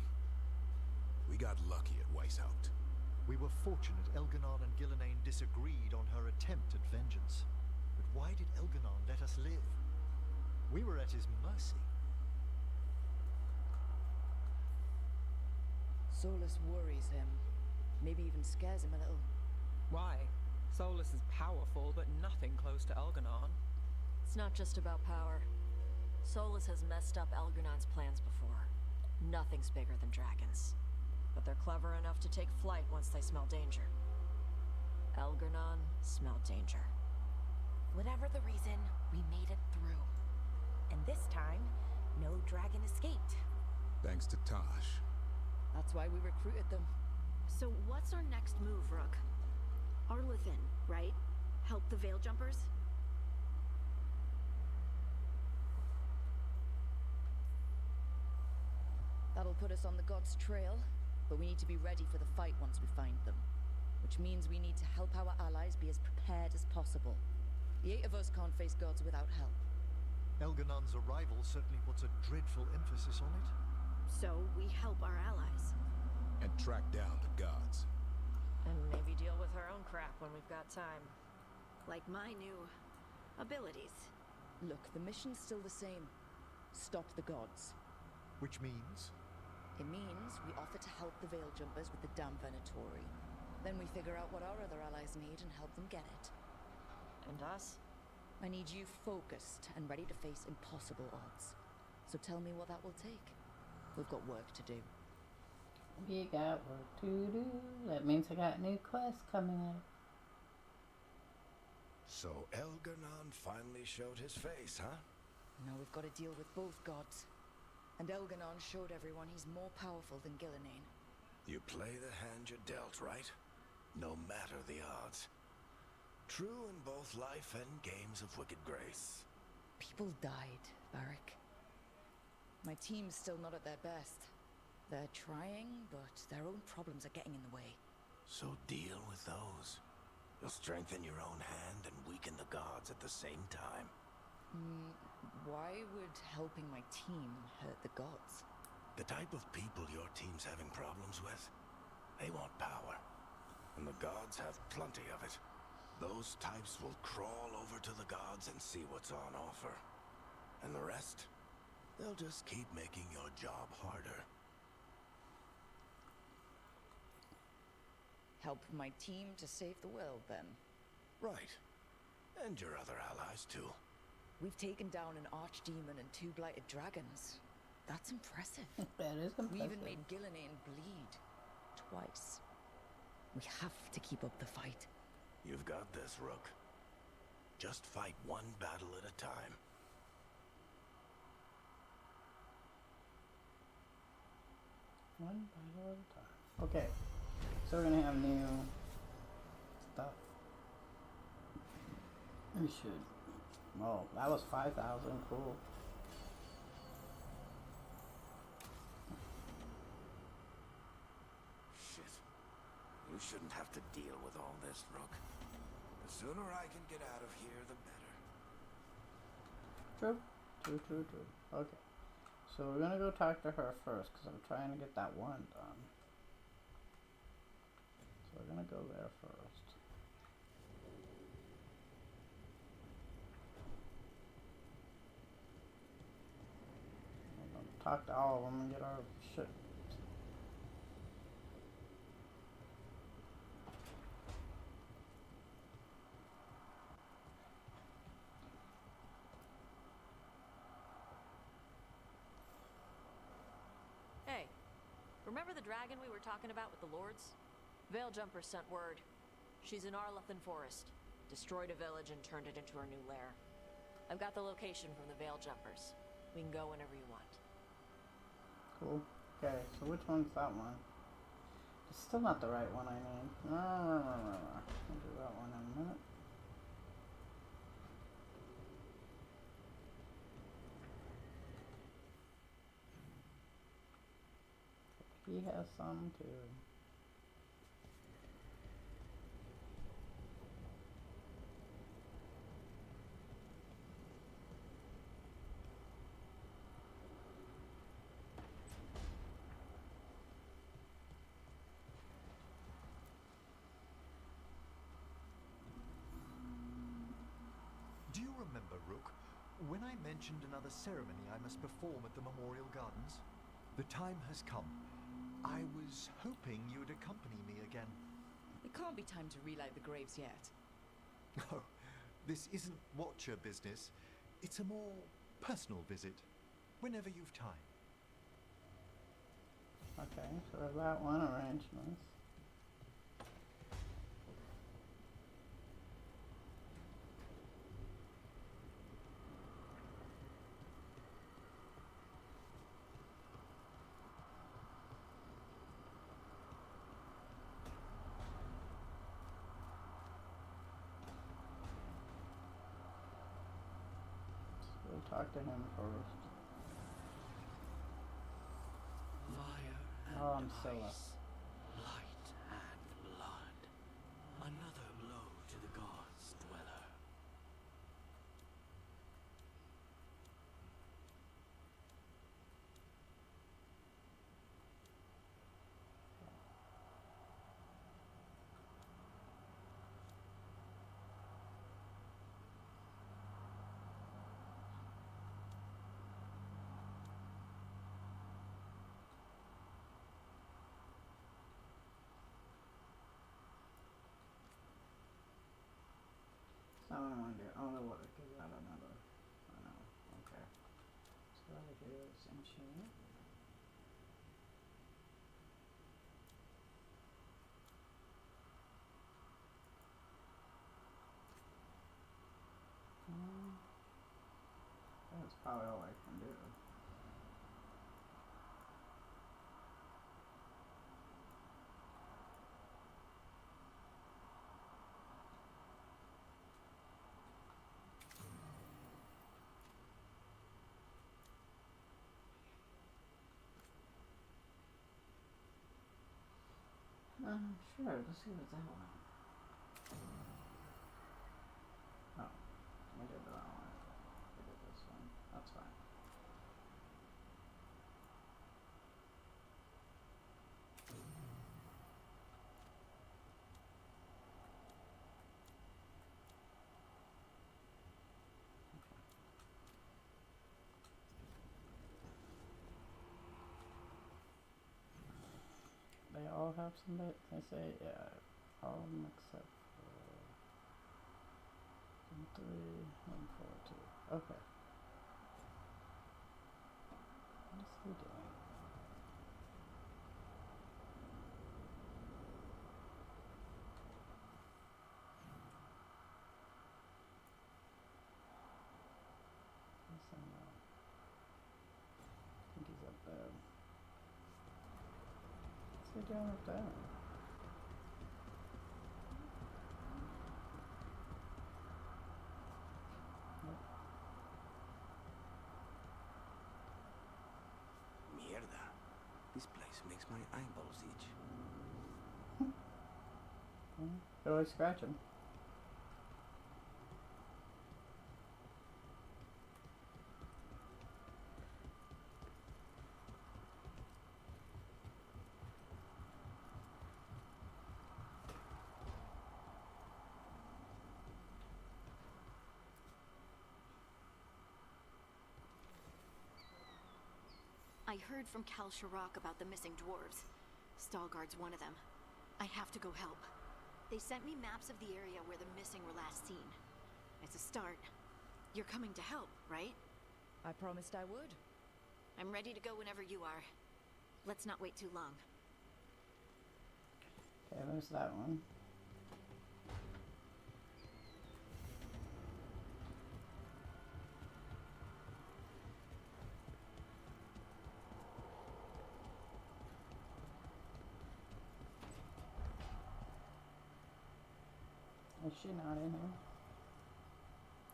we got lucky at Weishaupt. We were fortunate Elganon and Gillinean disagreed on her attempt at vengeance. But why did Elganon let us live? We were at his mercy. Solus worries him. Maybe even scares him a little. Why? Solus is powerful, but nothing close to Elganon. It's not just about power. Solus has messed up Elgernon's plans before. Nothing's bigger than dragons. But they're clever enough to take flight once they smell danger. Elgernon smelled danger. Whatever the reason, we made it through. And this time, no dragon escaped. Thanks to Tosh. That's why we recruited them. So what's our next move, Rook? Arlathan, right? Help the Veil Jumpers? That'll put us on the god's trail, but we need to be ready for the fight once we find them. Which means we need to help our allies be as prepared as possible. The 8 of us can't face gods without help. Elganon's arrival certainly puts a dreadful emphasis on it. So we help our allies. And track down the gods. And maybe deal with our own crap when we've got time. Like my new abilities. Look, the mission's still the same. Stop the gods. Which means? It means we offer to help the Veil Jumpers with the damn Venatori. Then we figure out what our other allies need and help them get it. And us? I need you focused and ready to face impossible odds. So tell me what that will take. We've got work to do. We got work to do. That means I got new quests coming up. So Elganon finally showed his face, huh? Now we've got to deal with both gods. And Elganon showed everyone he's more powerful than Gillenane. You play the hand you're dealt, right? No matter the odds. True in both life and games of wicked grace. People died, Barak. My team's still not at their best. They're trying, but their own problems are getting in the way. So deal with those. You'll strengthen your own hand and weaken the gods at the same time. Why would helping my team hurt the gods? The type of people your team's having problems with, they want power. And the gods have plenty of it. Those types will crawl over to the gods and see what's on offer. And the rest, they'll just keep making your job harder. Help my team to save the world, then? Right. And your other allies, too. We've taken down an archdemon and 2 blighted dragons. That's impressive. That is impressive. We even made Gillenane bleed. Twice. We have to keep up the fight. You've got this, Rook. Just fight one battle at a time. One battle at a time. Okay. So we're gonna have new stuff. We should. Oh, that was 5,000. Cool. Shit. You shouldn't have to deal with all this, Rook. The sooner I can get out of here, the better. True. Okay. So we're gonna go talk to her first, because I'm trying to get that one done. So we're gonna go there first. Talk to all of them and get our shit. Hey, remember the dragon we were talking about with the lords? Veil Jumper sent word. She's in Arlathan Forest. Destroyed a village and turned it into her new lair. I've got the location from the Veil Jumpers. We can go whenever you want. Cool. Okay, so which one's that one? It's still not the right one I need. No. I'll do that one in a minute. He has some too. Do you remember, Rook, when I mentioned another ceremony I must perform at the Memorial Gardens? The time has come. I was hoping you'd accompany me again. It can't be time to relight the graves yet. No, this isn't Watcher business. It's a more personal visit, whenever you've time. Okay, so that one arrangements. We'll talk to him first. Fire Oh, and I'm so ice, light and blood. Another blow to the gods' dweller. don't want to do. Oh, the water, because I don't know. I know. Okay. So over here is enchant. That's probably all I can do. Sure, let's see what's that one. Oh, I did the wrong one. I did this one. That's fine. They all have some bit. They say, yeah, all of them except for 3 and 4, 2. Okay. What is he doing? Yes, I know. I think he's up there. What's he doing up there? Mierda. This place makes my eyeballs itch. Go always scratch him. I heard from Cal Sharrock about the missing dwarves. Stalguard's one of them. I have to go help. They sent me maps of the area where the missing were last seen. It's a start. You're coming to help, right? I promised I would. I'm ready to go whenever you are. Let's not wait too long. Okay, there's that one. Is she not in here?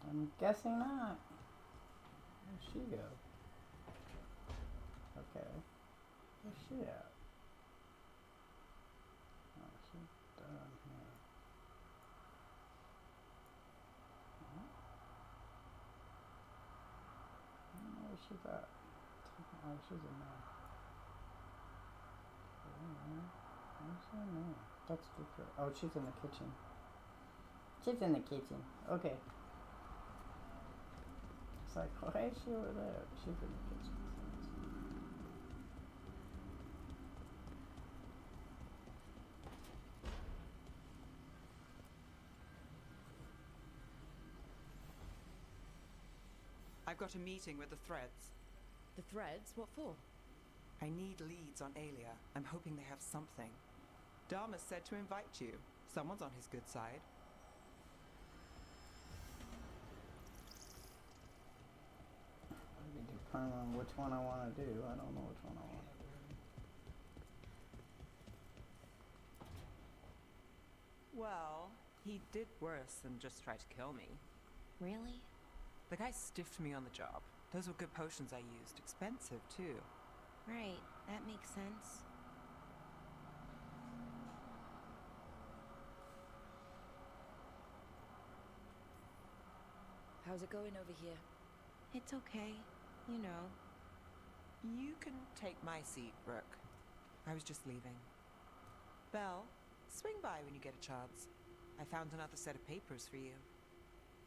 I'm guessing not. Where'd she go? Okay. Where's she at? Oh, she's down here. I don't know where she's at. Oh, she's in there. Where's she in there? That's different. Oh, she's in the kitchen. She's in the kitchen. Okay. It's like, why is she over there? She's in the kitchen. I've got a meeting with the Threads. The Threads? What for? I need leads on Aelia. I'm hoping they have something. Dharma said to invite you. Someone's on his good side. It depends on which one I want to do. I don't know which one I want to do. Well, he did worse than just try to kill me. Really? The guy stiffed me on the job. Those were good potions I used. Expensive, too. Right, that makes sense. How's it going over here? It's okay. You know. You can take my seat, Rook. I was just leaving. Belle, swing by when you get a chance. I found another set of papers for you.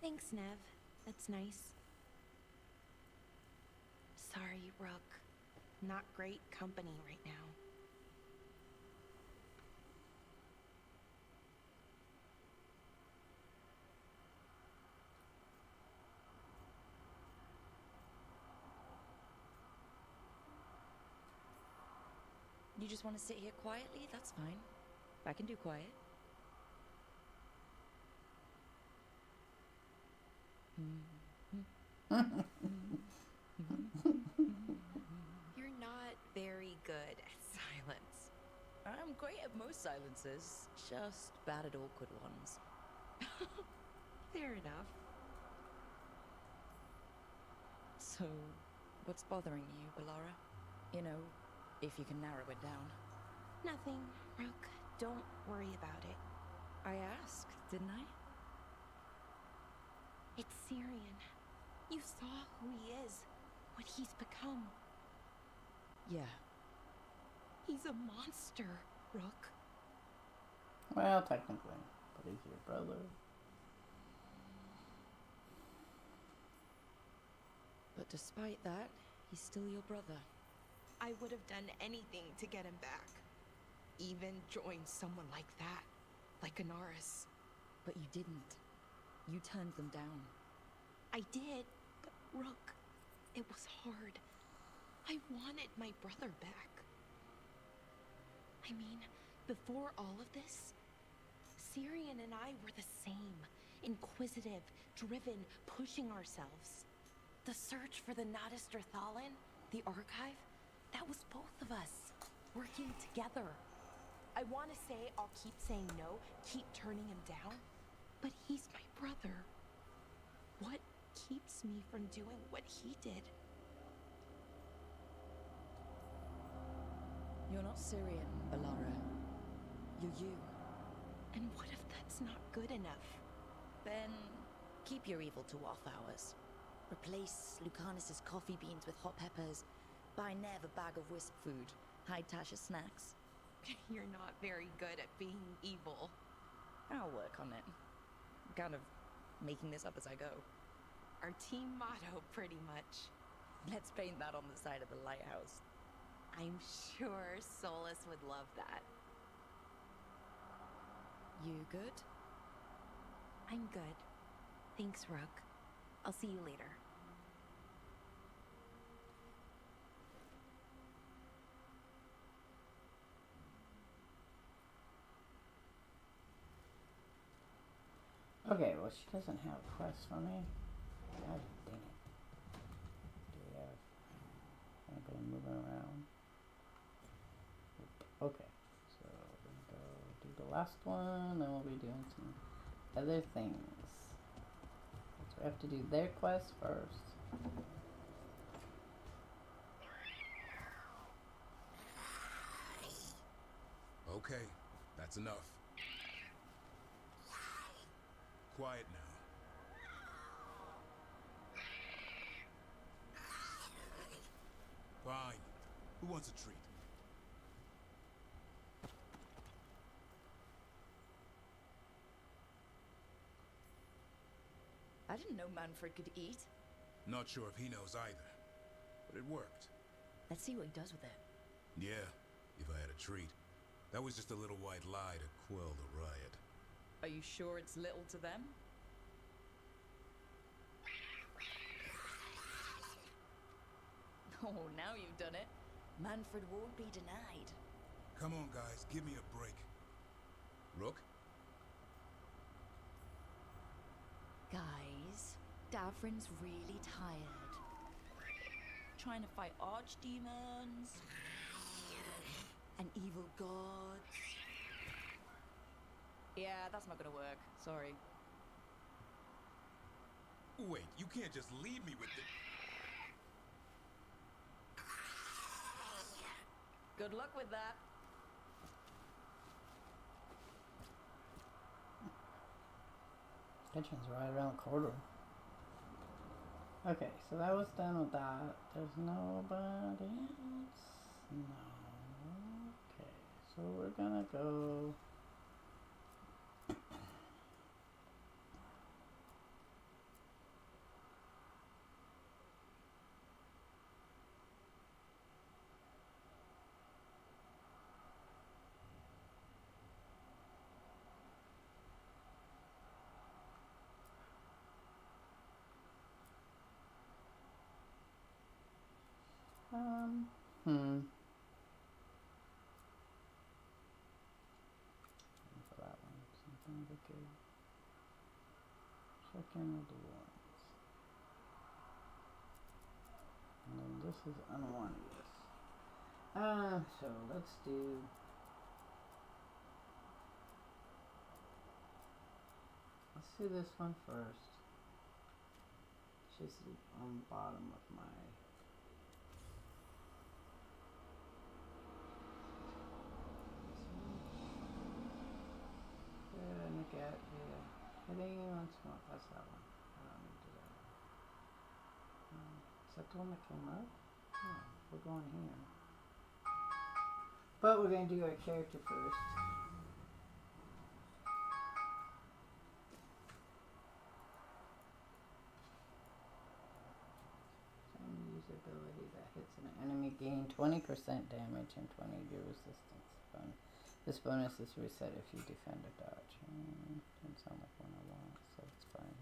Thanks, Nev. That's nice. Sorry, Rook. Not great company right now. you just want to sit here quietly, that's fine. I can do quiet. You're not very good at silence. I'm great at most silences, just bad at awkward ones. Fair enough. So, what's bothering you, Bellara? You know, if you can narrow it down. Nothing, Rook. Don't worry about it. I asked, didn't I? It's Syrian. You saw who he is, what he's become. Yeah. He's a monster, Rook. Well, technically, but he's your brother. But despite that, he's still your brother. I would have done anything to get him back. Even join someone like that, like Anaris. But you didn't. You turned them down. I did, but Rook, it was hard. I wanted my brother back. I mean, before all of this, Syrian and I were the same. Inquisitive, driven, pushing ourselves. The search for the Nadister Thalin, the archive, that was both of us, working together. I want to say I'll keep saying no, keep turning him down, but he's my brother. What keeps me from doing what he did? You're not Syrian, Bellara. You're you. And what if that's not good enough? Then keep your evil to off hours. Replace Lucanus's coffee beans with hot peppers. Buy Nev a bag of wisp food. Hide Tasha's snacks. You're not very good at being evil. I'll work on it. I'm kind of making this up as I go. Our team motto, pretty much. Let's paint that on the side of the lighthouse. I'm sure Solus would love that. You good? I'm good. Thanks, Rook. I'll see you later. Okay, well, she doesn't have a quest for me. God dang it. Do we have anybody moving around? Nope. Okay, so we're gonna go do the last one, then we'll be doing some other things. So we have to do their quest first. Okay, that's enough. Quiet now. Fine. Who wants a treat? I didn't know Manfred could eat. Not sure if he knows either, but it worked. Let's see what he does with it. Yeah, if I had a treat. That was just a little white lie to quell the riot. Are you sure it's little to them? Oh, now you've done it. Manfred won't be denied. Come on, guys, give me a break. Rook? Guys, Davrin's really tired. Trying to fight archdemons and evil gods. Yeah, that's not gonna work. Sorry. Wait, you can't just leave me with the... Good luck with that. Kitchen's right around the corner. Okay, so that was done with that. There's nobody else? No. Okay, so we're gonna go... Okay. Check in with the ones. And then this is unwanted. So let's do. Let's do this one first. Just on the bottom of my. Look at here. Hitting once more. That's that one. I don't need to do that one. Is that the one that came up? Oh, we're going here. But we're going to do our character first. Ability that hits an enemy gain 20% damage and 20 year resistance. This bonus is reset if you defend or dodge. Doesn't sound like one I want, so it's fine.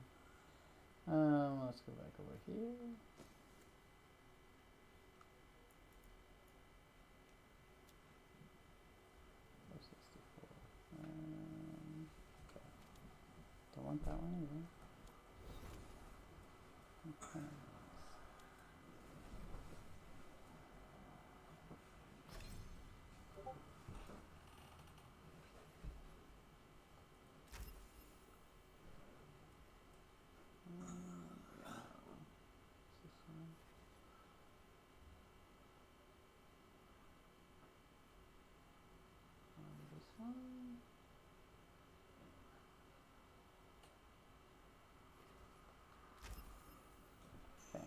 Let's go back over here. Okay. Don't want that one either. Okay. Okay.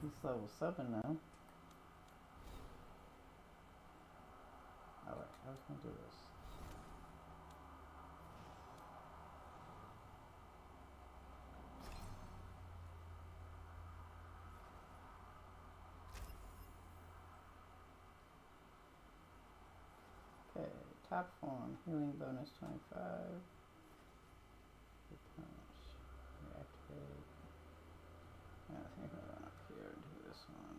He's level 7 now. Alright, I was gonna do this. Okay, top form, healing bonus 25. Replenish. Reactivate. I think I went up here and do this one.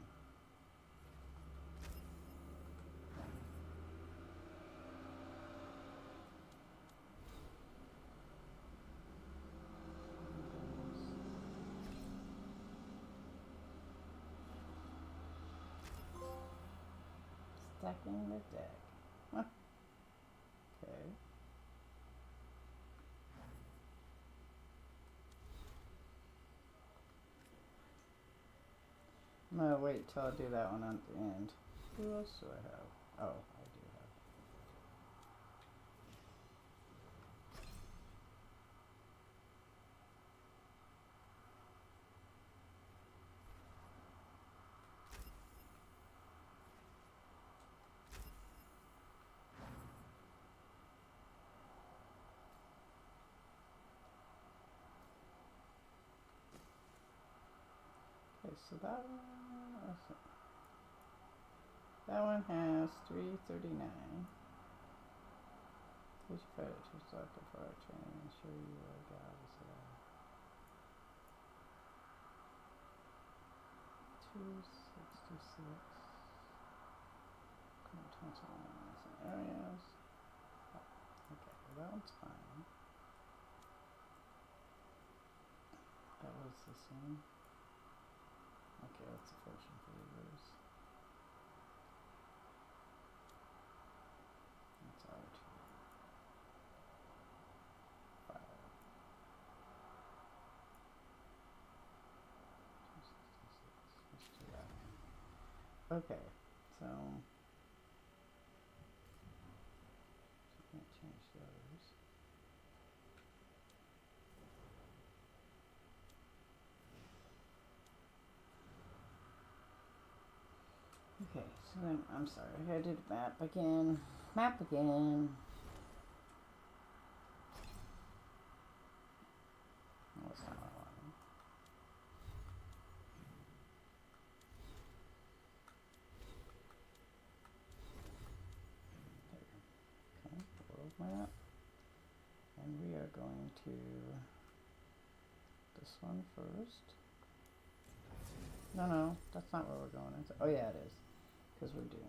Stacking the deck. Huh. Okay. I'm gonna wait till I do that one at the end. Who else do I have? Oh, I do have. Okay, so that one has 339. Please credit to Soccer for our training. Ensure you are gods. 266. Areas. Oh, okay, well, that one's fine. That was this one. Okay, that's the first one for reverse. That's R2. 5. 266. Let's do that one. Okay, so I can't change those. Okay, so then, I'm sorry, I gotta do the map again. Map again. Oh, that's not what I wanted. There. Okay, world map. And we are going to this one first. No, that's not where we're going. Oh yeah, it is. Because we're doing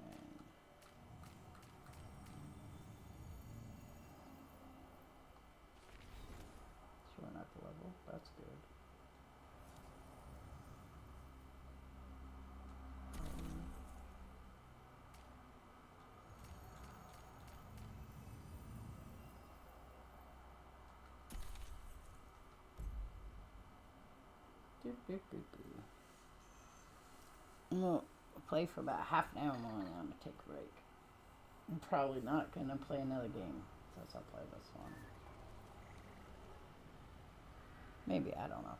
I'm gonna play for about half an hour more and I'm gonna take a break. I'm probably not gonna play another game since I'll play this one. Maybe, I don't know.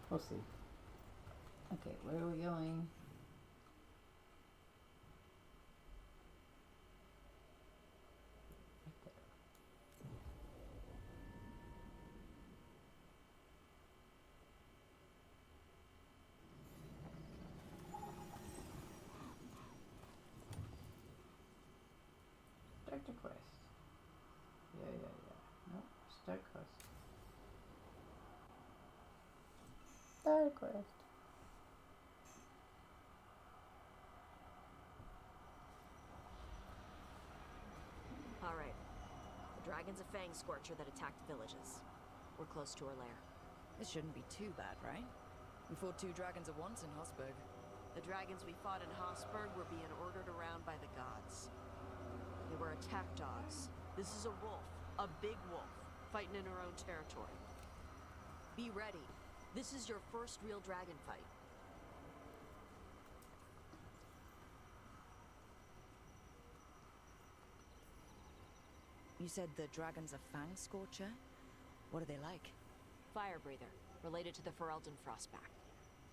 We'll see. Okay, where are we going? Start the quest. Yeah. Nope, start quest. Start quest. Alright. The dragon's a fang scorcher that attacked villages. We're close to her lair. This shouldn't be too bad, right? We fought 2 dragons at once in Hosberg. The dragons we fought in Hosberg were being ordered around by the gods. They were attack dogs. This is a wolf. A big wolf. Fighting in her own territory. Be ready. This is your first real dragon fight. You said the dragon's a fang scorcher? What are they like? Fire breather. Related to the Ferelden Frostback.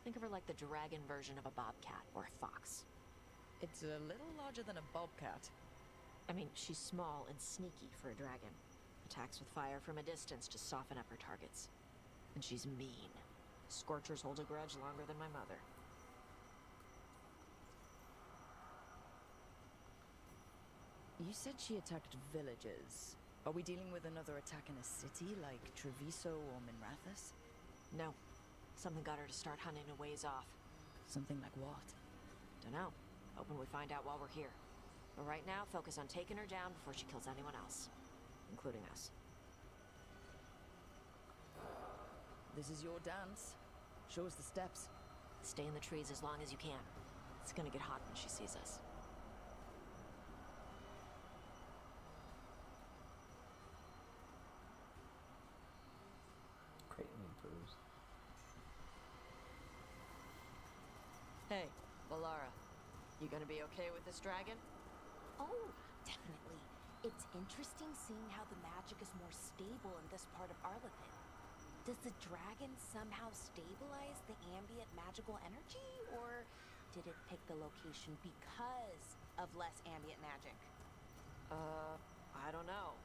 Think of her like the dragon version of a bobcat or a fox. It's a little larger than a bobcat. I mean, she's small and sneaky for a dragon. Attacks with fire from a distance to soften up her targets. And she's mean. Scorchers hold a grudge longer than my mother. You said she attacked villages. Are we dealing with another attack in a city like Treviso or Minrathous? No. Something got her to start hunting a ways off. Something like what? Dunno. Hoping we find out while we're here. But right now, focus on taking her down before she kills anyone else. Including us. This is your dance. Show us the steps. Stay in the trees as long as you can. It's gonna get hot when she sees us. Greatly improves. Hey, Valara. You gonna be okay with this dragon? Oh, definitely. It's interesting seeing how the magic is more stable in this part of Arlethid. Does the dragon somehow stabilize the ambient magical energy, or did it pick the location because of less ambient magic? I don't know.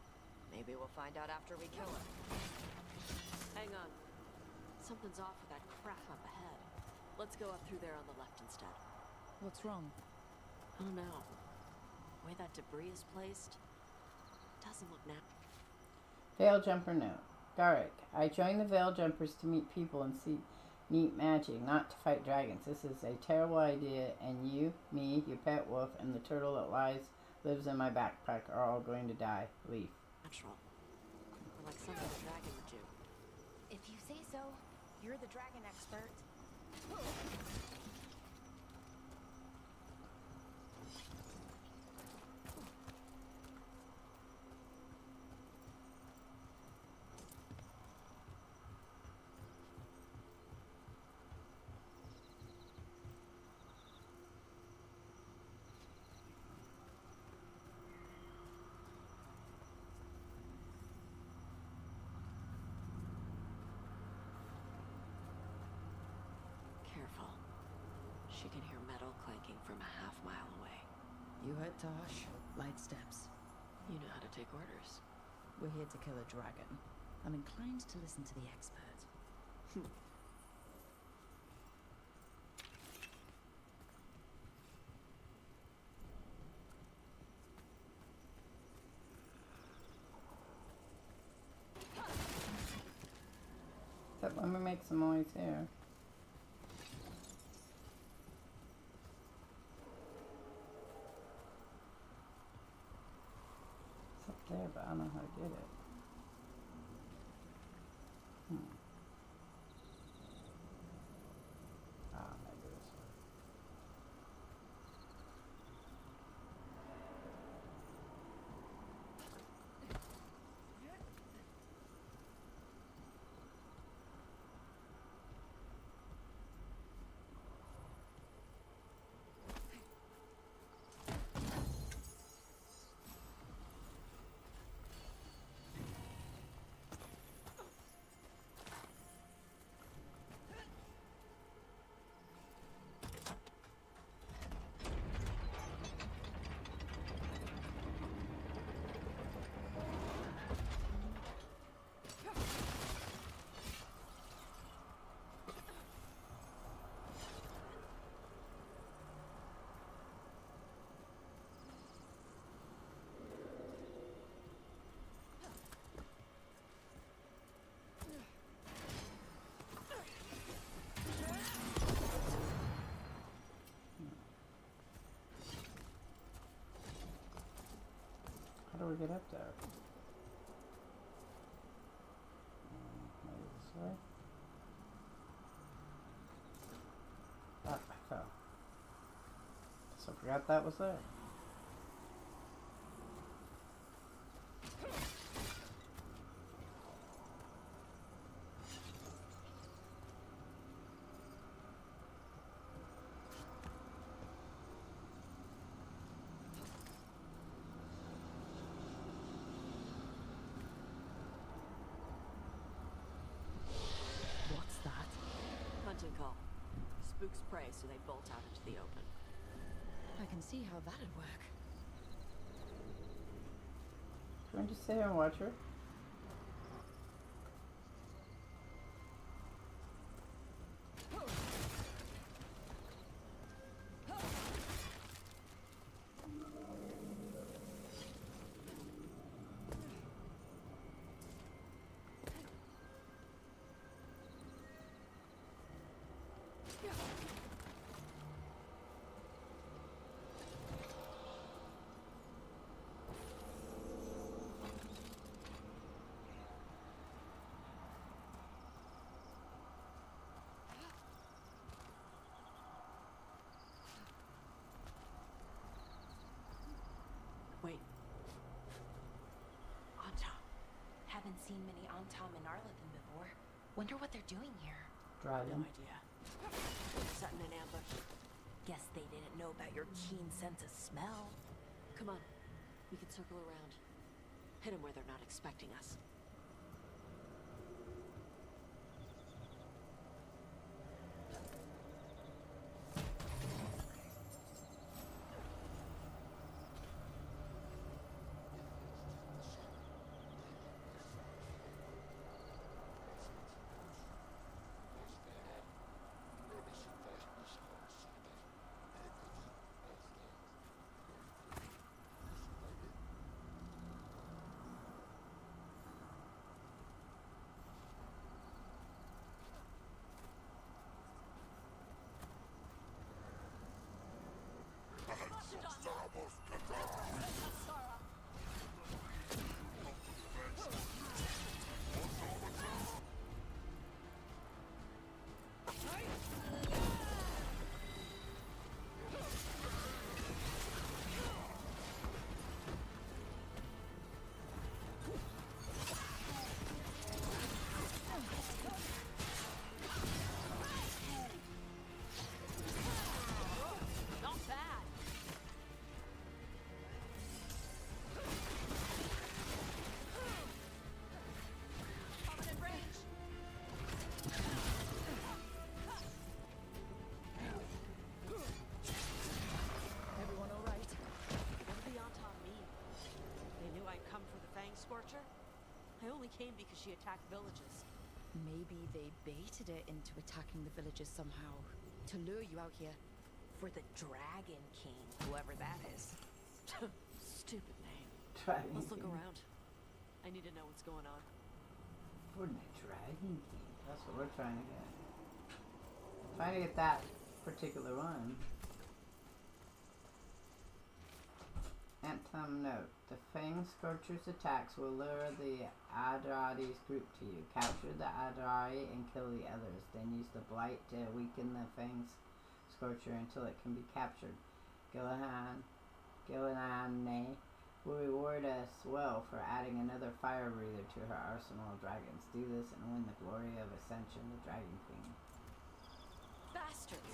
Maybe we'll find out after we kill her. Hang on. Something's off with that crap up ahead. Let's go up through there on the left instead. What's wrong? I don't know. The way that debris is placed doesn't look natural. Veil Jumper note. Garrick, I joined the Veil Jumpers to meet people and see neat magic, not to fight dragons. This is a terrible idea, and you, me, your pet wolf, and the turtle that lives in my backpack are all going to die. Leaf. Natural. Or like something a dragon would do. If you say so, you're the dragon expert. Careful. She can hear metal clanking from a half-mile away. You heard Tosh. Light steps. You know how to take orders. We're here to kill a dragon. I'm inclined to listen to the expert. But let me make some noise here. It's up there, but I don't know how to get it. Maybe this way. we get up there? Maybe this way? Ah, I fell. So I forgot that was there. What's that? Hunting call. Spooks prey, so they bolt out into the open. I can see how that'd work. Can we just sit here and watch her? Wait. Antom. Haven't seen many Antom and Arlathan before. Wonder what they're doing here. Driving. No idea. Setting an ambush. Guess they didn't know about your keen sense of smell. Come on. We can circle around. Hit them where they're not expecting us. Scorcher? I only came because she attacked villages. Maybe they baited it into attacking the villages somehow to lure you out here. For the Dragon King, whoever that is. Stupid name. Dragon Let's look King. around. I need to know what's going on. For the Dragon King. That's what we're trying to get. Trying to get that particular one. Anthem note. The Fang Scorcher's attacks will lure the Adrari's group to you. Capture the Adrari and kill the others. Then use the Blight to weaken the Fang Scorcher until it can be captured. Gillinan will reward us well for adding another fire breather to her arsenal of dragons. Do this and win the glory of Ascension, the Dragon King. Bastards!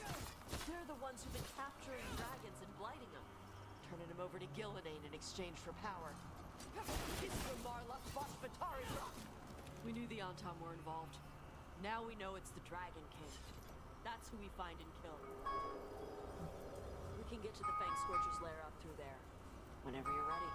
They're the ones who've been capturing dragons and blighting them. Turning them over to Gillinan in exchange for power. We knew the Antom were involved. Now we know it's the Dragon King. That's who we find and kill. We can get to the Fang Scorcher's lair up through there. Whenever you're ready.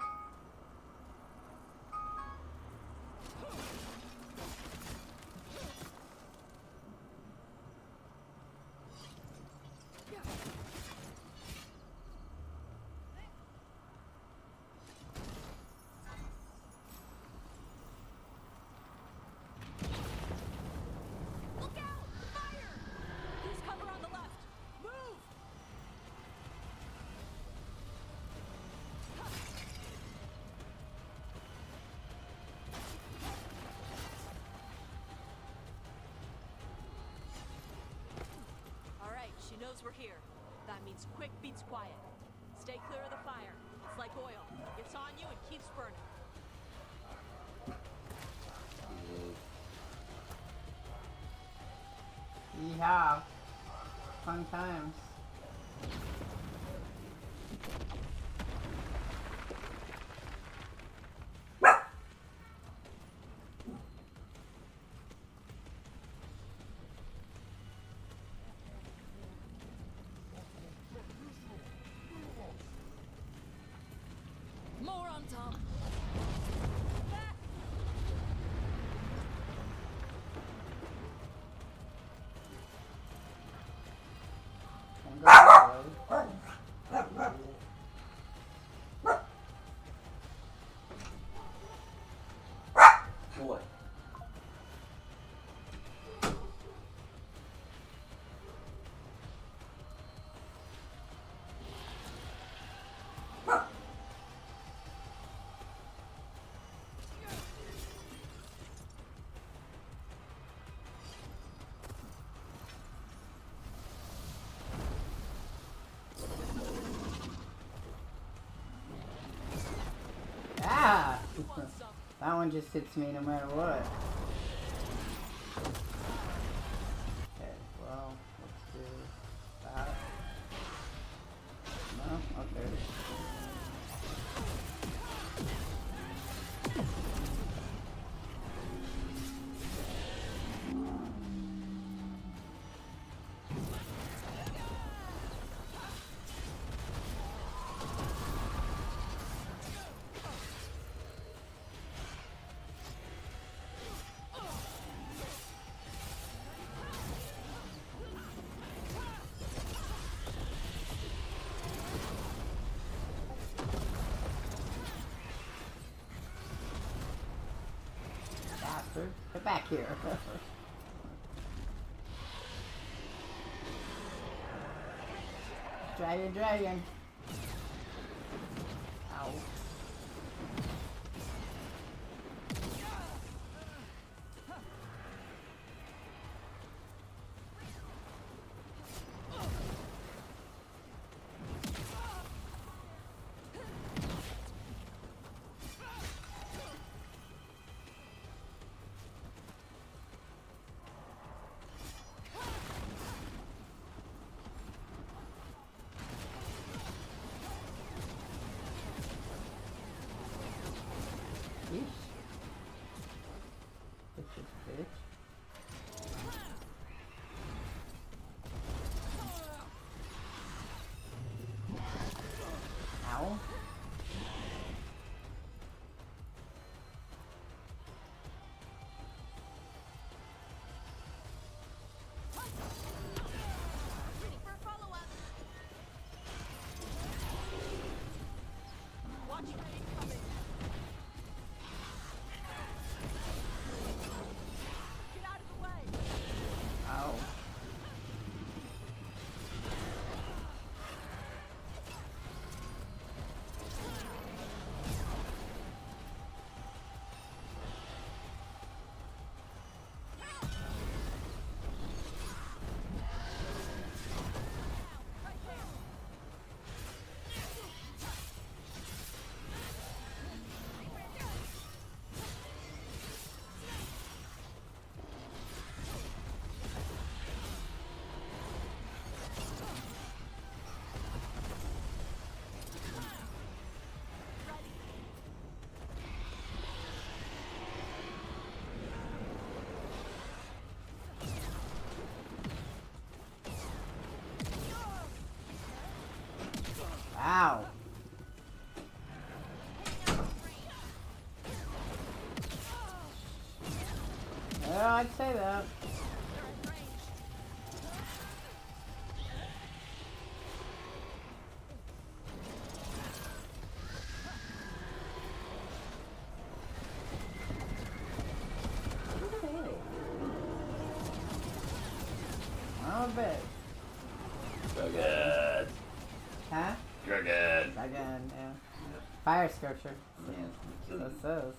knows we're here. That means quick beats quiet. Stay clear of the fire. It's like oil. It's on you and keeps burning. Yeehaw. Fun times. More on top. Boy. Ah! That one just hits me no matter what. Okay, well, let's do that. No? Okay. Bastard. Get back here. Dragon. Ow. Bitch. Ow. Ready for follow-up. Watch your incoming. Get out of the way. Ow. Ow. Yeah, I'd say that. Oh, bet. Good. Huh? Good. Dragon, yeah. Fire sculpture. So it says.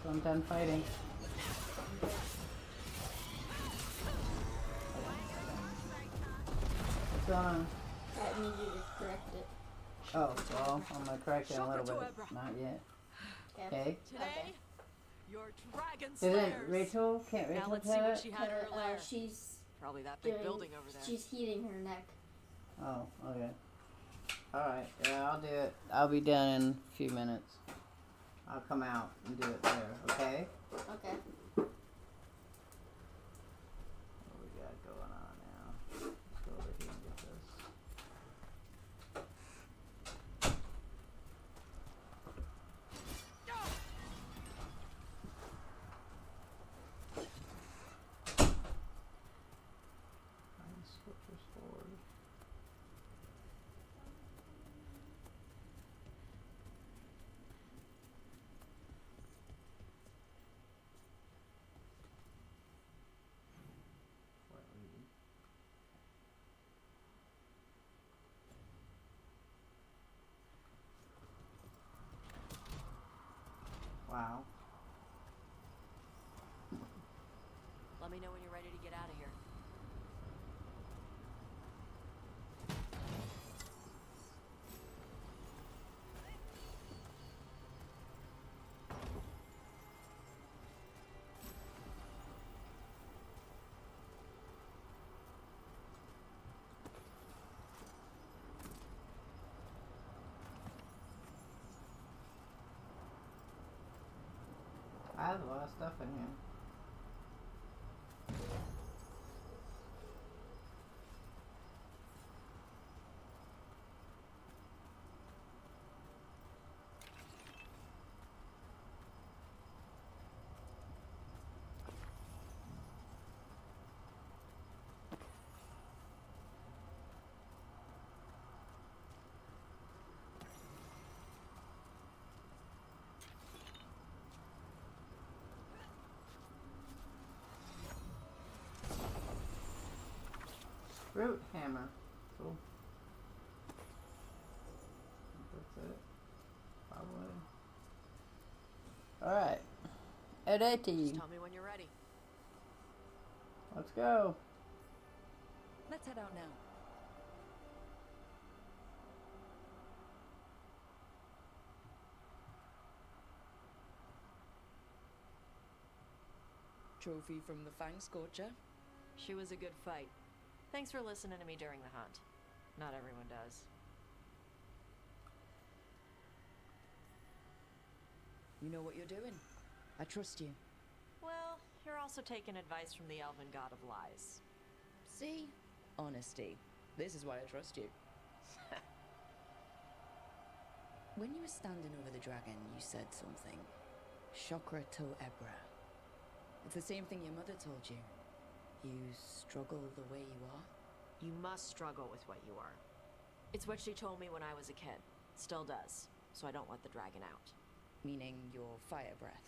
I'm done fighting. What's going on? I need you to correct it. Oh, well, I'm gonna correct it in a little bit. Not yet. Okay. Today, your dragon Is it slayers. Rachel? Can't Now Rachel let's see tell what it? she had in her lair. She's Probably that big building over there. She's heating her neck. Oh, okay. Alright, yeah, I'll do it. I'll be done in a few minutes. I'll come out and do it there, okay? Okay. What we got going on now? Let's go over here and get this. Sculpture's forward. Wow. Let me know when you're ready to get out of here. I have a lot of stuff in here. Root hammer. Cool. That's it. Probably. Alright. At 80. Just tell me when you're ready. Let's go. Let's head out now. Trophy from the Fang Scorcher. She was a good fight. Thanks for listening to me during the hunt. Not everyone does. You know what you're doing. I trust you. Well, you're also taking advice from the elven god of lies. See? Honesty. This is why I trust you. When you were standing over the dragon, you said something. Chakra to Ebra. It's the same thing your mother told you. You struggle the way you are? You must struggle with what you are. It's what she told me when I was a kid. Still does. So I don't let the dragon out. Meaning your fire breath.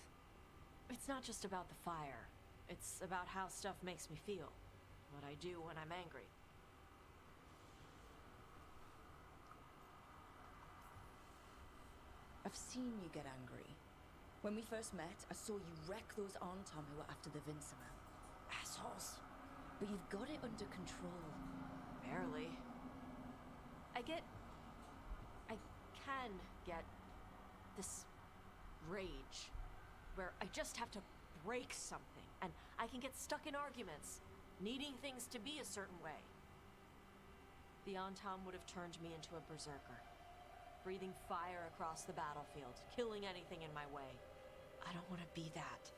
It's not just about the fire. It's about how stuff makes me feel. What I do when I'm angry. I've seen you get angry. When we first met, I saw you wreck those Arntom who were after the Vincima. Assholes. But you've got it under control. Barely. I can get this rage where I just have to break something and I can get stuck in arguments, needing things to be a certain way. The Antom would have turned me into a berserker, breathing fire across the battlefield, killing anything in my way. I don't want to be that.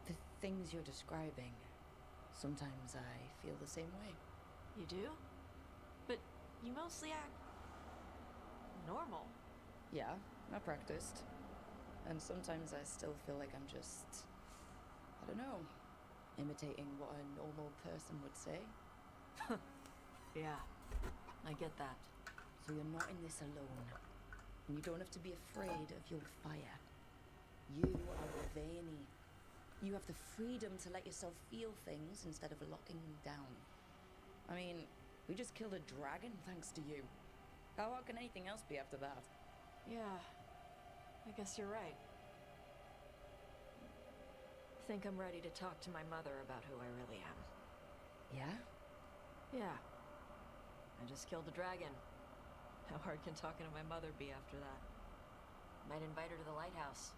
The things you're describing, sometimes I feel the same way. You do? But you mostly act normal. Yeah, I practiced. And sometimes I still feel like I'm just, I don't know, imitating what a normal person would say. Yeah, I get that. So you're not in this alone. And you don't have to be afraid of your fire. You are Vayni. You have the freedom to let yourself feel things instead of locking them down. I mean, we just killed a dragon thanks to you. How hard can anything else be after that? Yeah, I guess you're right. Think I'm ready to talk to my mother about who I really am. Yeah? Yeah. I just killed a dragon. How hard can talking to my mother be after that? Might invite her to the lighthouse.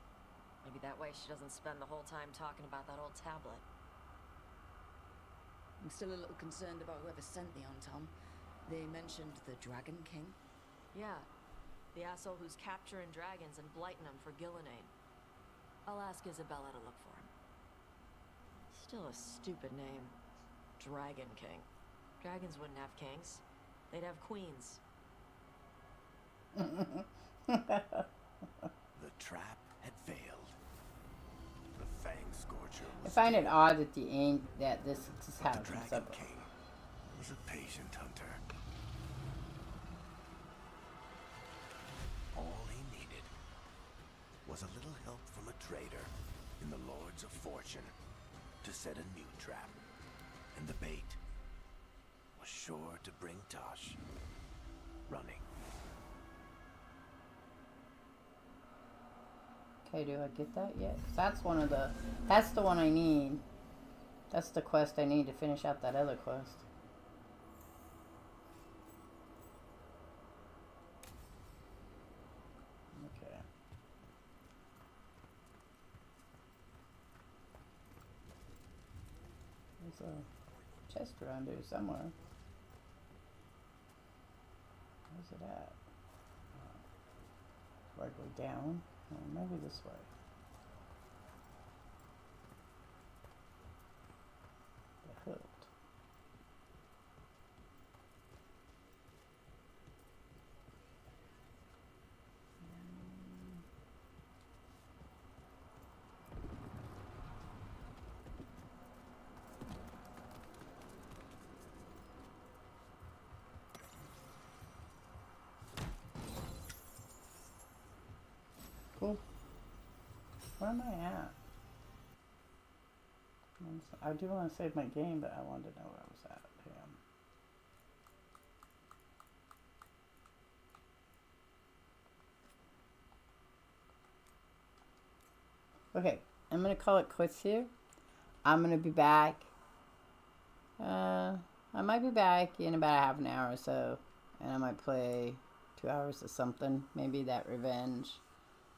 Maybe that way she doesn't spend the whole time talking about that old tablet. I'm still a little concerned about whoever sent the Tom. They mentioned the Dragon King. Yeah. The asshole who's capturing dragons and blighting them for Gillenane. I'll ask Isabella to look for him. Still a stupid name. Dragon King. Dragons wouldn't have kings. They'd have queens. The trap had failed. The Fang Scorcher I was find it odd that this but the happens. Dragon King was a patient hunter. All he needed was a little help from a trader in the Lords of Fortune to set a new trap. And the bait was sure to bring Tosh running. Okay, do I get that yet? 'Cause that's the one I need. That's the quest I need to finish out that other quest. Okay. There's a chest around here somewhere. Where's it at? Do I go down? Oh, maybe this way. The hilt. Cool. Where am I at? I do want to save my game, but I wanted to know where I was at. Okay, I'm going to call it quits here. I'm going to be back. I might be back in about half an hour or so. And I might play 2 hours of something. Maybe that Revenge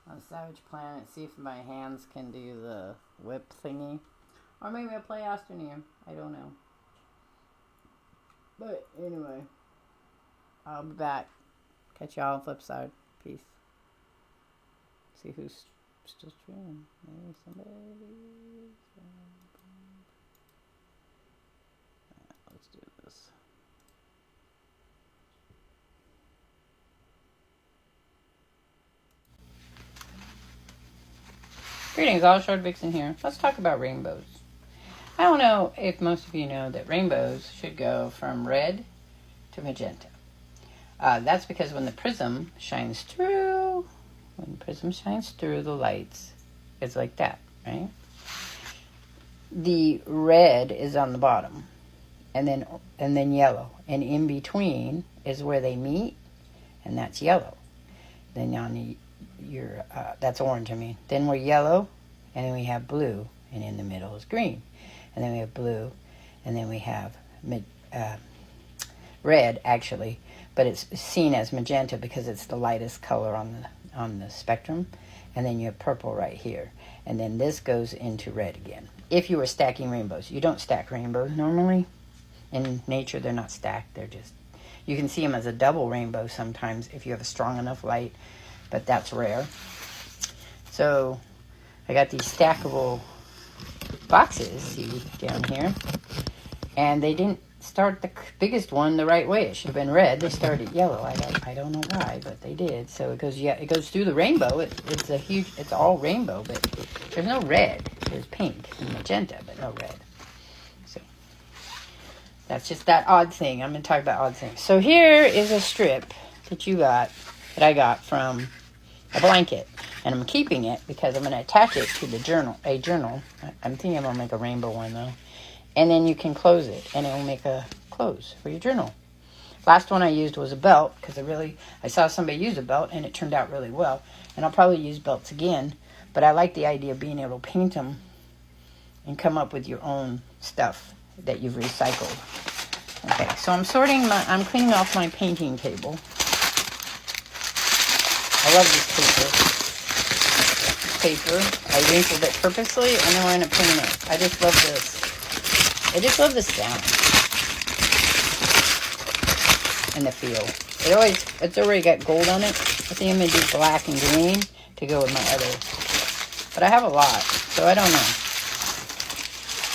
on Savage Planet, see if my hands can do the whip thingy. Or maybe I'll play Astroneer. I don't know. But anyway, I'll be back. Catch y'all on the flip side. Peace. See who's still streaming. Maybe somebody. Let's do this. Greetings, all. Shardvixen here. Let's talk about rainbows. I don't know if most of you know that rainbows should go from red to magenta. That's because when the prism shines through, the lights, it's like that, right? The red is on the bottom, and then yellow, and in between is where they meet, and that's yellow. Then on that's orange, I mean. Then we're yellow, and then we have blue, and in the middle is green. And then we have blue, and then we have red, actually, but it's seen as magenta because it's the lightest color on the spectrum. And then you have purple right here. And then this goes into red again. If you were stacking rainbows. You don't stack rainbows normally. In nature, they're not stacked. They're just... You can see them as a double rainbow sometimes if you have a strong enough light, but that's rare. So I got these stackable boxes, see, down here, and they didn't start the biggest one the right way. It should have been red. They started yellow. I don't know why, but they did. So it goes through the rainbow. It's all rainbow, but there's no red. There's pink and magenta, but no red. So that's just that odd thing. I'm going to talk about odd things. So here is a strip that I got from a blanket. And I'm keeping it because I'm going to attach it to the journal, a journal. I'm thinking I'm going to make a rainbow one, though. And then you can close it, and it will make a close for your journal. Last one I used was a belt, because I saw somebody use a belt, and it turned out really well. And I'll probably use belts again, but I like the idea of being able to paint them and come up with your own stuff that you've recycled. Okay, so I'm cleaning off my painting table. I love this paper. I wrinkled it purposely, and then we're going to paint it. I just love this. I just love the sound and the feel. It's already got gold on it. I think I'm going to do black and green to go with my other. But I have a lot, so I don't know.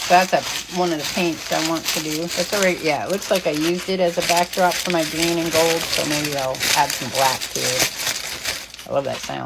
So that's one of the paints I want to do. That's already, yeah, it looks like I used it as a backdrop for my green and gold, so maybe I'll add some black to it. I love that sound.